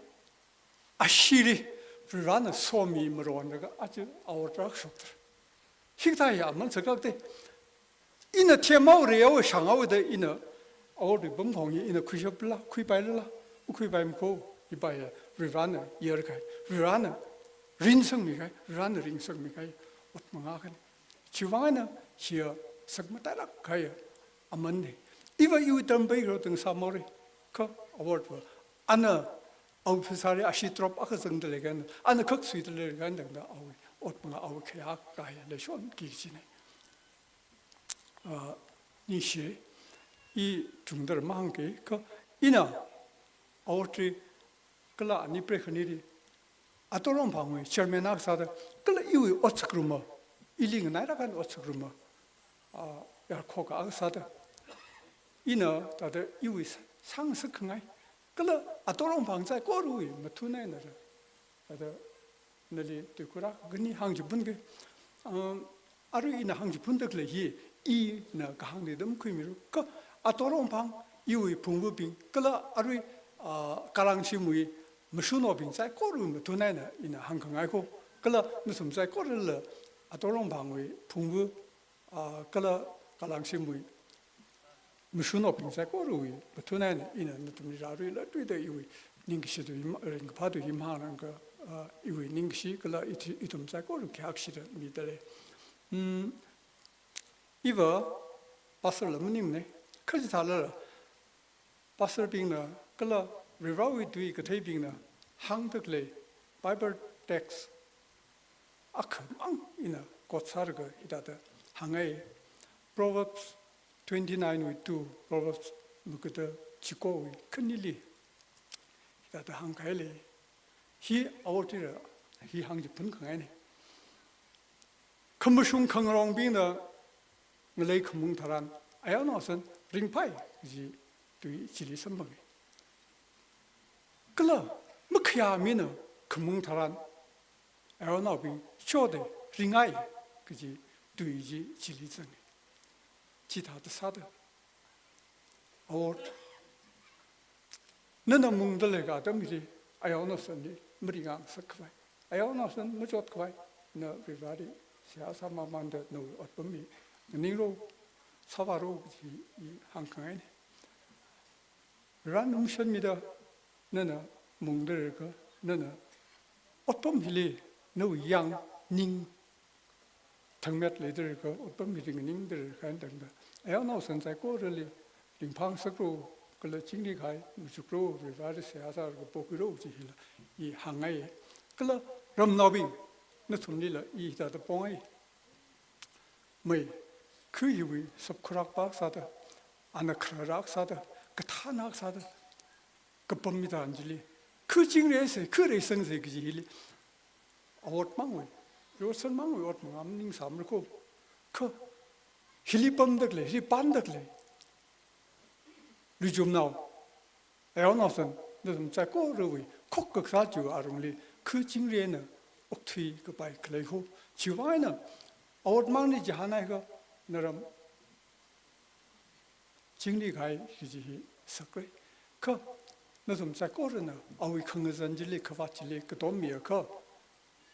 아시리 불안의 소미 물어온다가 아주 아우드락 속들 식다야 먼저각대 이나 테마우리요 상하우데 이나 어디 범공이 이나 쿠셔블라 쿠이바일라 쿠이바임고 이바야 불안의 이어가 불안의 린성미가 불안의 린성미가 어떻게 지방에는 시어 석마다락 가요 아만네 이바 이웃 담배로 등 사모리 그 어워드 아나 아우 회사리 아시 드롭 아그정들에게는 안에 극수이들에게는 된다 아우 어떤 아우 계약가야 레션 기지네 니시 이 중들 망게 그 이나 아우트 그라 아니 프레크니리 아토론 방위 철면학사다 그라 이위 어츠그루마 일링 나라간 어츠그루마 야코가 아사다 이나 다들 이위 상스크나이 그라 아토론 방자 꼬루이 마투나이나 다들 늘리 뜨쿠라 그니 항지 분게 아루이나 항지 분들래 이나 강데 덤 크미로 그 아토론 방 이위 풍부빙 그라 아루이 가랑시무이 무슨어빙 자 꼬루이 도나이나 이나 항강아이고 그라 무슨 자 꼬르르 아토론 방위 풍부 그라 가랑시무이 무슨어빙 자 꼬루이 도나이나 이나 누tum이라루이라 tuy대 이위 닝기시도 링 파도 힘하는 거 이위 닝기시 그라 이tum 자 꼬루 계약시를 미들래 이거 바슬럼님네 크지 달라 바슬빙나 그라 리바위 두이 그 테이빙나 항득레 바이블 텍스 아크망 이나 곧사르가 이다다 항에 Proverbs 29:2 Proverbs 무그더 지고위 큰일이 이다다 항가일레 히 아우티라 히 항지 분강하네 컴무슝 강롱빙나 레이 컴뭉타란 아야노선 링파이 지 두이 지리 선방에 그라 뭐크야미는 컴뭉타란 아야노빙 쇼데 링아이 그지 두이지 지리성에 지다도 사드 너는 뭉들레가 덤이지 아야노선이 머리가 섞어봐 아야노선 뭐좋고봐 너 비바리 시아사마만데 너 어떤미 니로 사바로 이 한강에 란 음션미다 너는 뭉들거 너는 어떤 밀리 너양닝 당몇 레들거 어떤 밀리 닝들 간다 에어노 선자 꼬르리 링팡석로 그걸 징리가이 무죽로 비바리 시아사르고 보기로 지힐 이 항아에 그걸 럼노빙 너 손리라 이다도 뽕이 뭐 그 이후에 섭크락 박사다 아나크락 사다 그 타낙 사다 그 법니다 안질리 그 징레에서 그 레선세 그지 힐리 어엇망위 요선망위 어엇망 암닝 삼을고 그 힐리 범덕래 힐리 반덕래 리좀나오 에어노선 너좀 짜고 러위 콕극사주 아롱리 그 징레에는 옥투이 그 바이 클레고 지와이는 어엇망리지 하나가 너럼 징리가이 희지 석그래 그 너좀 자고르나 아위坑个人질리 그 바질리 그 돈미어 그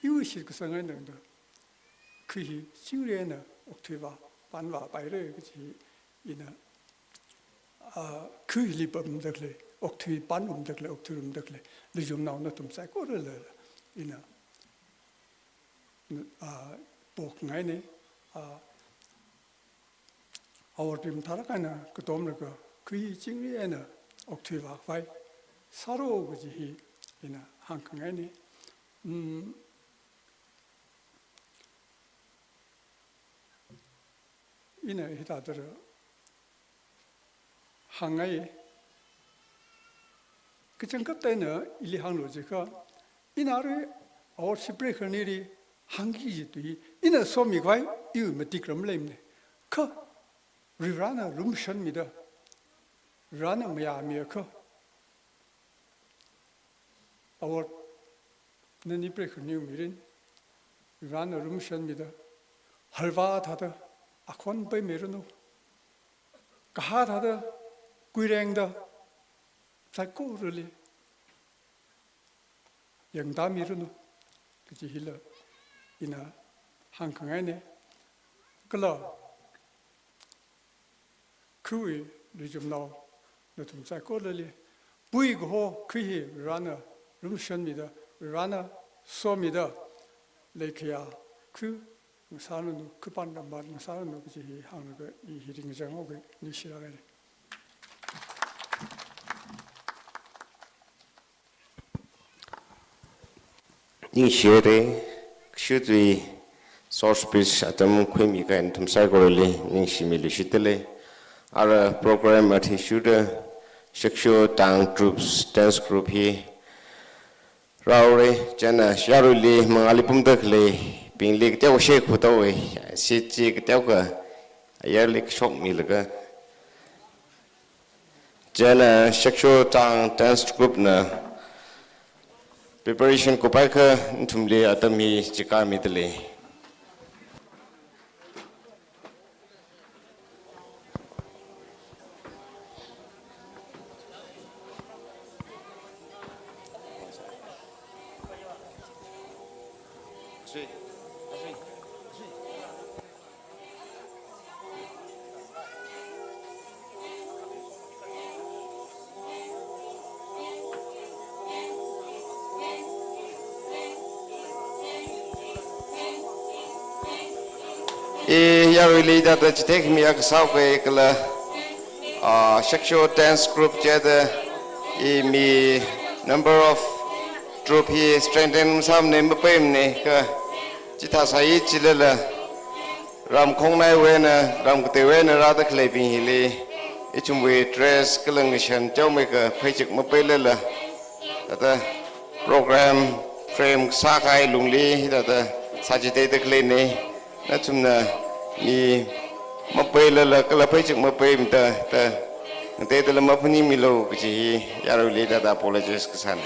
이것이 그 성에는 그 징리에는 옥투이바 반와 바이래 그지 이나 그 일리범들래 옥투이 반음들래 옥투름들래 리좀 나오는 좀 자고르래 이나 복나이네 아워팀 타라가나 그 도움을 그 징리에는 옥투이바 바이 사로 그지 이나 한강에니 이나 히다들 항아에 그 전급 때는 일리항로지가 이나를 어시브레크니리 항기지도 이나 소미과이 이거 메디크럼 레임네 그 리라나 룸션미다 라나 미야미어커 아워 너니 브레크니 미린 라나 룸션미다 할바다다 아콘 베메르노 가하다다 꾸이랭다 자꾸르리 영다미르노 그지 힐러 이나 한강에네 글라 그위 리좀 나오 너좀 자꾸르리 부이고 그히 라나 룸션미다 라나 소미다 레이크야 그 사는 그 반란 반 사는 그지 하는 거이 히링장하고 니시라가래 ยิ่งเชื่อเลยชื่อตัวซอสพิชอาจจะมุ่งคุยมีกันทำใส่ก็เลยยิ่งชิมิลุชิตเลยอะไรโปรแกรมที่ชุดศึกษาต่างกลุ่มแดนซ์กลุ่มที่เราเลยจะน่ะชารุลีมังอาลิปุ่มเด็กเลยเป็นเล็กเจ้าเชคหัวโตเอ้สิจิกเจ้าก็ยาเล็กชกมีเลยก็จะน่ะศึกษาต่างแดนซ์กลุ่มน่ะ preparation ก็ไปก็ทุ่มเลยอาจจะมีจิกามีทะเลยาวิลีดัตจิเทกมีอักษรก็เอกละศึกษา dance group เจอมี number of troop ที่ strengthen ซ้ำในเมื่อเป็นนี่ก็จิตอาศัยจิเลละรำคงในเวนะรำกติเวนะราตะเคลปิงฮิลีอิจุมเว dress กลังฉันเจ้าไม่ก็ไปจึกเมื่อเป็นเลยละแต่โปรแกรมเฟรมสาขายลุงลีแต่สัจจิเตตะเคลนี่นั่นจุมนะมีมาไปเลยก็เลยไปจึกมาไปมิตรแต่แต่ละมาพนี่มีโลกจียารุลีดัต apologies กันสัน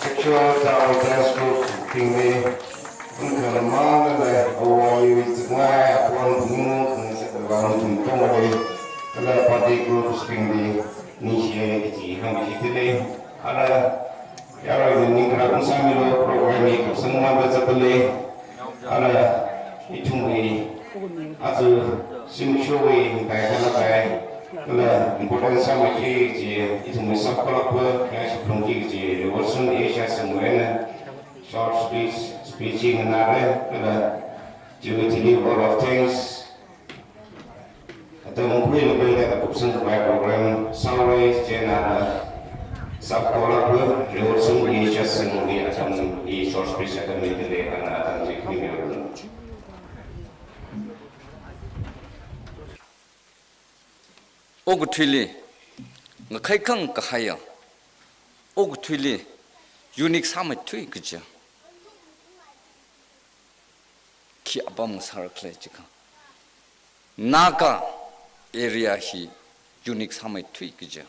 Sexual dance group Pingmi คุณเกิดมาเลยเอาไว้จุดง่ายคนหูคือสักวันถึงต้องเลยก็เลยปฏิกรุสปริงดีนี่เชื่อในที่ทำที่เลยอะไรยาเราเนี่ยกระตุ้นสามีเราโปรแกรมนี้กับสังมาเบสต์เลยอะไรitu ni azu simshowe kai kana kai kala important sama ki ji itu misap kala pa kai sepung ki ji Western Asia semua short speeching na re kala ju tili all of things atau mungkin lebih kita kupsung kai program salary jena sab kala pa Western Asia semua akan di short speech akan ditile kana akan jadi 오구 틀리 그 카이캉 가하여 오구 틀리 유닉 삼의 트이 그죠 키 아밤 사르클레 지가 나가 에리아히 유닉 삼의 트이 그죠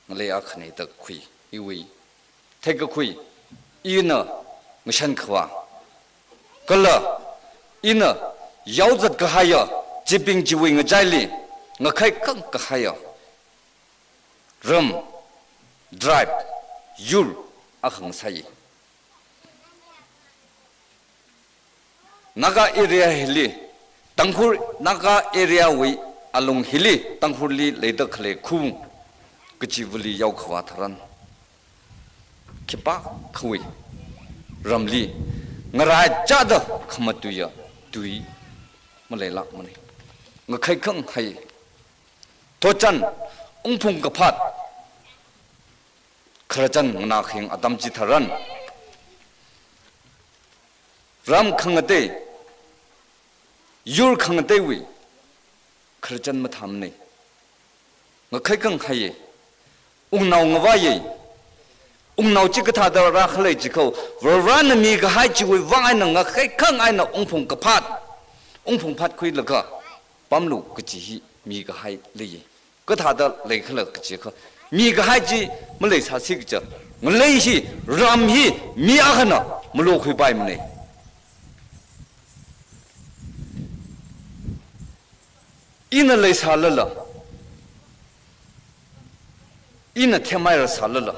레야 칸에 더 쿠이 이위 태그 쿠이 이너 무슨 그와 걸러 이너 야우젓 가하여 지빙 지윙의 자리 nga khai kang ka haya ram drive yul akhang sai naga area hili tangkhur naga area wi along hili tangkhur li leida khle khu kchi vuli yaw khwa tharan khipa khwi ramli ngara cha da khmatu ya tui malai lak mani nga khai kang hai 도전 웅풍 급핫 그러전 나행 아담지 타란 람 캉데 율 캉데 위 그러전 마탐네 ngakhaikang haye ungnaw ngawaye ungnaw chikatha ra khlai chikho waran mi ga hai chi wi wang aina ngakhaikang aina ungphung kaphat ungphung phat khui laka pamlu kchi mi ga hai le个他的来克了个结合，米个孩子没来啥事个着，我来些让米米阿汉呐，没落回摆么呢？伊那来啥了了？伊那天买了啥了了？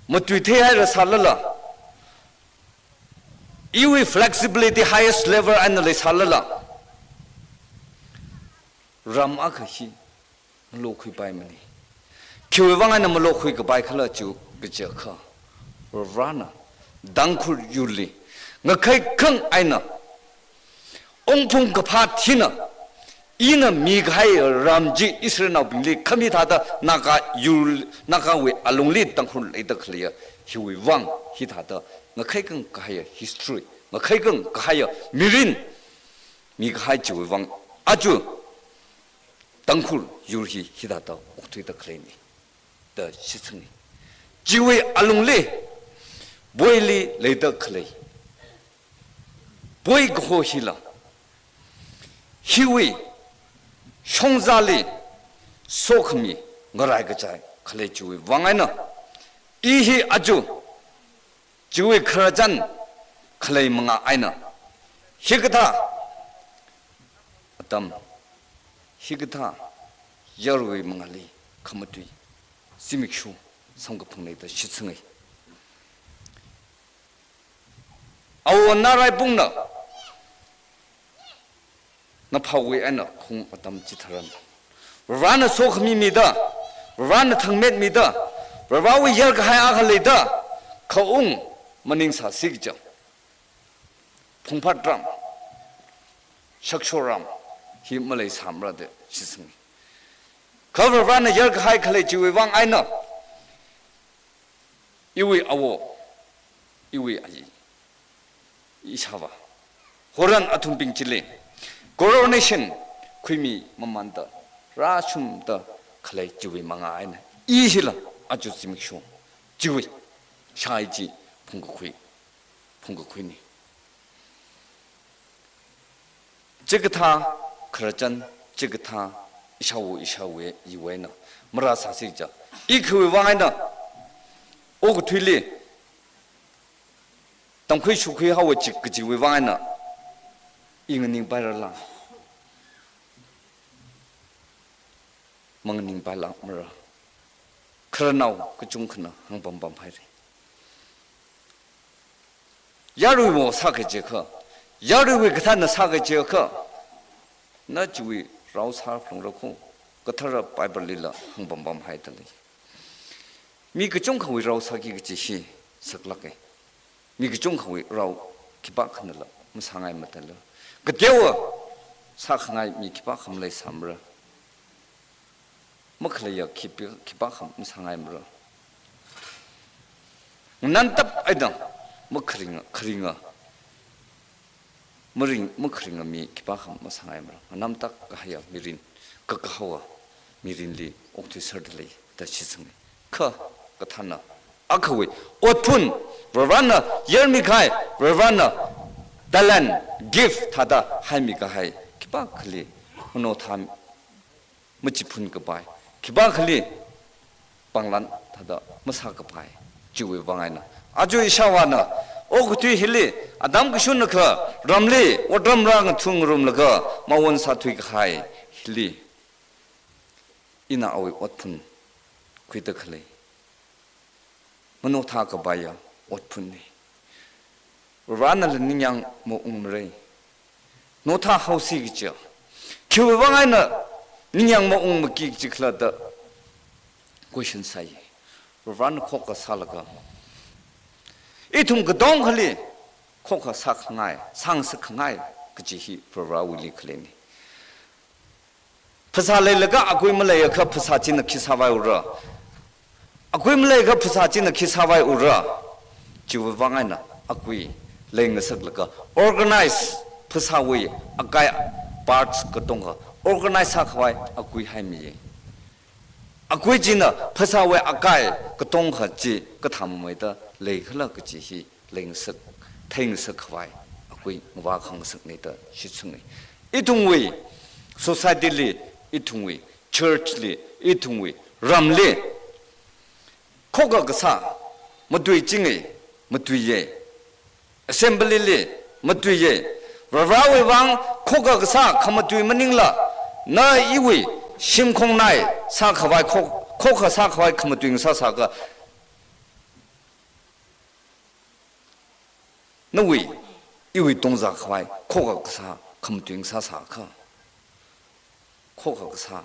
没对天还了啥了了？因为 flexibility highest level 安那来啥了了？让阿克西。落回摆么呢？求望爱那么落回个摆克了就个这克，我玩呢，当苦有理，我开坑爱呢，翁碰个怕题呢，伊呢米个还有让吉以色列那边里，看米他的那个有那个为阿龙里当苦来得克了，他为望他的，我开坑个还有 history， 我开坑个还有米人，米个还就为望阿就。当苦有些其他的我对的可怜你的事情呢，只为阿龙嘞，不为哩来得可怜，不为个好些了，因为上山哩，所克米我来个在可怜只为王爱呢，一些阿就只为客栈可怜么啊爱呢，这个他，当。히그타 여러의 망알리 카마뚜이 시믹슈 성급풍내다 시승의 아우 나라의 뿡나 나 파우의 애나 콩 어담 지타란 라나 소크미미다 라나 탕맷미다 라와의 열가 하야갈리다 카웅 마닝사 시기죠 풍파드람 샥쇼람 히 말레이 삼라데 시승 커버반의 열가 하이클레 지위 왕 아이너 이위 아워 이위 아이 이샤바 호란 아툼빙 질리 코로네이션 퀴미 만만다 라춤다 클레 지위 망아 아이너 이실라 아주 심쇼 지위 샤이지 풍국퀴니 这个他可真，这个他一下午以为呢，没啥啥事情，一口往外呢，我个推理，当亏输亏好我几个几位王呢，一个明白了啦，蒙明白了么了，可能闹个中可能很棒棒拍的。要认为我啥个节课，要认为给他那啥个节课，那就会绕差碰着空，个他的拜不里了，很棒棒拍的嘞。米个中可会绕差几个节气，实了个。米个中可会绕几把可能了，我上爱没得了。个掉啊，啥可爱米几把可没来三不了，没可能要几把可没上爱没了。难得哎等，没可能啊，没可能啊米几把可没上爱没了。难得个还要米人，个好啊，米人里屋里吃的嘞，得吃什么？可个他呢？阿可为我吞。Ravana yermikai Ravana Dalan give tada haimika hai kiba khali hono tham machipun ka pai kiba khali panglan tada masa ka pai jiwe bangaina ajo ishawana ogtu hili adam ka shun ka ramli odram rang thung rum laga mawon sa thui ka hai hili ina awi otpun kuita khali mono tha ka baya ot punni rana le ninyang mo umre no tha hausi gi cha kyu wangai na ninyang mo um ki chi khla da question sai rana khok ka salaga itum ga dong khali khok ka sa khangai sang sa khangai ka chi hi pra wili khleni phasa le laga agoi malay ka phasa chin ki sawai ura agoi malay ka phasa chin ki sawai ura jiwa wangai na akui leng sak laka organize phasawi akai parts ka tonga organize sakhwai akui haimi akui jina phasawi akai ka tongkha ji ka thammai da leikhla ka ji hi leng sak theng sak khwai akui wa khang sak ne da shi chungi itungwi society li itungwi church li itungwi ramli khoga ka sa madui jingi matuye assembly le matuye rawawe wang khoga sa khamatui maningla na iwi simkhong nai sa khawai khokha sa khawai khamatui sa sa ga nawi iwi tongza khawai khoga sa khamatui sa sa kha khoga sa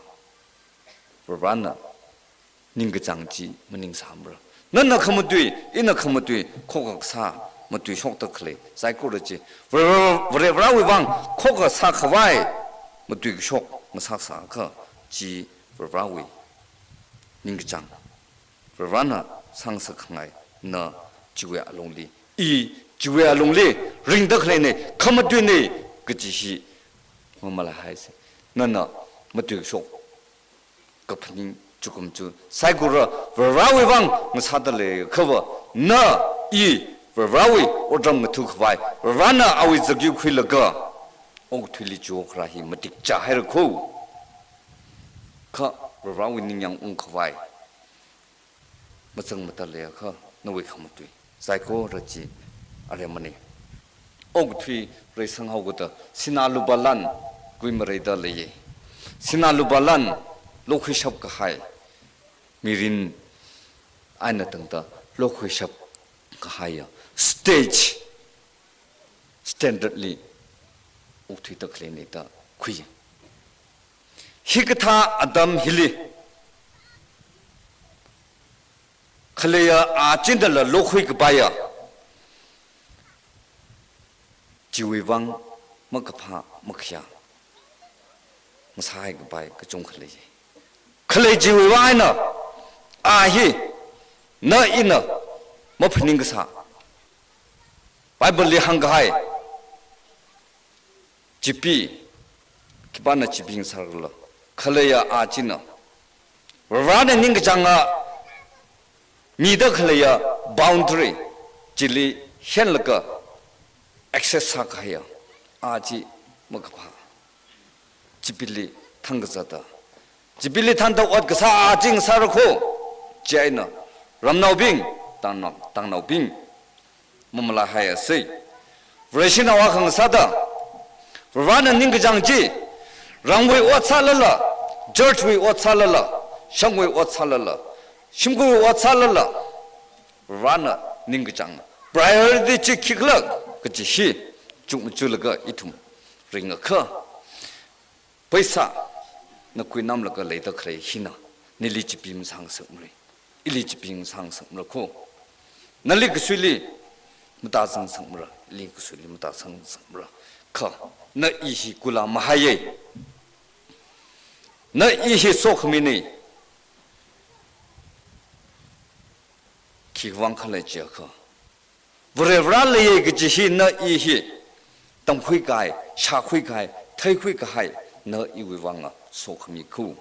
ravana ninga jangji maning samra nana khamatui ina khamatui khoga sa matui shok ta khle sai ko ji vre wang khoga sa khawai matui shok ngsa sa kha ji vre ning jang vrana sang sa khangai na jiwe alongli I jiwe alongli ring da khle ne khamatui ne gji hi mamala hai se nana matui shok ka phning 조금 주 사이고라 버라위 방 무사들레 커버 나 이 버라위 오점 투크바이 버라나 아위 저기 퀴르가 오 틀리 조크라히 마틱자 해르코 카 버라위 닝양 웅크바이 무슨 못달레 커 너왜 가면돼 사이고 러지 아레머니 오 틀리 레상하고다 시나루발란 구이머레달레 시나루발란 lokhisap ka hai mirin aina tangta lokhisap ka hai stage standardly ukthi ta khleni ta khui hikatha adam hili khleya achindala lokhui ka baya jiwang makapha makhya masai ka bai ka chung khlei khlei jiwi wa na a hi na ina ma phning ga sa bible li hang ga hai jipi kibana jiping sargla khlei ya a china wa na ning ga changa mi da khlei ya boundary jili hen la ka access sa ka ya a ji ma ka pha jipili thangzada jipili thanda wat gasa ajing sarko jaina ramnaubing tangnau bing 么么拉还有谁？不是那我很啥的，完了那个讲句，人为我擦了，这为我擦了，香为我擦了，辛苦我擦了，完了那个讲，不然的这去了，个这些就那个一通，人个课，为啥？那归那么个来得可以行呢？你立即比上什么嘞？一立即比上什么课？那那个水里。没打成什么了，另一个水里没打成什么了，可那一些古老马海耶，那一些说后面呢，去往看来结合，不然来一个这些那一些，东会改、西会改、太会改，那一位往啊说后面苦，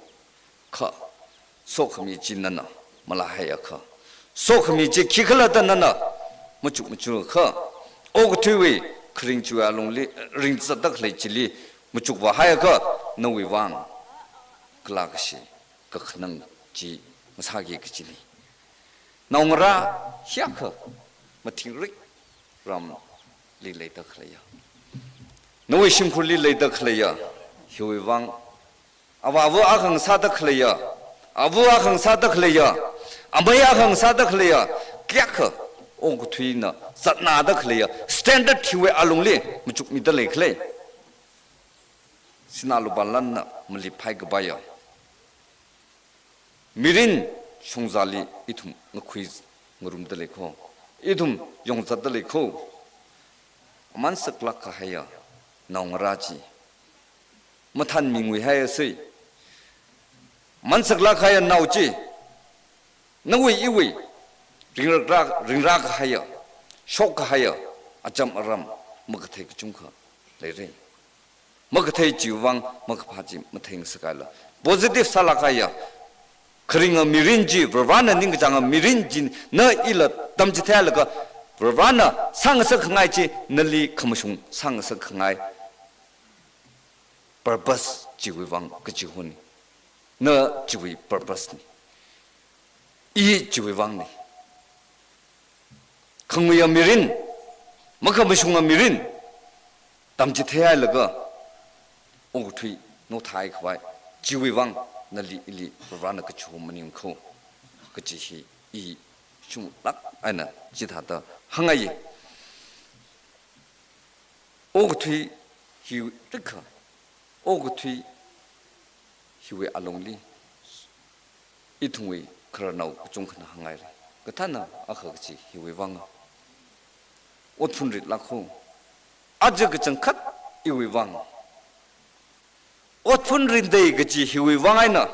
可说后面艰难呐，没拉海呀可，说后面这去克了的那。么就呵，我个推为可能就要弄哩，人知道来这里，么就话还有个那为王，个那个是，个可能是么啥个这里，那我啦下课，么听瑞，让里来得可以呀，那为辛苦里来得可以呀，有为王，啊娃娃很啥得可以呀，啊娃很啥得可以呀，啊没呀很啥得可以呀，下课。我个推呢，在哪的可以啊 ？Standard 体位阿龙嘞，么就没得来可以。是哪路巴兰呢？么里拍个巴呀？没人从这里一通我亏我弄得来可，一通用着得来可。蛮色拉个还呀，那我垃圾。么谈名为还有谁？蛮色拉还呀闹鸡，那位一位。人拉个还有，说个还有，啊，怎么让么个太个中科来人，么个太就往么个怕紧么太是个了。positive 啥拉个呀？可能我没人知，不然呢那个讲我没人知，那一了，他们就太那个，不然呢上个是很爱知，那里可么凶，上个是很爱 purpose 就会往个结婚呢，那就会 purpose 呢，一就会往呢。可我要没人，么可不凶啊没人，他们就太爱那个，我推弄太快，就会往那里不然那个球没人口，个这些一凶那哎呢，其他的很爱耶，我推有这个，我推有为阿龙哩，一同为可能闹中可能很爱嘞，个他呢阿何个是有为往啊。我村里那口，啊这个真看一位王，我村里的一个是一位王哎呢，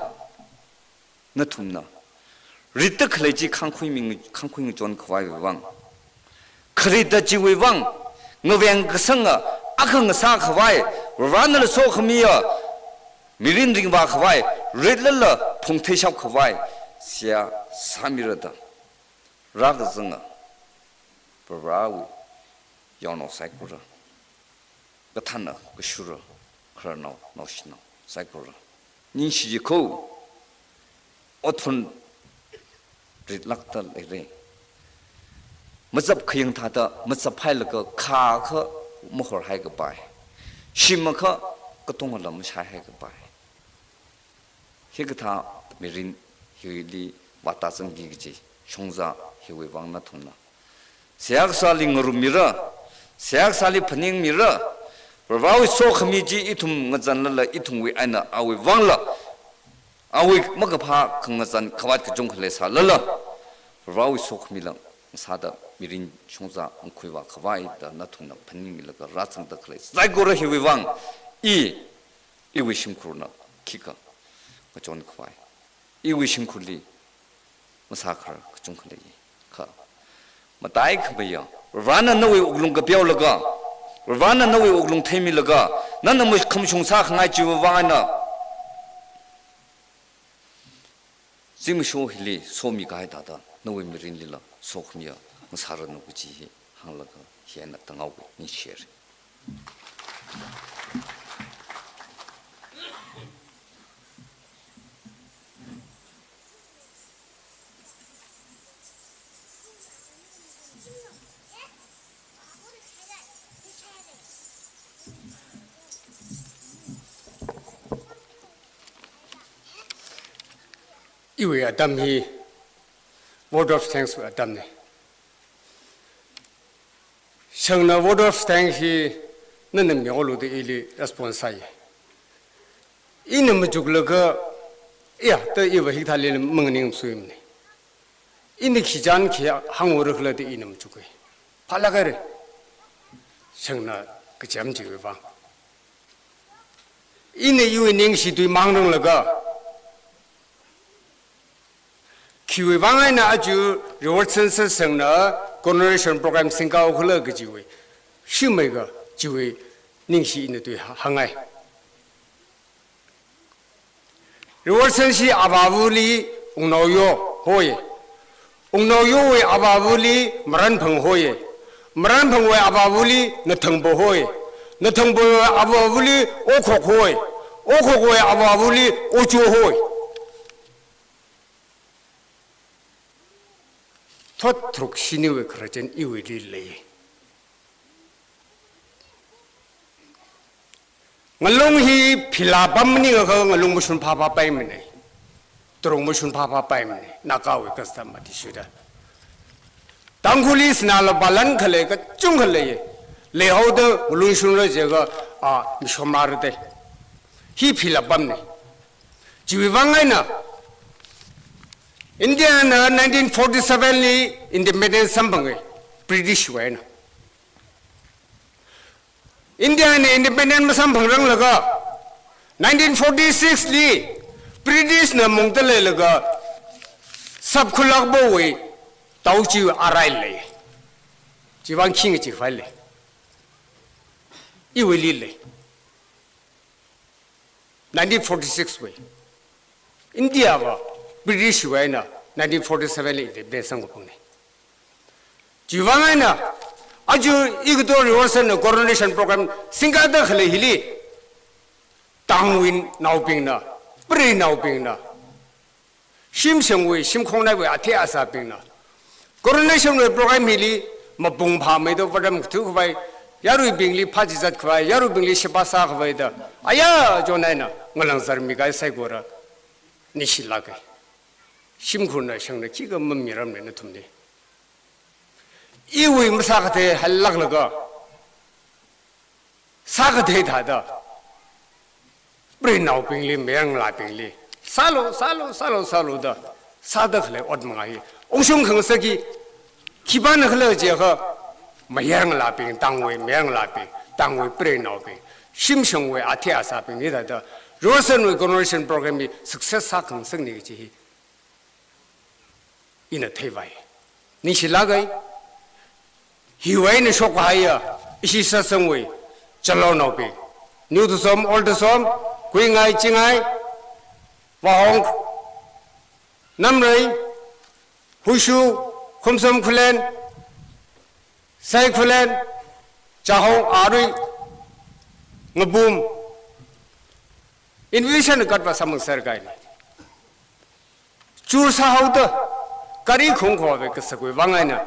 那村呢，日得可来是看亏命转可外王，可来的几位王，我问个生啊，阿肯个啥可外，完了说可没啊，没人人话可外，日了碰太小可外，下啥米了的，那个生啊，不然我。要闹赛过了，个谈了个输了，可能闹西闹赛过了。你是一口，我吞，这拉得来嘞。没怎可用他的，没怎拍了个卡克，没好还个白，什么克个东了没才还个白。这个他没人有一里瓦达生几个字，从这有为往那吞了。下个啥里我入米了。下个啥里朋友米了，我为说和米记一同我咱了一同为爱呢，阿为忘了，阿为么个怕跟我咱可外个中可来啥了，我为说和米了，啥的米人从啥我可以话可外的那同的朋友米了个拉成的可来，再过了还为忘，一为辛苦呢，几个我讲的可外，一为辛苦里，我啥可中可来可，我大可不一样。完了，那位乌龙个标了个，完了那位乌龙推米了个，那么看穷啥很爱就完了。这么说起来，说米个还大的，那位没人了，说米啊，我啥人那个机器，行了个，现在等我你写的。 이외 아담이 word of thanks 아담네 성나 word of thanks 너는 명로도 일이 response 이놈의 죽을까 야, 또 이거 히탈리는 먹는 수임네. 이네 기잔 기 항우를 흘러도 이놈 죽어. 발라가래. 성나 그 잠지고 봐. 이네 이외 냉시도 망릉러가 기회 방안에 아주 리워슨스 성나 코너레이션 프로그램 생각하고 흘러그 지위. 심의가 지위 냉시 있는 데 항아이. 리월선시 아바불리 웅노요 호예 웅노요의 아바불리 마란펑 호예 마란펑의 아바불리 너텅보 호예 너텅보의 아바불리 오콕 호예 오콕의 아바불리 오주 호예 토트룩 신이의 그러전 이위릴레 ngalonghi phila pamni ga ngalong musun phapa paimne turung musun phapa paimne nakawe customer tisuda tangkhuli snala balan khale ka chung khale le hauda mulun sun le je ga a mishomar de hi phila pamne jiwangai na india na 1947 li independence sambangai british way na India ne independent masam bhangrang laga 1946 li British na mongtale laga sab khulak bo we tauchi arai le jiwang king ji phai le I we li le 1946 we India wa British we na 1947 li de sang ko ne jiwang na 아주 이것도 리워선 코로네이션 프로그램 생각도 할래 힐리 당윈 나오빙나 프리 나오빙나 심성의 심콩나의 아티아사빙나 코로네이션 프로그램 힐리 마봉파메도 버담 투바이 야루빙리 파지zat과이 야루빙리 시바사 과이다 아야 조나이나 몰랑서미가 사이고라 니실라게 심군나 성나 기가 멈미람네 툼네 이외 무사가대 할락러가 사가대 다다 브레나우 빙리 메랑라 빙리 살로다 사다클레 얻망아이 옹숑 긍석이 기반 흘러제가 마양라 빙 당외 메랑라 빙 당외 브레나우 빙 심성외 아티아사 빙 이다다 로선의 코너레이션 프로그램이 석세사 긍석니지 이나 태바이 니실라가이 hiwain shokaya isi sasangwe chalo no pe new to som old to som kui ngai chingai wahong namrei hushu khumsam khulen sai khulen chahong arui ngabum invitation katwa samang sarkai chur sa hauda kari khong kho be kasakwe wangai na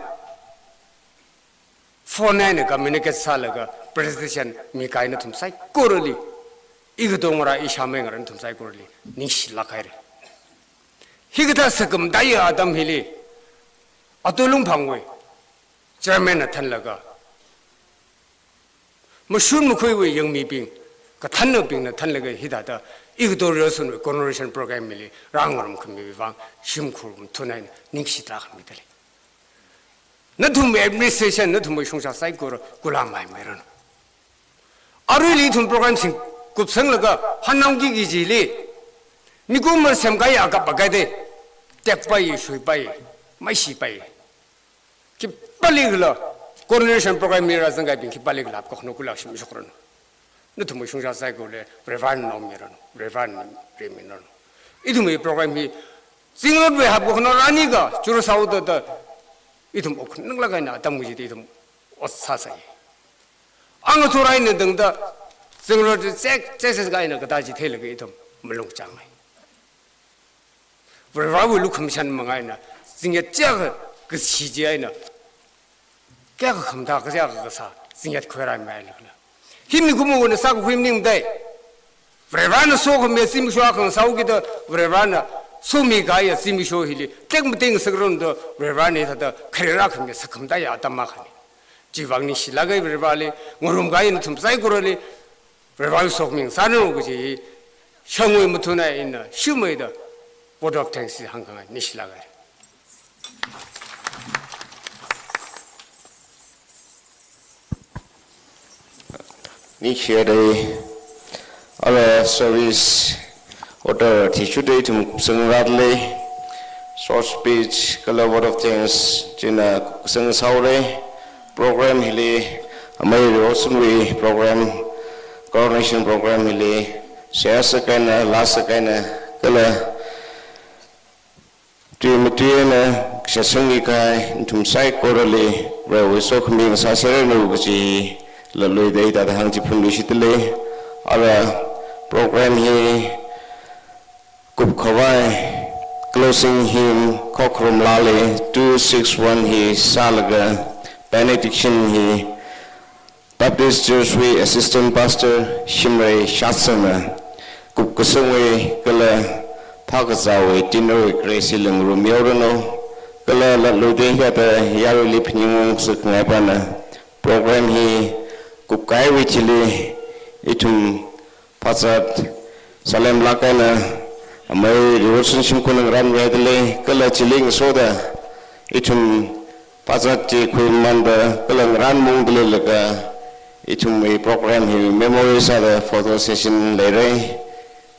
phone communicate salaga presentation mi kaina thumsai koroli igdongora ishame ngaran thumsai koroli nishi lakaire higda sakam dai adam hili atulung phangwe chairman thanlaga mushun mukhoi we yangmi ping ka thanno ping na thanlaga hidada igdo rosun coronation program mili rangorum khmi wang shimkhur thunai nishi ta khmidale 너tum administration 너tum 송사 사이코로 굴라마이 메런 아르리 tum program 신 급성러가 한남기 기지리 미국만 sem가이 아까 바가데 tekpai suipai maisipai ki paligla coordination program mira zanga bin ki paligla ko khno kula shim shukran 너tum 송사 사이코레 brevan no meron brevan preminon 이tum이 program 이 징rodwe 하고 khno 라니가 주로 사우더다 이tum 옥 능라가이나 담무지데 이tum 옷사사이 앙어토라 있는 등다 증로드 잭제스가이나 그다지 텔르게 이tum 물롱장이 브라바우 루컴션 망아이나 징게 잭 그 시지아이나 깨가 감다 그자 그사 징게 코라 마이나 힘이 구멍은 사고 힘님데 브레바나 소고 메심 쇼아콘 사우기도 브레바나 수미가야 시미쇼힐리 땡땡 서그런도 레바니다다 크레라크게 사컴다야 아담마카니 지방니 실라가이 레바리 모름가이는 좀 사이고르리 레바이 속민 사는 거지 형의 무토나 있는 휴머이다 보드 오브 탱스 한강아 니실라가이 Nichire ala service order tishude tum sangradle short speech kala word of things jina sang saure program hili amai rosunwi program coordination program hili share sakana last sakana kala Timutina shasungi kai tum sai korale rawi sokmi sasare no guji lalui dei ta hang ji phun bisitle ala program hi kup khawai closing him kokrum lale 261 hi salaga benediction hi Baptist Church we assistant pastor Shimre Shatsana kup kusungwe kala Pagazawe dinner grace lung rumyorno kala lalui dei ta yaru lipnyung suknabana program hi kukai wichili itum pasat salem lakana amai relationship kunang ram redle kala chiling soda itum pasat ti kuimanda kalang ran mungdle laga itum me program hi memories ada photo session lere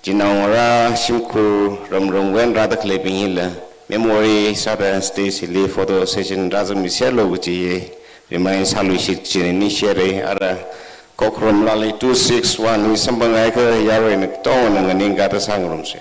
jinawara shimku ramrong wen rada clipping hila memory sada stage li photo session razam miselo guchi remain salu shit chini share ara kokrom lali 261 ni sambangai ka yaro ni tong nang ning ga ta sangrom se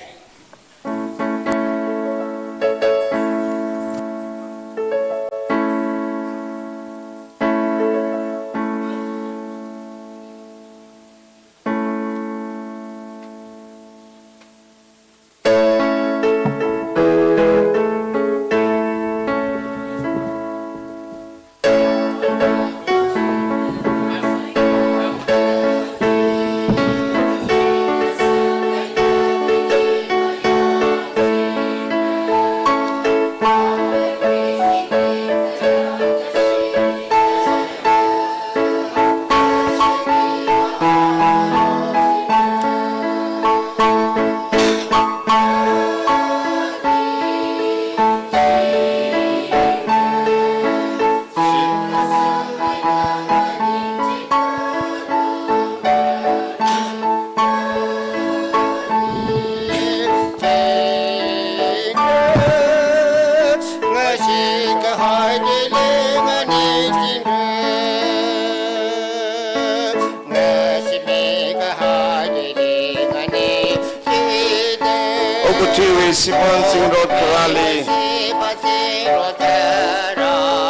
Sipan sing road karali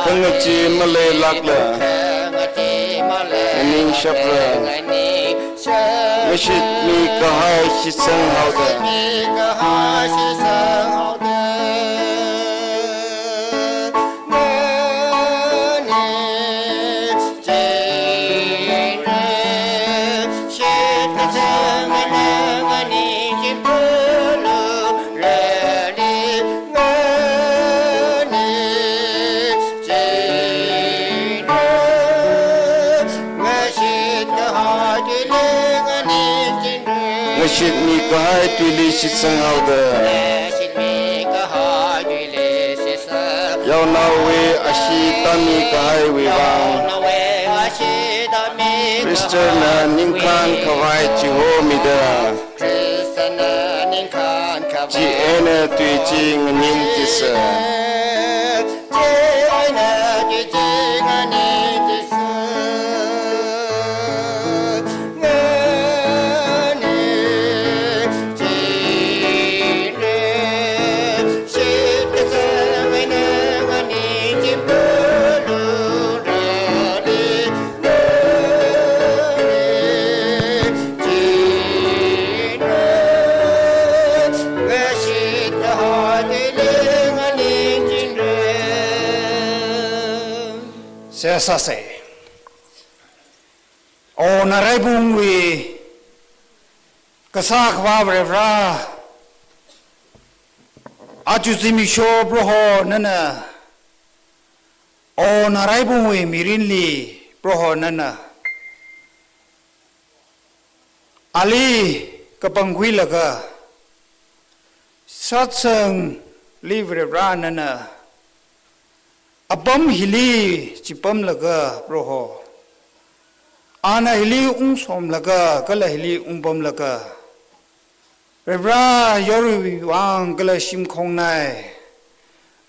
Kangachi malay lakla Aning shapra Mashit mi kahai shisang hauda Shit mi kahai tuli shit sang hauda Yau na we ashi tami kahai we bang Christian na ningkan kawai jiho mida Ji ene tui jing ning tisa Sase o na rebungwi kasak wa brevra อาจุซิมิโชโปรโฮนั่นน่ะโอนาไรบุงเวมิรินลีโปรโฮนั่นน่ะอาลีกับปังกุยละก็สัตซึงลีเวรรานั่นน่ะอปมฮิลีจิปมละก็โปรโฮอานาฮิลีอุงสมละก็กะละฮิลีอุงปมละก็เรบรายอรุวิวังกะละชิมคงไน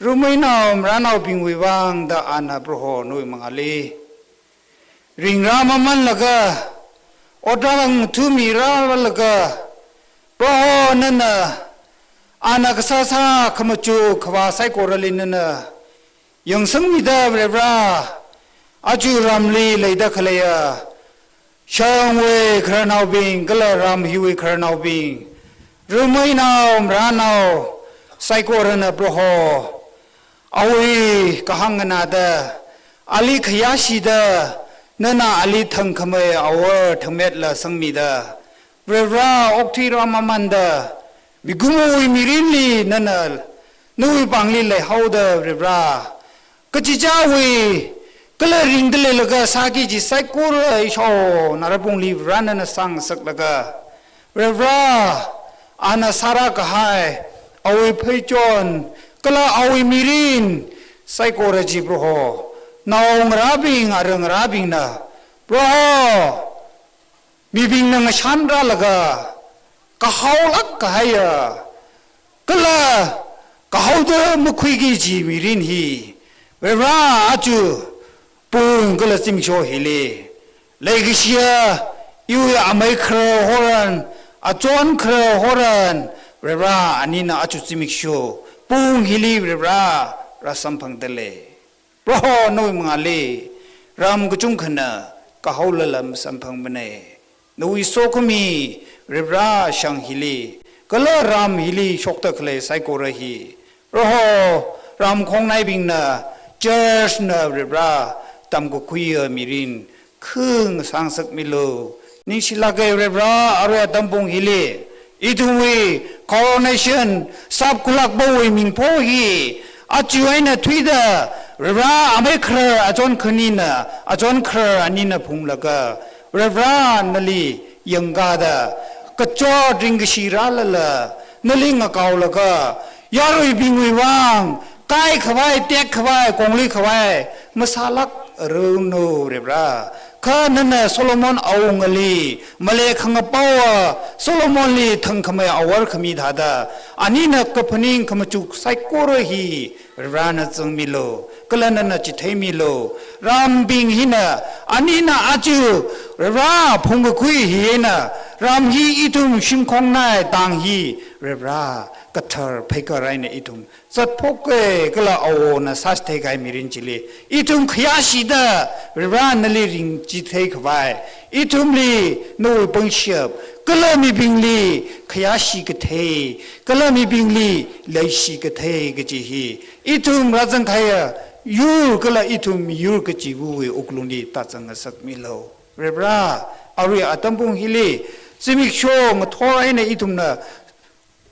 รู้ไหมน้องร้านเอาปิงวิวังดาอานาโปรโฮนุยมังอาลีริงรามามันละก็อดรังทุมีราละก็โปรโฮนั่นน่ะอานากษาสาขมจูขวาไซโกรลินนั่นน่ะยังสังมิดาเรบราอาจูรามลีเลยดักเลยอะช่างเวครานาวบิงกะละรามฮิเวครานาวบิงรู้ไหมน้องร้านเอาไซโกรนโปรโฮเอาวีกะหังนาดาอาลีขยาชีดานั่นน่ะอาลีทั้งขมายเอาทั้งเม็ดละสังมิดาเรบราอกที่รามามันดามิกุมวิมิรินลีนั่นน่ะนุยปังลีเลยฮาวดาเรบรากะจิจาวีกะละริงดเลลกะสากิจิไซโกรไอโชนารปุงลีรันนั่นสังสักลกะเรบราอานาสารากะไฮเอาวิเพยจอนกะละเอาวิมิรินไซโกรจิโปรโฮนาวงราบิงอารงราบิงนะโปรโฮมีบิงนังชันราลกะกะฮาวลักกะไฮยากะละกะฮาวเดมุคุยกิจิมิรินฮีเวราอาจูปุงกะละซิมโชฮิเลเลกิเชียยูยาอเมครฮอรันอาจอนครฮอรันเวราอันนี้นะอาจูซิมิโชปุงฮิลีเวราราสัมพังเดเลโปรโฮนุยมังอาลีรามกุจุงขณะกะฮาวละลัมสัมพังมเนนุยโซคมีเรบราชังฮิลีกะละรามฮิลีชกตะเคลไซโกระฮีโรโฮรามคงในบิงนะเจสนะเรบราตามกุคุยมิรินคึงสังสักมิโลนิชิลาเกเรบราอารยตัมปงฮิลีอิทุวีคอโรเนชั่นซับกุลักบวยมิงโพฮีอาจวยนะทวีดาเรบราอเมครอาจอนคณีนะอาจอนครอันนี้นะพุงละกะเรบรานลียังกาดากะจอดริงกชีราละละนลิงกะกาวละกะยารุยบิงวิวังกายขวายเตกขวายกงลีขวายมะซาลักเรูโนเรบราข้านั่นน่ะโซโลมอนเอางลีมาเลขังเป้าโซโลมอนลีทั้งขมายเอาวร์ขมีดาดาอันนี้น่ะกพนิงขมจุกไซโกรฮีรานะจังมิโลกลันน่ะจิตเฮมิโลรามบิงหินะอันนี้น่ะอาจูราพงกคุยฮีนะรามฮีอิทุมชิมคงนายต่างฮีรากะเทอร์เพกไรนะอิทุมสัตพกเกกละเอานะสัสเทกายมิรินจิเลอิทุมขยาชีดารานลีริงจิเทกไวอิทุมลีโนปังเชียบกละมีบิงลีขยาชีกะเทกละมีบิงลีไลชีกะเทกะจิฮีอิทุมราจังไคยยูกละอิทุมยูกะจิวูเวอุกลุนลีตัจังสักมิโลเรบราอาริอาตัมปุงฮิลีซิมิกโชงทอไรนะอิทุมนะ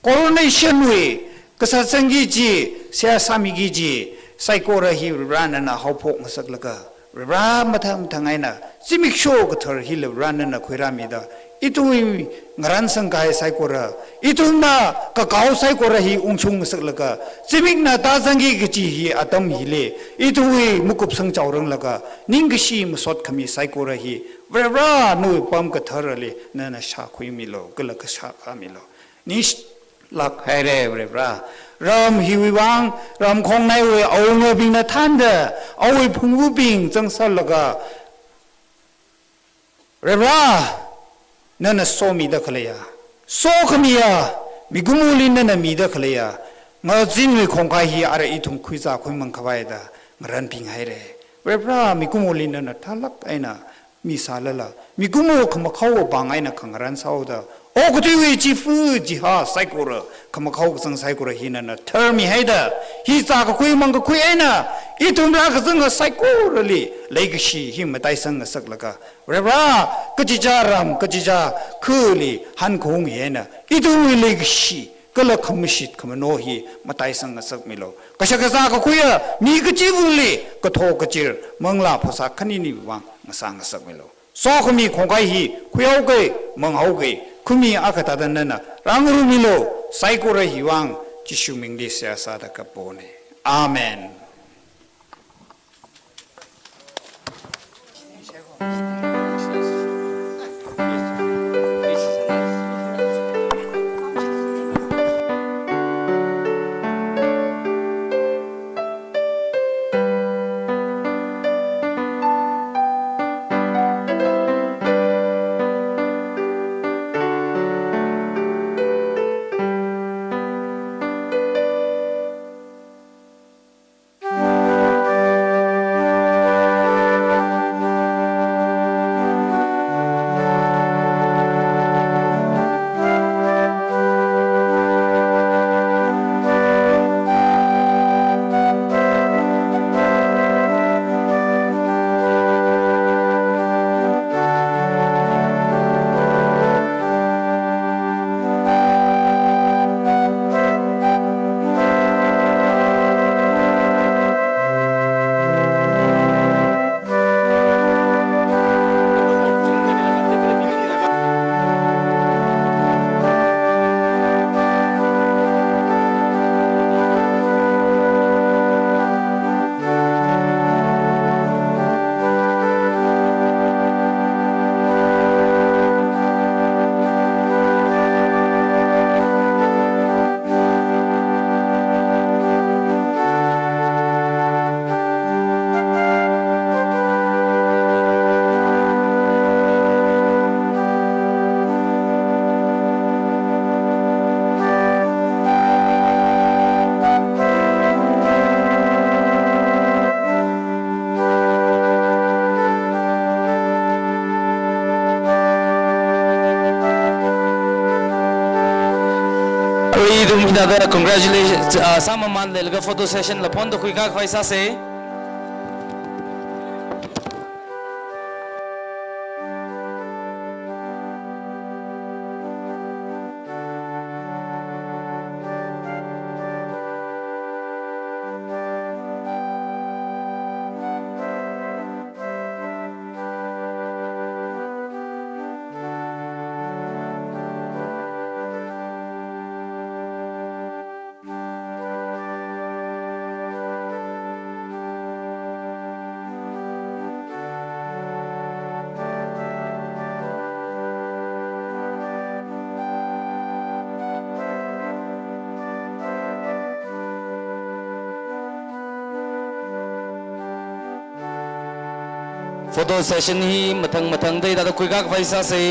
coronation we kasasangi ji sia samigi ji saikora hi rana na hopok masaklaka ra matham thangai na simik show ka thar hi le rana na khoirami da itui ngaran sangkai saikora ituna ka kau saikora hi ungchung masaklaka simik na ta sangi gi hi atam hi le itui mukup sang chaurang laka ningshi masot khami saikora hi ra no pam ka thar le na na sha khui mi lo kala ka sha kha mi lo nishลักให้เร็วเร็วรามหิวิวังรามคงในเวเอาเงบิงนะท่านเดเอาไว้พุงวุบิงจังสัลละกะเร็วรานั่นน่ะโซมีดะขเลยโซขมียมิกุมูลินนั่นน่ะมีดะขเลยงาจินเวคงไกฮีอะไรอีทุมคุยจากคุยมังขวายดางรันพิงให้เร็วรามิกุมูลินนั่นน่ะทัลักไอ้น่ะมีสาละละมิกุมูขมเข้าบางไอ้น่ะขังรันเศร้าดาโอ้กุฏิวิจิฟูจิฮาไซโกระขมเขาสังไซโกระหินันนะเธอมีให้ดาฮิซากคุยมังก็คุยไอ้น่ะอีตุมรักสังไซโกระลีเลยกชีหิมไตสังสักละกะเรบรากจิจารามกจิจาคือลีหันคงเห็นน่ะอีตุมเลยกชี ก็เลยขมชิดขมโนฮีมาไตสังสักมิโลก็ชักษาก็คุยมีกจีบุลีก็โทกจีมังลาภาษาขณีนิวังมาสังสักมิโลสอขมีคงไกฮีคุยเอาเกยมังเอาเกยคุมีอาคตาดันนั่นรังรูมิโลไซโกระฮีวังจิชูมิงดิเสียสาดกับโปเนอาเมนCongratulations, sama man le laga photo session la phone to khui ka khaisa se photo session hi mathang dei da khui ka khaisa se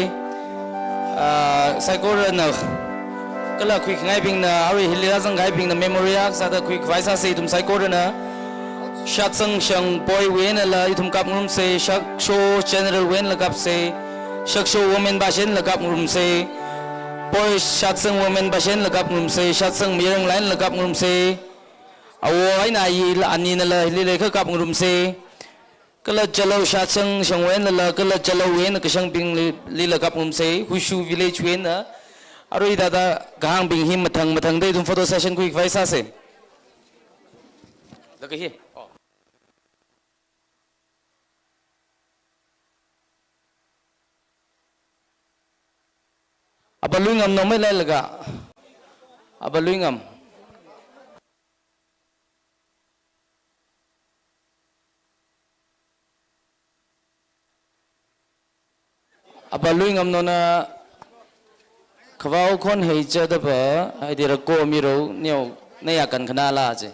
psycho na kala khui ngai ping na ari hilira jang ngai ping na memory ak sa da khui khaisa se tum psycho na shat sang shang boy wen la itum kap ngum se shak show general wen la kap se shak show women ba shen la kap ngum se boy shat sang women ba shen la kap ngum se shat sang mirang line la kap ngum se awo ai na yi ani na la hilile kha kap ngum se kala chalo shachang shangwen la kala chalo wen ka shang ping li la kap ngum se hushu village wen na aroi dada gang bing him mathang dei tum photo session quick vai sa se la ka hi abalungam no me la laga abalungam abalui ngam nona khawau khon hei cha da ba ai dira ko mi ro neo ne ya kan khana la je